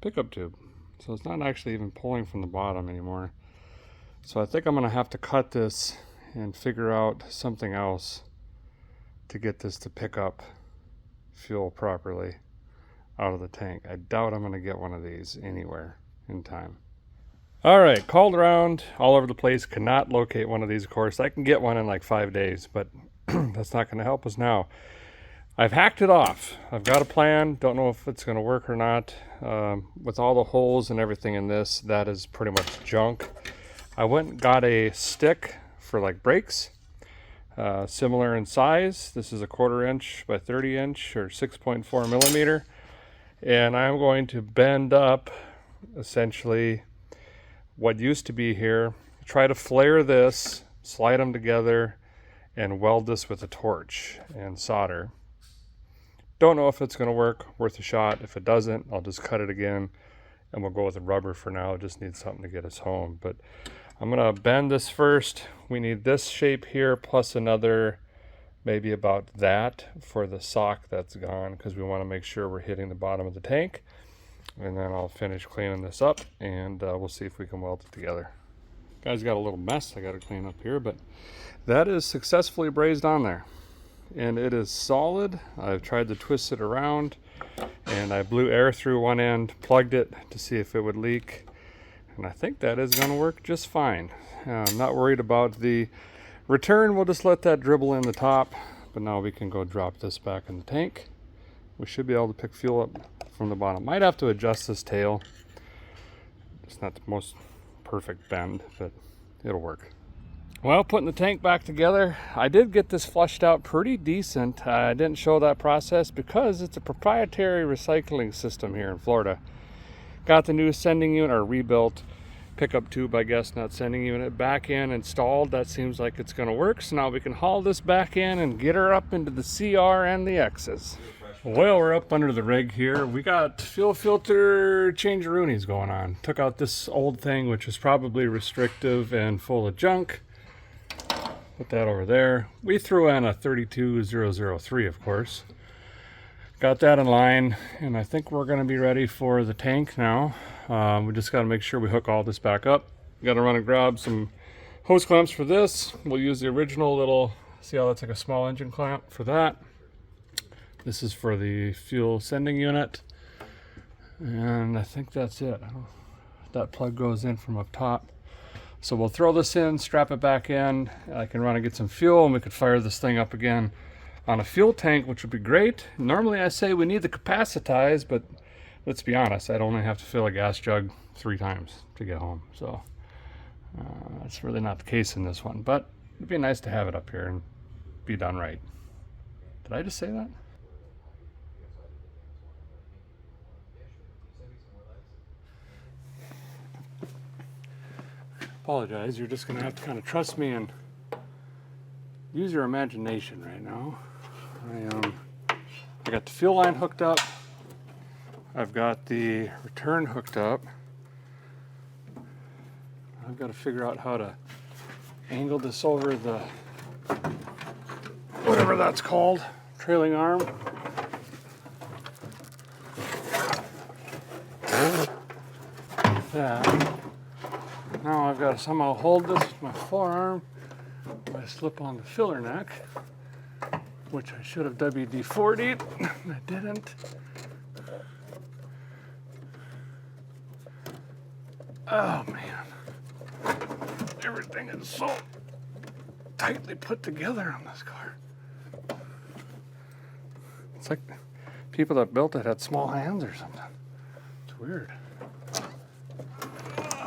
pickup tube. So it's not actually even pulling from the bottom anymore. So I think I'm gonna have to cut this and figure out something else to get this to pick up fuel properly out of the tank. I doubt I'm gonna get one of these anywhere in time. All right, called around all over the place, cannot locate one of these, of course. I can get one in like 5 days, but that's not gonna help us now. I've hacked it off. I've got a plan, don't know if it's gonna work or not. With all the holes and everything in this, that is pretty much junk. I went and got a stick for like brakes, similar in size. This is a 1/4 inch by 30 inch or 6.4 millimeter. And I'm going to bend up essentially what used to be here, try to flare this, slide them together, and weld this with a torch and solder. Don't know if it's going to work, worth a shot. If it doesn't, I'll just cut it again and we'll go with the rubber for now. Just need something to get us home. But I'm going to bend this first. We need this shape here plus another maybe about that for the sock that's gone, because we want to make sure we're hitting the bottom of the tank. And then I'll finish cleaning this up and we'll see if we can weld it together. Guys, got a little mess I got to clean up here, but that is successfully brazed on there. And it is solid. I've tried to twist it around and I blew air through one end, plugged it to see if it would leak. And I think that is going to work just fine. I'm not worried about the return. We'll just let that dribble in the top. But now we can go drop this back in the tank. We should be able to pick fuel up from the bottom. Might have to adjust this tail. It's not the most perfect bend, but it'll work. Well, putting the tank back together, I did get this flushed out pretty decent. I didn't show that process because it's a proprietary recycling system here in Florida. Got the new sending unit, or rebuilt pickup tube, I guess, not sending unit, back in, installed. That seems like it's going to work. So now we can haul this back in and get her up into the CR and the X's. Well, we're up under the rig here. We got fuel filter change-a-roonies going on. Took out this old thing, which is probably restrictive and full of junk. Put that over there. We threw in a 32003, of course. Got that in line, and I think we're going to be ready for the tank now. We just got to make sure we hook all this back up. Got to run and grab some hose clamps for this. We'll use the original little, see how that's like a small engine clamp for that. This is for the fuel sending unit. And I think that's it. That plug goes in from up top. So we'll throw this in, strap it back in. I can run and get some fuel, and we could fire this thing up again on a fuel tank, which would be great. Normally I say we need the capacitize, but let's be honest, I'd only have to fill a gas jug 3 times to get home. So that's really not the case in this one, but it'd be nice to have it up here and be done right. Did I just say that? Apologize, you're just gonna have to kind of trust me and use your imagination right now. I got the fuel line hooked up. I've got the return hooked up. I've got to figure out how to angle this over the, whatever that's called, trailing arm. Like that. Now I've got to somehow hold this with my forearm. I slip on the filler neck, which I should have WD-40'd. I didn't. Oh man, everything is so tightly put together on this car. It's like people that built it had small hands or something. It's weird.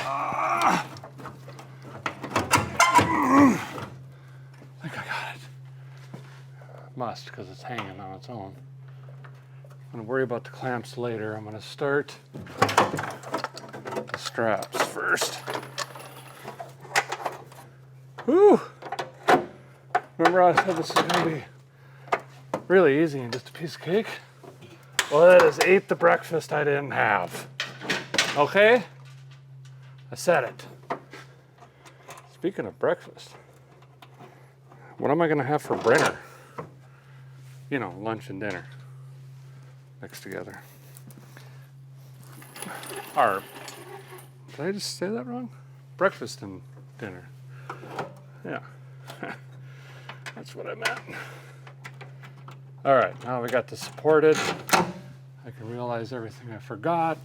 I think I got it. Must, because it's hanging on its own. I'm gonna worry about the clamps later. I'm gonna start the straps first. Whew! Remember I said this is gonna be really easy and just a piece of cake? Well, that is ate the breakfast I didn't have. Okay? I said it. Speaking of breakfast, what am I gonna have for dinner? You know, lunch and dinner mixed together. Or, did I just say that wrong? Breakfast and dinner. Yeah, that's what I meant. All right, now we got this supported. I can realize everything I forgot,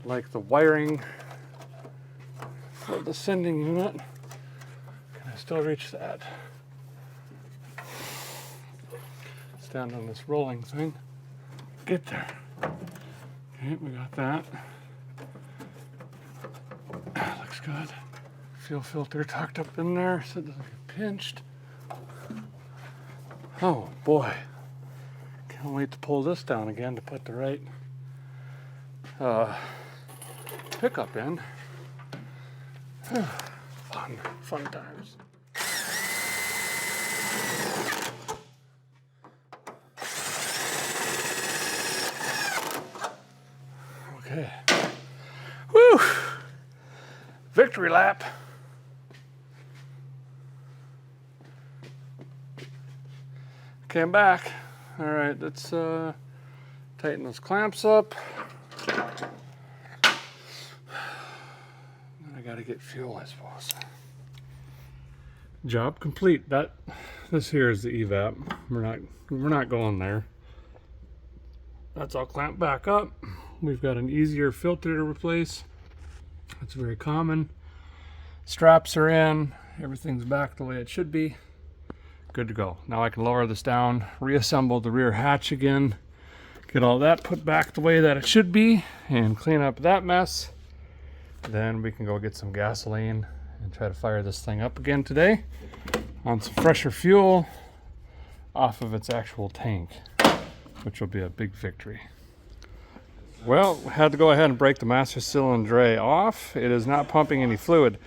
like the wiring for the sending unit. Can I still reach that? Stand on this rolling thing. Get there. Okay, we got that. Looks good. Fuel filter tucked up in there so it doesn't get pinched. Oh boy. Can't wait to pull this down again to put the right pickup in. Fun times. Okay. Woo! Victory lap. Came back. All right, let's tighten those clamps up. I gotta get fuel, I suppose. Job complete. This here is the evap. We're not going there. That's all clamped back up. We've got an easier filter to replace. That's very common. Straps are in. Everything's back the way it should be. Good to go. Now I can lower this down, reassemble the rear hatch again, get all that put back the way that it should be, and clean up that mess. Then we can go get some gasoline and try to fire this thing up again today on some fresher fuel off of its actual tank, which will be a big victory. Well, had to go ahead and break the master cylinder off. It is not pumping any fluid.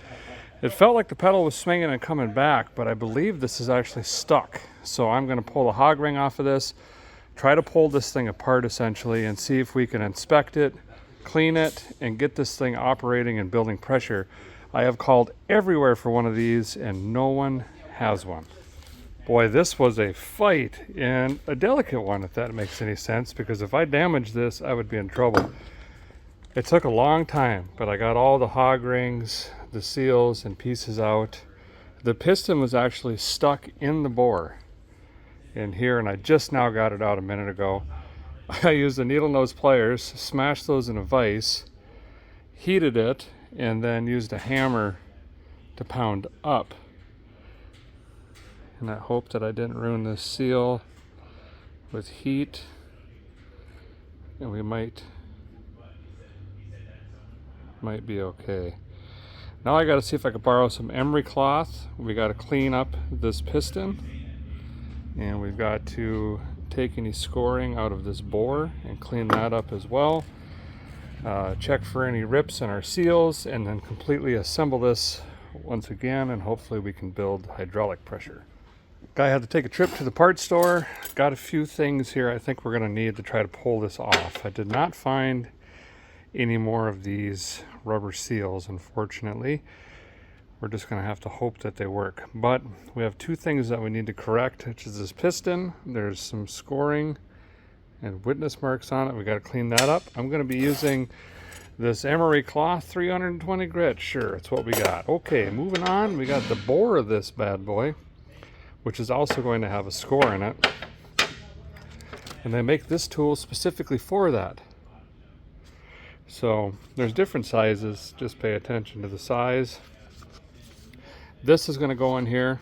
It felt like the pedal was swinging and coming back, but I believe this is actually stuck. So I'm going to pull the hog ring off of this, try to pull this thing apart essentially, and see if we can inspect it, clean it, and get this thing operating and building pressure. I have called everywhere for one of these and no one has one. Boy, this was a fight, and a delicate one, if that makes any sense, because if I damaged this, I would be in trouble. It took a long time, but I got all the hog rings, the seals, and pieces out. The piston was actually stuck in the bore in here, and I just now got it out a minute ago. I used the needle nose pliers, smashed those in a vise, heated it, and then used a hammer to pound up. And I hope that I didn't ruin this seal with heat, and we might be okay. Now I got to see if I can borrow some emery cloth. We got to clean up this piston, and we've got to take any scoring out of this bore and clean that up as well. Check for any rips in our seals, and then completely assemble this once again, and hopefully we can build hydraulic pressure. Guy had to take a trip to the parts store. Got a few things here I think we're going to need to try to pull this off. I did not find any more of these rubber seals, unfortunately. We're just going to have to hope that they work. But we have two things that we need to correct, which is this piston. There's some scoring and witness marks on it. We got to clean that up. I'm going to be using this emery cloth 320 grit. Sure, it's what we got. Okay, moving on. We got the bore of this bad boy, which is also going to have a score in it. And they make this tool specifically for that. So there's different sizes. Just pay attention to the size. This is going to go in here.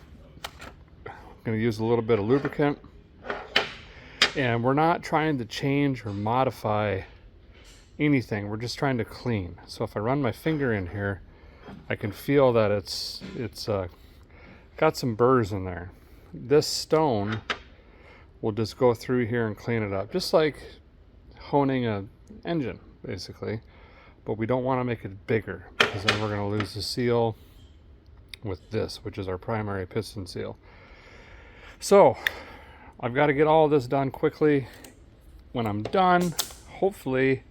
I'm going to use a little bit of lubricant. And we're not trying to change or modify anything. We're just trying to clean. So if I run my finger in here, I can feel that it's got some burrs in there. This stone will just go through here and clean it up, just like honing a engine, basically. But we don't want to make it bigger, because then we're going to lose the seal with this, which is our primary piston seal. So I've got to get all of this done quickly. When I'm done, hopefully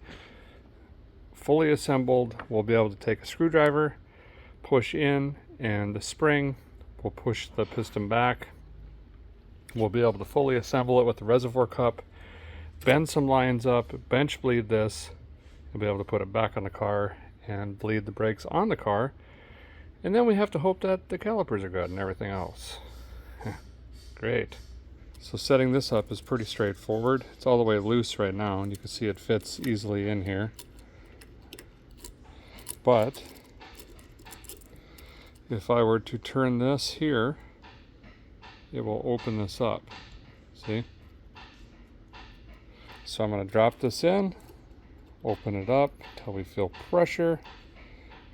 fully assembled, we'll be able to take a screwdriver, push in, and the spring will push the piston back. We'll be able to fully assemble it with the reservoir cup, bend some lines up, bench bleed this, and be able to put it back on the car and bleed the brakes on the car. And then we have to hope that the calipers are good and everything else. Great. So setting this up is pretty straightforward. It's all the way loose right now, and you can see it fits easily in here. But if I were to turn this here, it will open this up. See? So I'm going to drop this in, open it up until we feel pressure,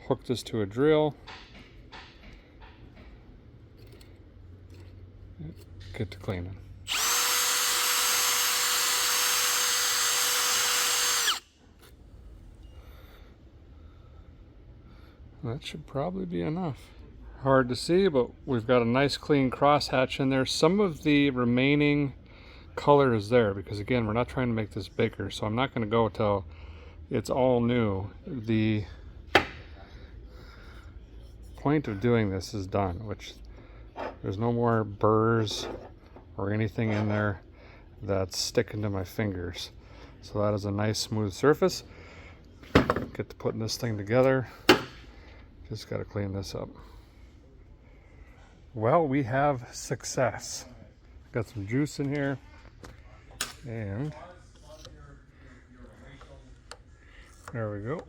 hook this to a drill, get to cleaning. That should probably be enough. Hard to see, but we've got a nice clean crosshatch in there. Some of the remaining color is there because, again, we're not trying to make this bigger, so I'm not going to go till it's all new. The point of doing this is done, which there's no more burrs or anything in there that's sticking to my fingers. So that is a nice smooth surface. Get to putting this thing together. Just got to clean this up. Well, we have success. Got some juice in here, and there we go.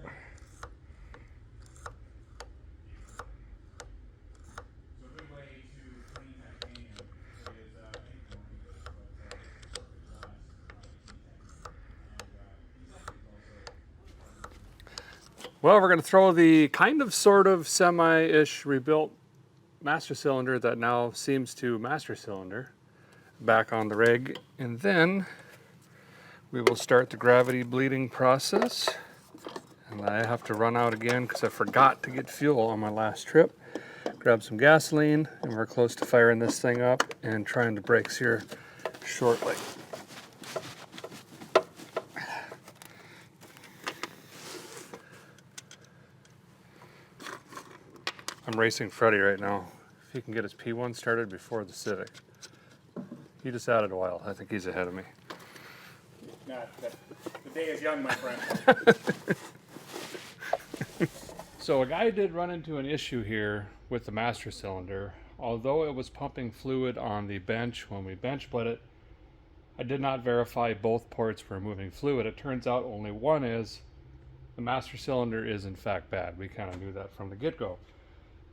Well, we're going to throw the kind of, sort of, semi-ish rebuilt master cylinder that now seems to master cylinder back on the rig, and then we will start the gravity bleeding process. And I have to run out again because I forgot to get fuel on my last trip. Grab some gasoline, and we're close to firing this thing up and trying the brakes here shortly. I'm racing Freddie right now. If he can get his P1 started before the Civic. He just added a while. I think he's ahead of me. Nah, the day is young, my friend. So a guy did run into an issue here with the master cylinder. Although it was pumping fluid on the bench when we bench bled it, I did not verify both ports were moving fluid. It turns out only one is. The master cylinder is in fact bad. We kind of knew that from the get-go.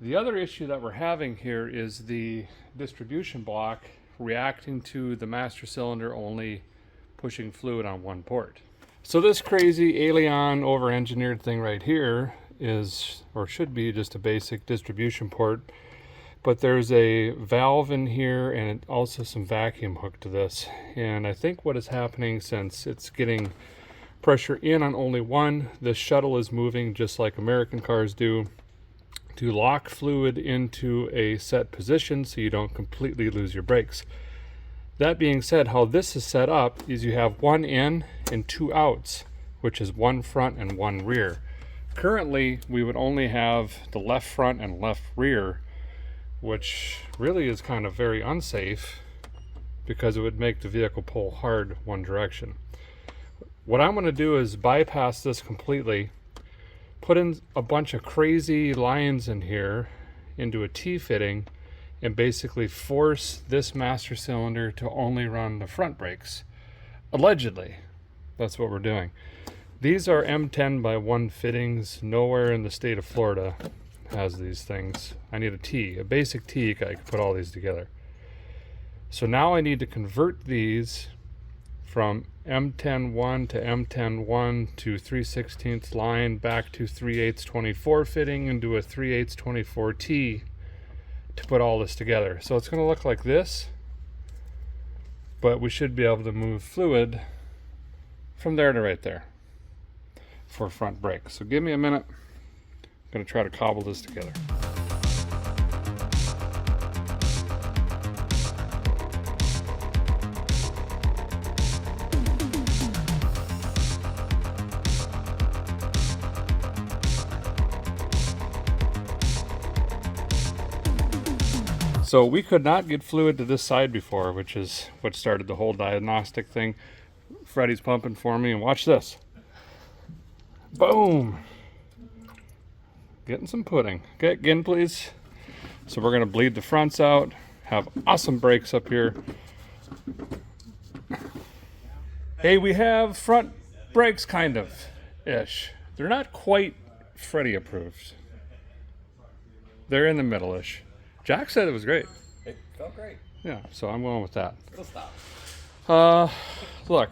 The other issue that we're having here is the distribution block reacting to the master cylinder only pushing fluid on one port. So this crazy alien over-engineered thing right here is, or should be, just a basic distribution port, but there's a valve in here and also some vacuum hooked to this. And I think what is happening, since it's getting pressure in on only one, this shuttle is moving just like American cars do, to lock fluid into a set position so you don't completely lose your brakes. That being said, how this is set up is you have one in and two outs, which is one front and one rear. Currently, we would only have the left front and left rear, which really is kind of very unsafe because it would make the vehicle pull hard one direction. What I'm going to do is bypass this completely, put in a bunch of crazy lines in here into a T-fitting, and basically force this master cylinder to only run the front brakes. Allegedly, that's what we're doing. These are M10 by 1 fittings. Nowhere in the state of Florida has these things. I need a T, a basic T, I could put all these together. So now I need to convert these from M10-1 to M10-1 to 3/16 line back to 3/8 24 fitting into a 3/8 24 T to put all this together. So it's going to look like this, but we should be able to move fluid from there to right there for front brake. So give me a minute. I'm gonna try to cobble this together. So we could not get fluid to this side before, which is what started the whole diagnostic thing. Freddie's pumping for me, and watch this. Boom. Getting some pudding. Okay, again, please. So we're gonna bleed the fronts out, have awesome brakes up here. Hey, we have front brakes, kind of, ish. They're not quite Freddie approved. They're in the middle-ish. Jack said it was great. It felt great. Yeah, so I'm going with that. It'll stop. Look,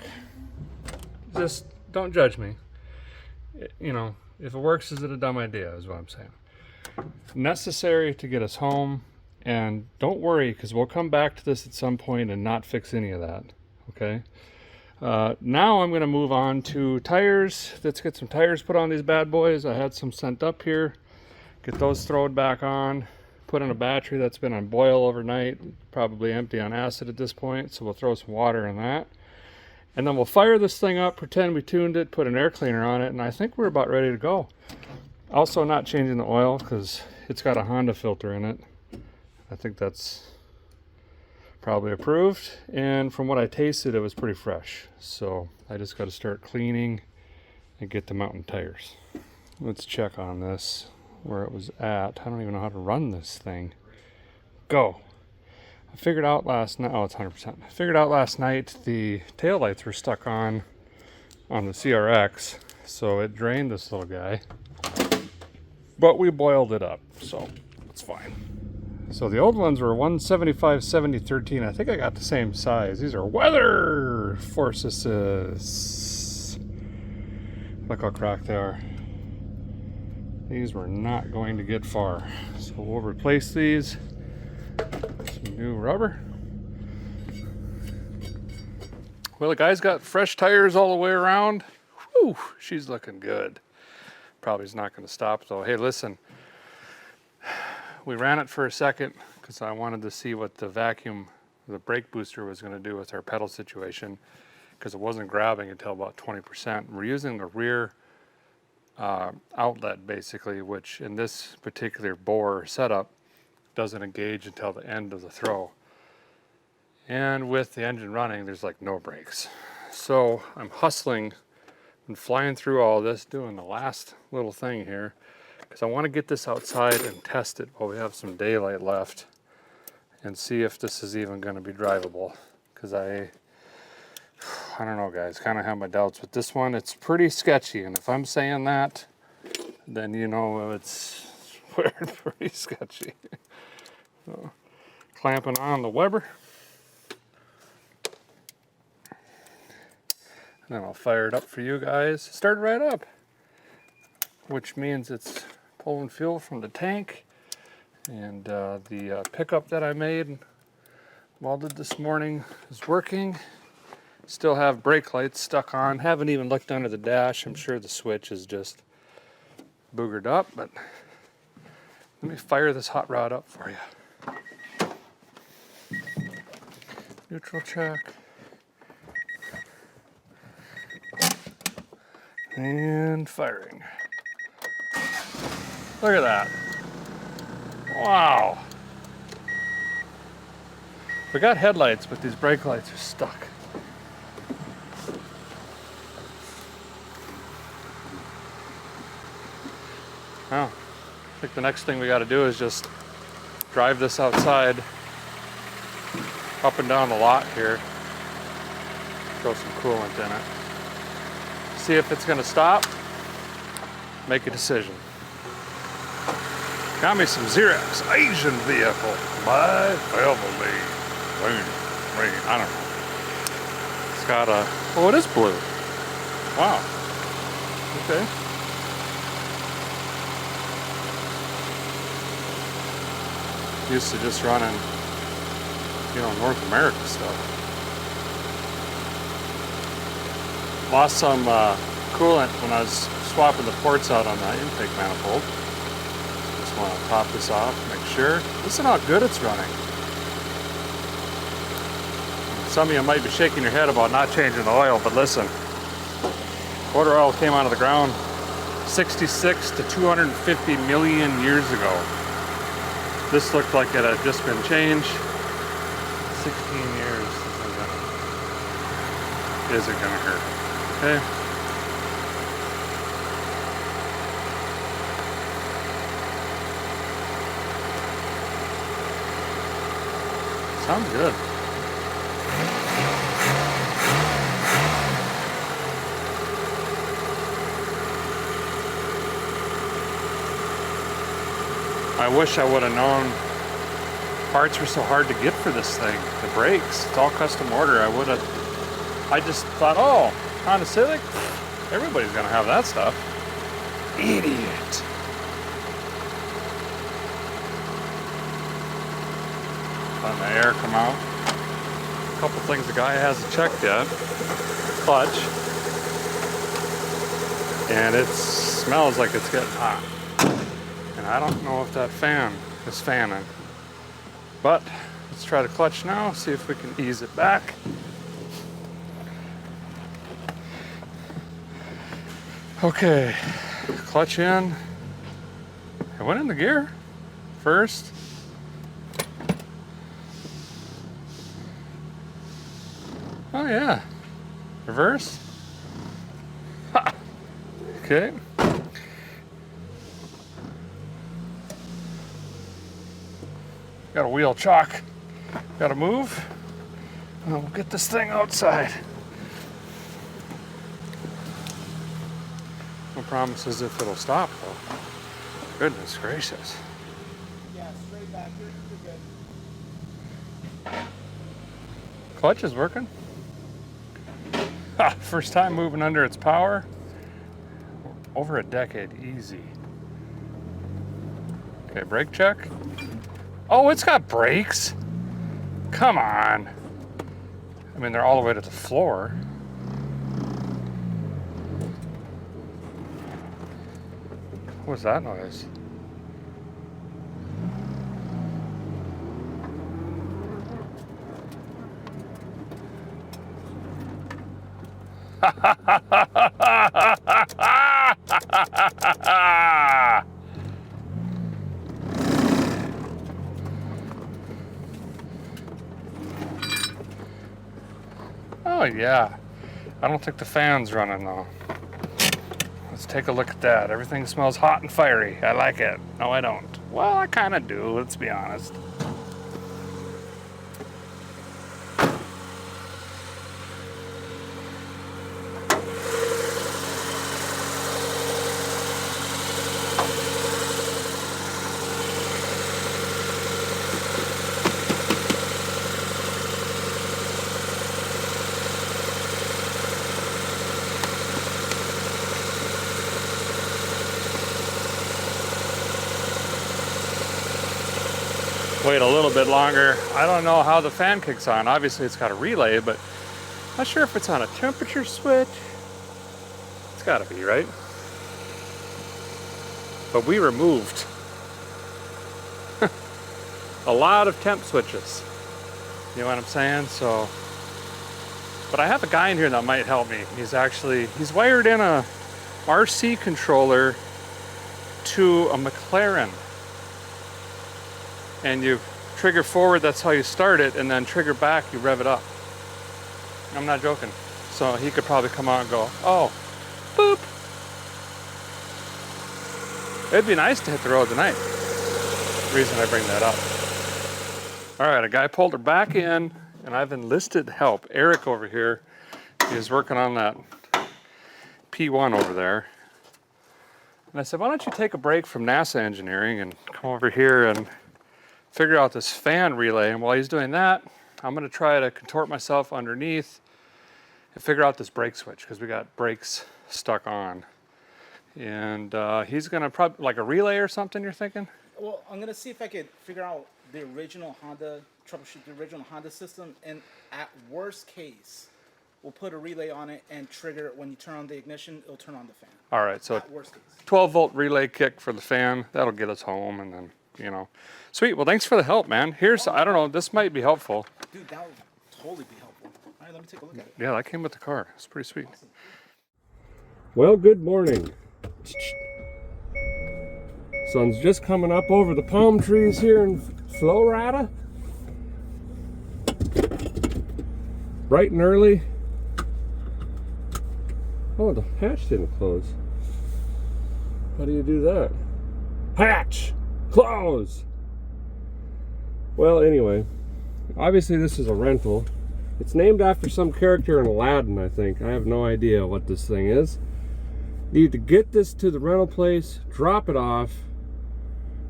just don't judge me. You know, if it works, is it a dumb idea, is what I'm saying. Necessary to get us home, and don't worry, because we'll come back to this at some point and not fix any of that, okay? Now I'm going to move on to tires. Let's get some tires put on these bad boys. I had some sent up here. Get those thrown back on. Put in a battery that's been on boil overnight, probably empty on acid at this point, so we'll throw some water in that. And then we'll fire this thing up, pretend we tuned it, put an air cleaner on it, and I think we're about ready to go. Also not changing the oil because it's got a Honda filter in it. I think that's probably approved, and from what I tasted, it was pretty fresh. So I just got to start cleaning and get the mountain tires. Let's check on this, where it was at. I don't even know how to run this thing. Go. I figured out last night, oh, it's 100%. I figured out last night the taillights were stuck on the CRX, so it drained this little guy. But we boiled it up, so it's fine. So the old ones were 175, 70, 13. I think I got the same size. These are weather forces. Look how cracked they are. These were not going to get far. So we'll replace these. Some new rubber. Well, the guy's got fresh tires all the way around. Whew, she's looking good. Probably is not going to stop though. Hey, listen. We ran it for a second because I wanted to see what the vacuum, the brake booster was going to do with our pedal situation, because it wasn't grabbing until about 20%. We're using the rear outlet basically, which in this particular bore setup doesn't engage until the end of the throw. And with the engine running, there's like no brakes. So I'm hustling and flying through all this, doing the last little thing here, because I want to get this outside and test it while we have some daylight left and see if this is even going to be drivable. Because I don't know, guys, kind of have my doubts with this one. It's pretty sketchy, and if I'm saying that, then you know it's pretty sketchy. So, clamping on the Weber. And then I'll fire it up for you guys. It started right up, which means it's pulling fuel from the tank. And the pickup that I made, welded this morning, is working. Still have brake lights stuck on. Haven't even looked under the dash. I'm sure the switch is just boogered up, but let me fire this hot rod up for you. Neutral check. And firing. Look at that. Wow. We got headlights, but these brake lights are stuck. Oh, I think the next thing we got to do is just drive this outside, up and down the lot here, throw some coolant in it, see if it's going to stop, make a decision. Got me some Xerox Asian vehicle, my family. I don't know. It's got a, oh, it is blue. Wow. Okay. Used to just running, you know, North America stuff. Lost some coolant when I was swapping the ports out on the intake manifold. Just want to top this off, make sure. Listen how good it's running. Some of you might be shaking your head about not changing the oil, but listen. Quarter oil came out of the ground 66 to 250 million years ago. This looked like it had just been changed. 16 years. Is it gonna hurt? Okay. Sounds good. I wish I would have known parts were so hard to get for this thing. The brakes, it's all custom order. I just thought, oh, Honda Civic, everybody's gonna have that stuff. Idiot. Letting the air come out. A couple things the guy hasn't checked yet. Clutch. And it smells like it's getting hot. And I don't know if that fan is fanning. But let's try the clutch now, see if we can ease it back. Okay, clutch in. I went in the gear first. Oh yeah, reverse. Ha. Okay. Got a wheel chock. Got to move. And we'll get this thing outside. No promises if it'll stop though. Goodness gracious. Yeah, straight back here, you're good. Clutch is working. Ha, first time moving under its power. Over a decade, easy. Okay, brake check. Oh, it's got brakes. Come on. I mean, they're all the way to the floor. What was that noise? Oh yeah, I don't think the fan's running though. Let's take a look at that. Everything smells hot and fiery. I like it. No, I don't. Well, I kind of do, let's be honest. Wait a little bit longer. I don't know how the fan kicks on. Obviously it's got a relay, but I'm not sure if it's on a temperature switch. It's gotta be, right? But we removed a lot of temp switches. You know what I'm saying? So, but I have a guy in here that might help me. He's wired in a RC controller to a McLaren. And you trigger forward, that's how you start it, and then trigger back, you rev it up. I'm not joking. So he could probably come out and go, oh, boop. It'd be nice to hit the road tonight. Reason I bring that up. All right, a guy pulled her back in, and I've enlisted help. Eric over here is working on that P1 over there. And I said, why don't you take a break from NASA engineering and come over here and figure out this fan relay. And while he's doing that, I'm gonna try to contort myself underneath and figure out this brake switch, because we got brakes stuck on. And he's gonna probably, like a relay or something, you're thinking? Well, I'm gonna see if I could figure out the original Honda, troubleshoot the original Honda system, and at worst case, we'll put a relay on it and trigger it when you turn on the ignition. It'll turn on the fan. All right, so At worst case. 12-volt relay kick for the fan. That'll get us home, and then, you know. Sweet. Well, thanks for the help, man. Here's, I don't know, this might be helpful. Dude, that would totally be helpful. All right, let me take a look at it. Yeah, that came with the car. It's pretty sweet. Well, good morning. Sun's just coming up over the palm trees here in Florida. Bright and early. Oh, the hatch didn't close. How do you do that? Hatch! Close! Well, anyway, obviously this is a rental. It's named after some character in Aladdin, I think. I have no idea what this thing is. Need to get this to the rental place, drop it off,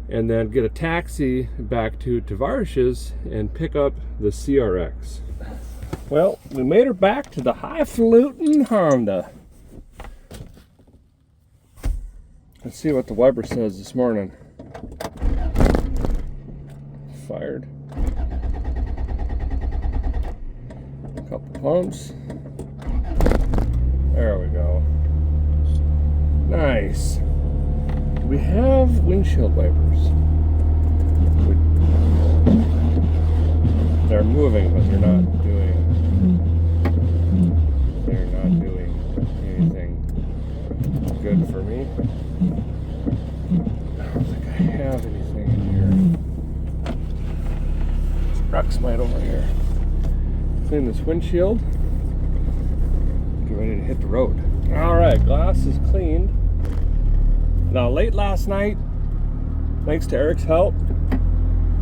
and then get a taxi back to Tavarish's and pick up the CRX. Well, we made her back to the highfalutin Honda. Let's see what the Weber says this morning. Fired. A couple pumps. There we go. Nice. We have windshield wipers. They're moving, but they're not doing anything good for me. I don't think I have anything in here. Rocks might over here. Clean this windshield. Get ready to hit the road. All right, glass is cleaned. Now, late last night, thanks to Eric's help,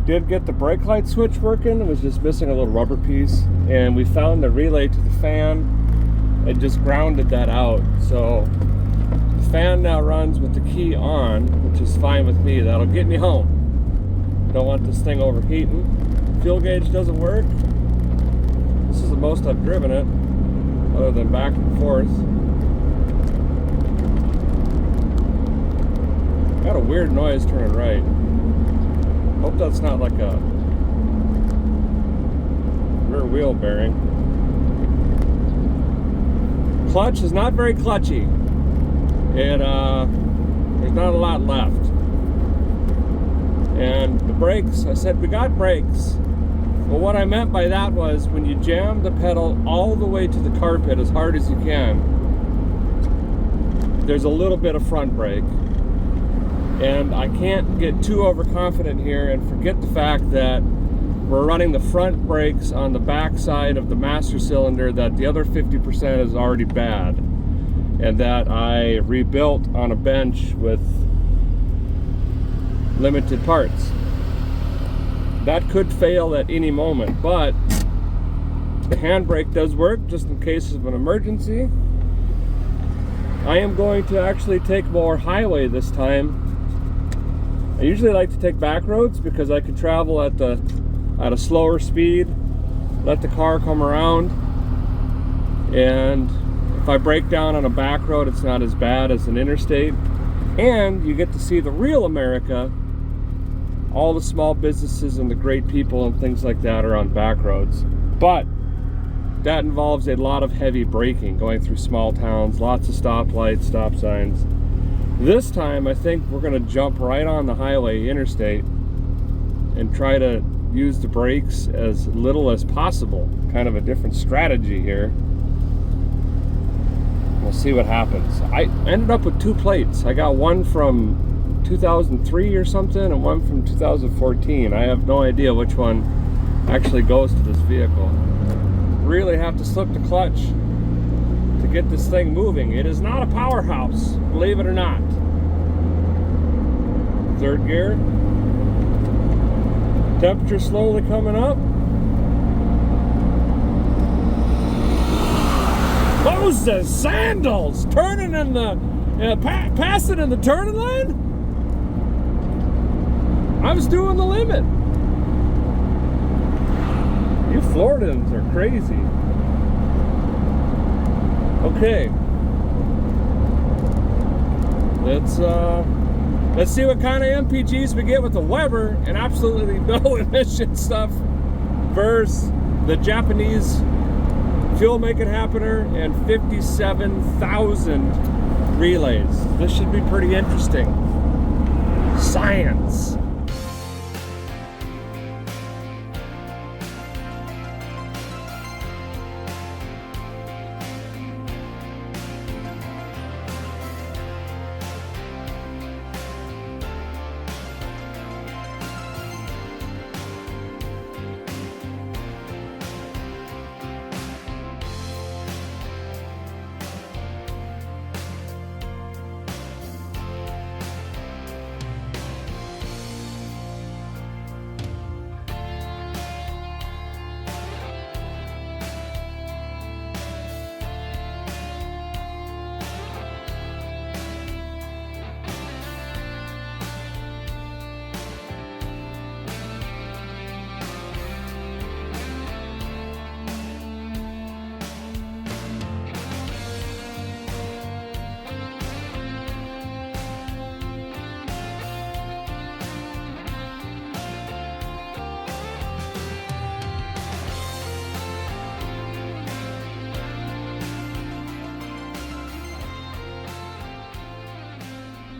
did get the brake light switch working. It was just missing a little rubber piece, and we found the relay to the fan and just grounded that out. So the fan now runs with the key on, which is fine with me. That'll get me home. Don't want this thing overheating. Fuel gauge doesn't work. This is the most I've driven it, other than back and forth. Got a weird noise turning right. Hope that's not like a rear wheel bearing. Clutch is not very clutchy. There's not a lot left. And the brakes, I said we got brakes. But what I meant by that was when you jam the pedal all the way to the carpet as hard as you can, there's a little bit of front brake. And I can't get too overconfident here and forget the fact that we're running the front brakes on the back side of the master cylinder, that the other 50% is already bad, and that I rebuilt on a bench with limited parts. That could fail at any moment, but the handbrake does work just in case of an emergency. I am going to actually take more highway this time. I usually like to take back roads because I can travel at a slower speed, let the car come around, and if I break down on a back road, it's not as bad as an interstate. And you get to see the real America. All the small businesses and the great people and things like that are on back roads. But that involves a lot of heavy braking, going through small towns, lots of stoplights, stop signs. This time, I think we're going to jump right on the highway interstate and try to use the brakes as little as possible. Kind of a different strategy here. We'll see what happens. I ended up with 2 plates. I got one from 2003 or something and one from 2014. I have no idea which one actually goes to this vehicle. Really have to slip the clutch to get this thing moving. It is not a powerhouse, believe it or not. 3rd gear. Temperature slowly coming up. Those sandals turning in the passing in the turning lane. I was doing the limit. You Floridans are crazy. Okay. Let's see what kind of MPGs we get with the Weber and absolutely no emission stuff versus the Japanese fuel make it happener, and 57,000 relays. This should be pretty interesting. Science.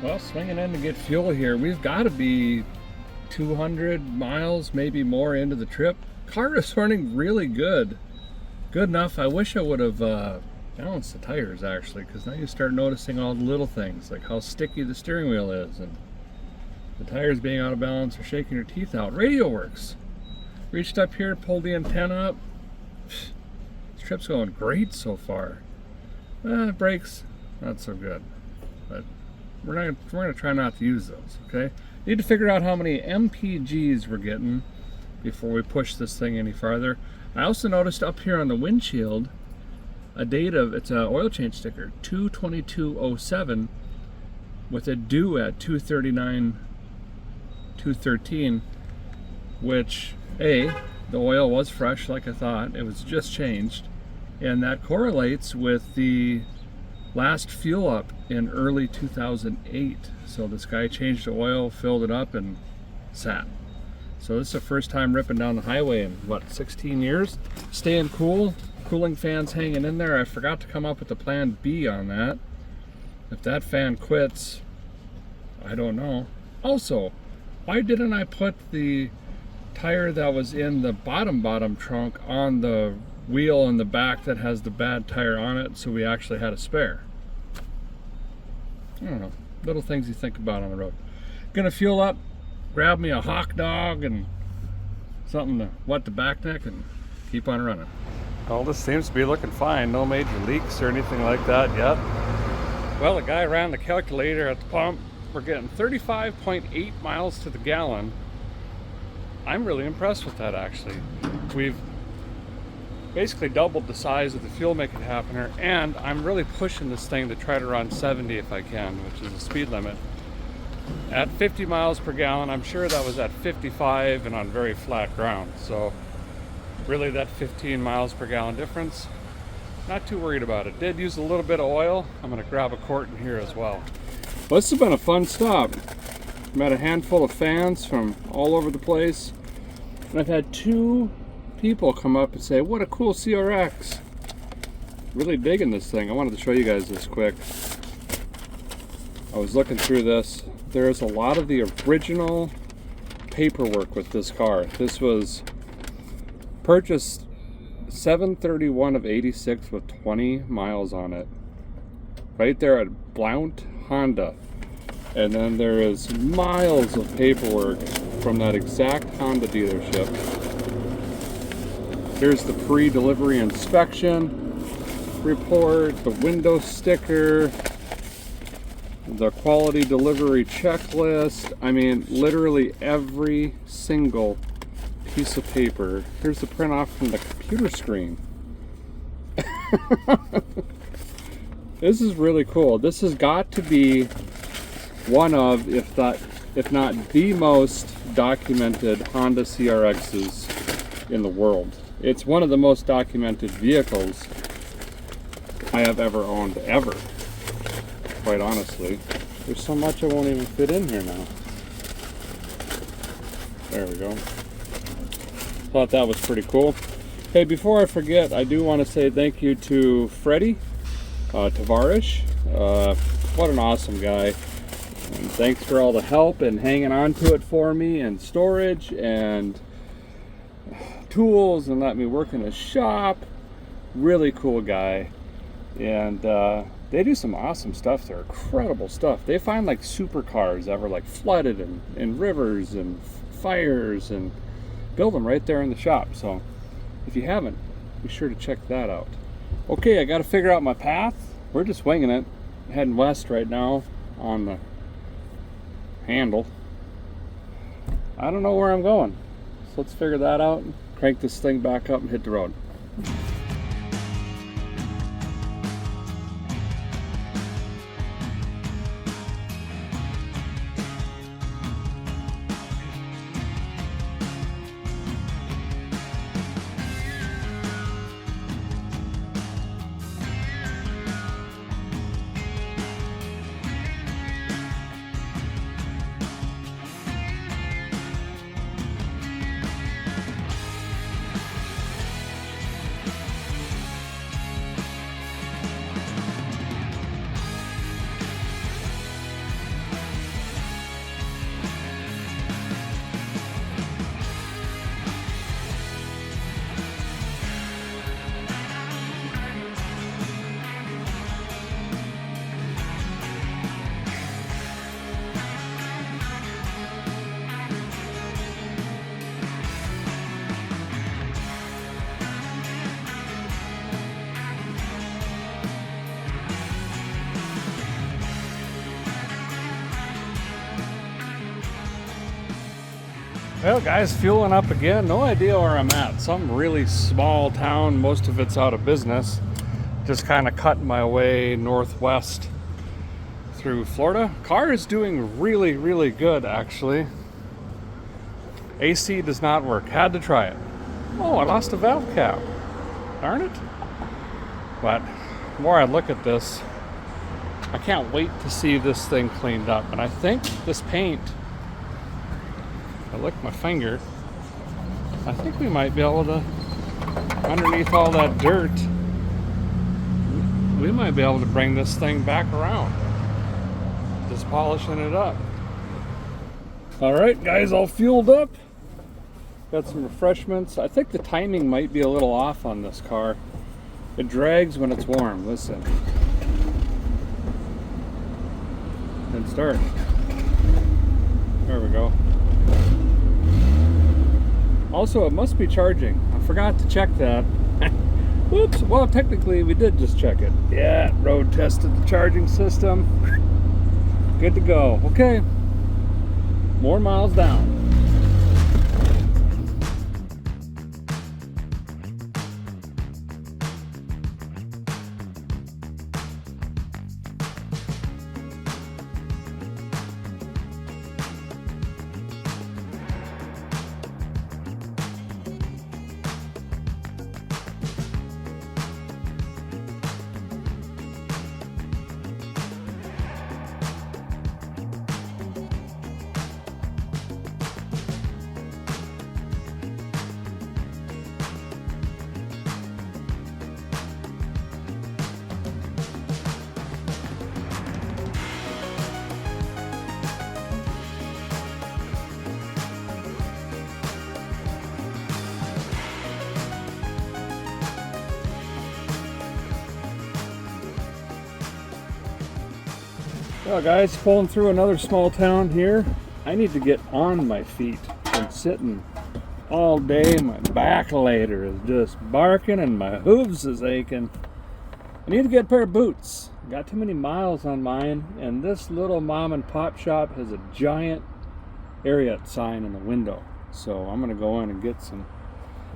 Well, swinging in to get fuel here. We've got to be 200 miles, maybe more into the trip. Car is running really good. Good enough. I wish I would have balanced the tires actually, because now you start noticing all the little things, like how sticky the steering wheel is and the tires being out of balance or shaking your teeth out. Radio works. Reached up here, pulled the antenna up. This trip's going great so far. Brakes, not so good. But we're gonna try not to use those, okay? Need to figure out how many MPGs we're getting before we push this thing any farther. I also noticed up here on the windshield a date of, it's an oil change sticker, 2/22/07 with a due at 2/39/213, which the oil was fresh like I thought. It was just changed, and that correlates with the last fuel up in early 2008. So this guy changed the oil, filled it up, and sat. So this is the first time ripping down the highway in what, 16 years? Staying cool, cooling fans hanging in there. I forgot to come up with a plan B on that. If that fan quits, I don't know. Also, why didn't I put the tire that was in the bottom trunk on the wheel in the back that has the bad tire on it, so we actually had a spare? I don't know, little things you think about on the road. Gonna fuel up, grab me a hawk dog and something to wet the back neck, and keep on running. Well, this seems to be looking fine. No major leaks or anything like that yet. Well, the guy ran the calculator at the pump. We're getting 35.8 miles to the gallon. I'm really impressed with that, actually. We've basically doubled the size of the fuel make it happener, and I'm really pushing this thing to try to run 70 if I can, which is the speed limit. At 50 miles per gallon, I'm sure that was at 55 and on very flat ground. So really that 15 miles per gallon difference, not too worried about it. Did use a little bit of oil. I'm gonna grab a quart in here as well. Well, this has been a fun stop. Met a handful of fans from all over the place, and I've had 2 people come up and say, what a cool CRX. Really digging this thing. I wanted to show you guys this quick. I was looking through this. There's a lot of the original paperwork with this car. This was purchased 7/31 of 86 with 20 miles on it. Right there at Blount Honda. And then there is miles of paperwork from that exact Honda dealership. Here's the pre-delivery inspection report, the window sticker, the quality delivery checklist. I mean, literally every single piece of paper. Here's the print off from the computer screen. This is really cool. This has got to be one of, if not the most documented Honda CRXs in the world. It's one of the most documented vehicles I have ever owned, ever. Quite honestly. There's so much I won't even fit in here now. There we go. Thought that was pretty cool. Hey, before I forget, I do want to say thank you to Freddie Tavarish. What an awesome guy. And thanks for all the help and hanging on to it for me, and storage and tools, and let me work in his shop. Really cool guy. And they do some awesome stuff there, incredible stuff. They find like supercars that were like flooded in rivers and fires, and build them right there in the shop. So if you haven't, be sure to check that out. Okay, I got to figure out my path. We're just winging it, heading west right now on the handle. I don't know where I'm going, so let's figure that out and crank this thing back up and hit the road. Well guys, fueling up again. No idea where I'm at. Some really small town, most of it's out of business. Just kind of cutting my way northwest through Florida. Car is doing really, really good actually. AC does not work. Had to try it. Oh, I lost a valve cap. Darn it. But the more I look at this, I can't wait to see this thing cleaned up. And I think this paint, I lick my finger, I think we might be able to, underneath all that dirt, we might be able to bring this thing back around. Just polishing it up. All right, guys, all fueled up. Got some refreshments. I think the timing might be a little off on this car. It drags when it's warm. Listen. And start. There we go. Also, it must be charging. I forgot to check that. Whoops. Well, technically, we did just check it. Yeah, road tested the charging system. Good to go. Okay. More miles down. Well guys, pulling through another small town here. I need to get on my feet. I'm sitting all day, my back later is just barking and my hooves is aching. I need to get a pair of boots. Got too many miles on mine, and this little mom and pop shop has a giant Ariat sign in the window. So I'm gonna go in and get some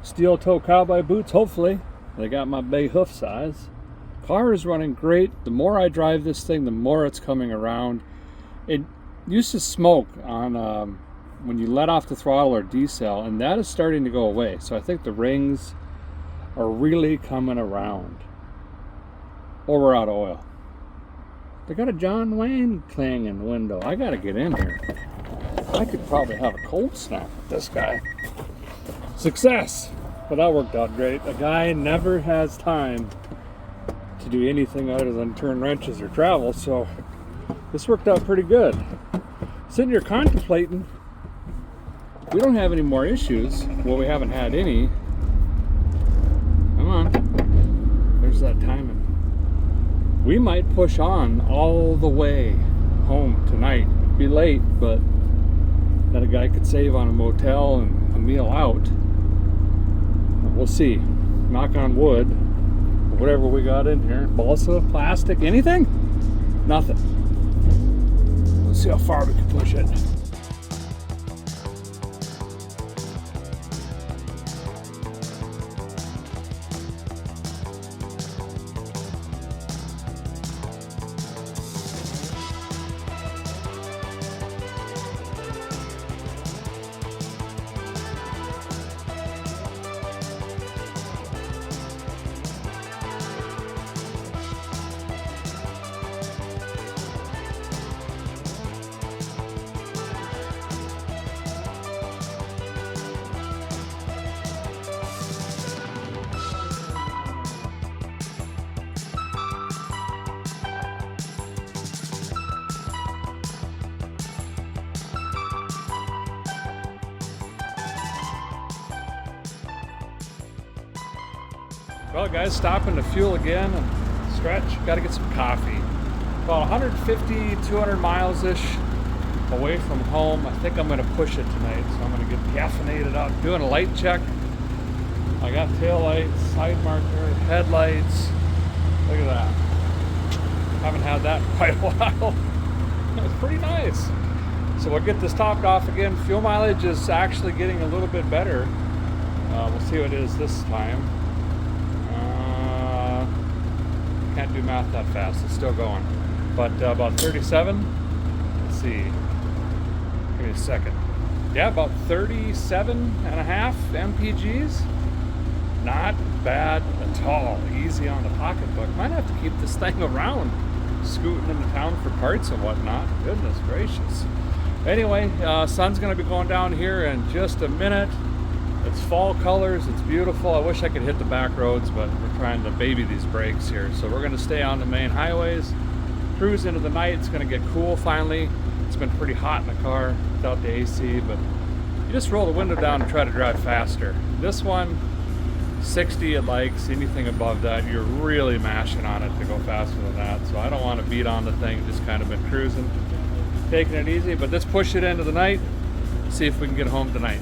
steel toe cowboy boots, hopefully. They got my big hoof size. Car is running great. The more I drive this thing, the more it's coming around. It used to smoke on when you let off the throttle or decel, and that is starting to go away. So I think the rings are really coming around. Or we're out of oil. They got a John Wayne thing in the window. I gotta get in here. I could probably have a cold snap with this guy. Success! But that worked out great. A guy never has time to do anything other than turn wrenches or travel, so this worked out pretty good. Sitting here contemplating, we don't have any more issues. Well, we haven't had any. Come on. There's that timing. We might push on all the way home tonight. It'd be late, but then a guy could save on a motel and a meal out. We'll see. Knock on wood. Whatever we got in here. Balsa, plastic, anything? Nothing. Let's see how far we can push it. Well, guys, stopping to fuel again and stretch. Got to get some coffee. About 150, 200 miles-ish away from home. I think I'm going to push it tonight, so I'm going to get caffeinated out. Doing a light check. I got tail lights, side marker, headlights. Look at that. Haven't had that in quite a while. It's pretty nice. So we'll get this topped off again. Fuel mileage is actually getting a little bit better. We'll see what it is this time. Can't do math that fast. It's still going. But about 37. Let's see. Give me a second. Yeah, about 37 and a half MPGs. Not bad at all. Easy on the pocketbook. Might have to keep this thing around, scooting into town for parts and whatnot. Goodness gracious. Anyway, sun's going to be going down here in just a minute. It's fall colors. It's beautiful. I wish I could hit the back roads, but we're trying to baby these brakes here. So we're going to stay on the main highways, cruise into the night. It's going to get cool finally. It's been pretty hot in the car without the AC, but you just roll the window down and try to drive faster. This one, 60 it likes. Anything above that, you're really mashing on it to go faster than that. So I don't want to beat on the thing. Just kind of been cruising, taking it easy. But let's push it into the night, see if we can get home tonight.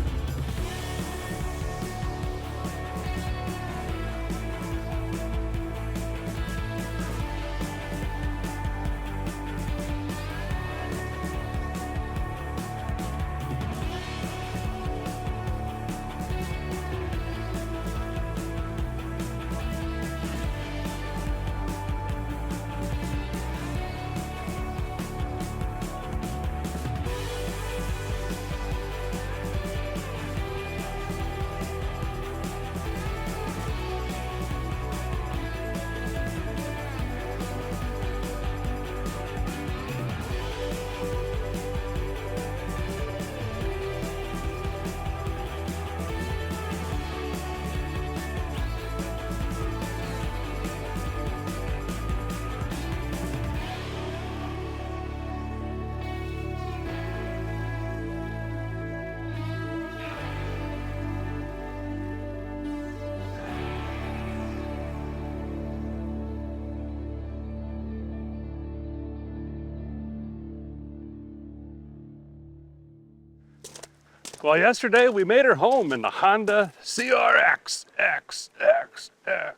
Well, yesterday we made her home in the Honda CRX HF.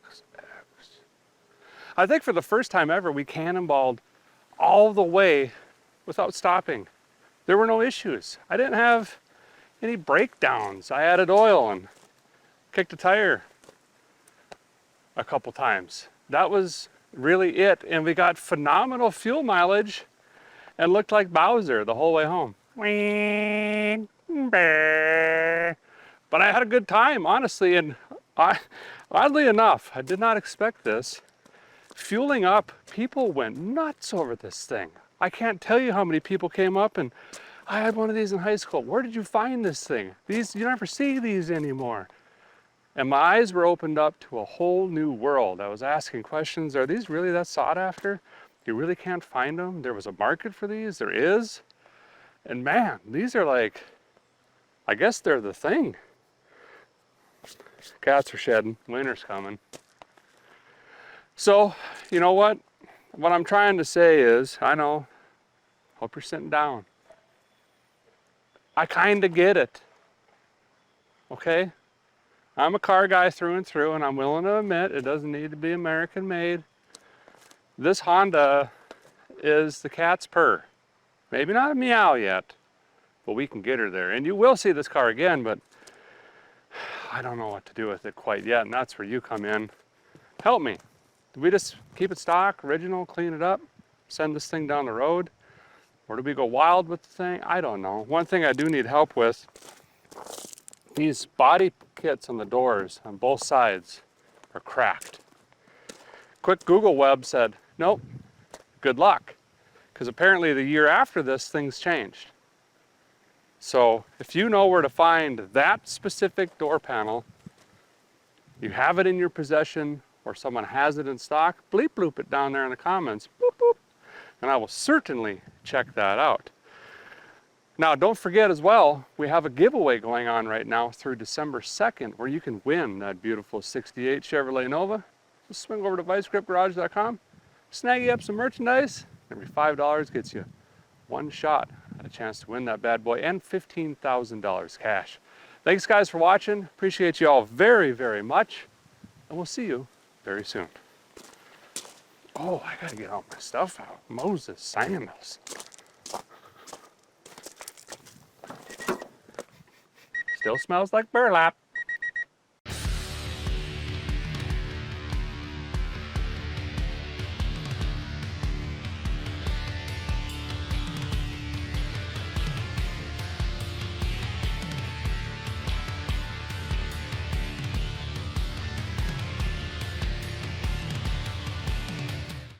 I think for the first time ever, we cannonballed all the way without stopping. There were no issues. I didn't have any breakdowns. I added oil and kicked a tire a couple times. That was really it. And we got phenomenal fuel mileage and looked like Bowser the whole way home. But I had a good time, honestly, and oddly enough, I did not expect this. Fueling up, people went nuts over this thing. I can't tell you how many people came up and, I had one of these in high school. Where did you find this thing? You never see these anymore. And my eyes were opened up to a whole new world. I was asking questions, are these really that sought after? You really can't find them? There was a market for these? There is? And man, these are like, I guess they're the thing. Cats are shedding, winter's coming. So, you know what? What I'm trying to say is, I know, hope you're sitting down. I kind of get it, okay? I'm a car guy through and through, and I'm willing to admit it doesn't need to be American made. This Honda is the cat's purr. Maybe not a meow yet, but we can get her there. And you will see this car again, but I don't know what to do with it quite yet, and that's where you come in. Help me. Do we just keep it stock, original, clean it up, send this thing down the road? Or do we go wild with the thing? I don't know. One thing I do need help with, these body kits on the doors on both sides are cracked. Quick Google web said, nope, good luck. Because apparently the year after this, things changed. So if you know where to find that specific door panel, you have it in your possession, or someone has it in stock, bleep bloop it down there in the comments, boop boop, and I will certainly check that out. Now, don't forget as well, we have a giveaway going on right now through December 2nd, where you can win that beautiful 68 Chevrolet Nova. Just swing over to vicegripgarage.com, snag you up some merchandise. Every $5 gets you one shot at a chance to win that bad boy, and $15,000 cash. Thanks guys for watching. Appreciate you all very, very much. And we'll see you very soon. Oh, I gotta get all my stuff out. Moses sandals. Still smells like burlap.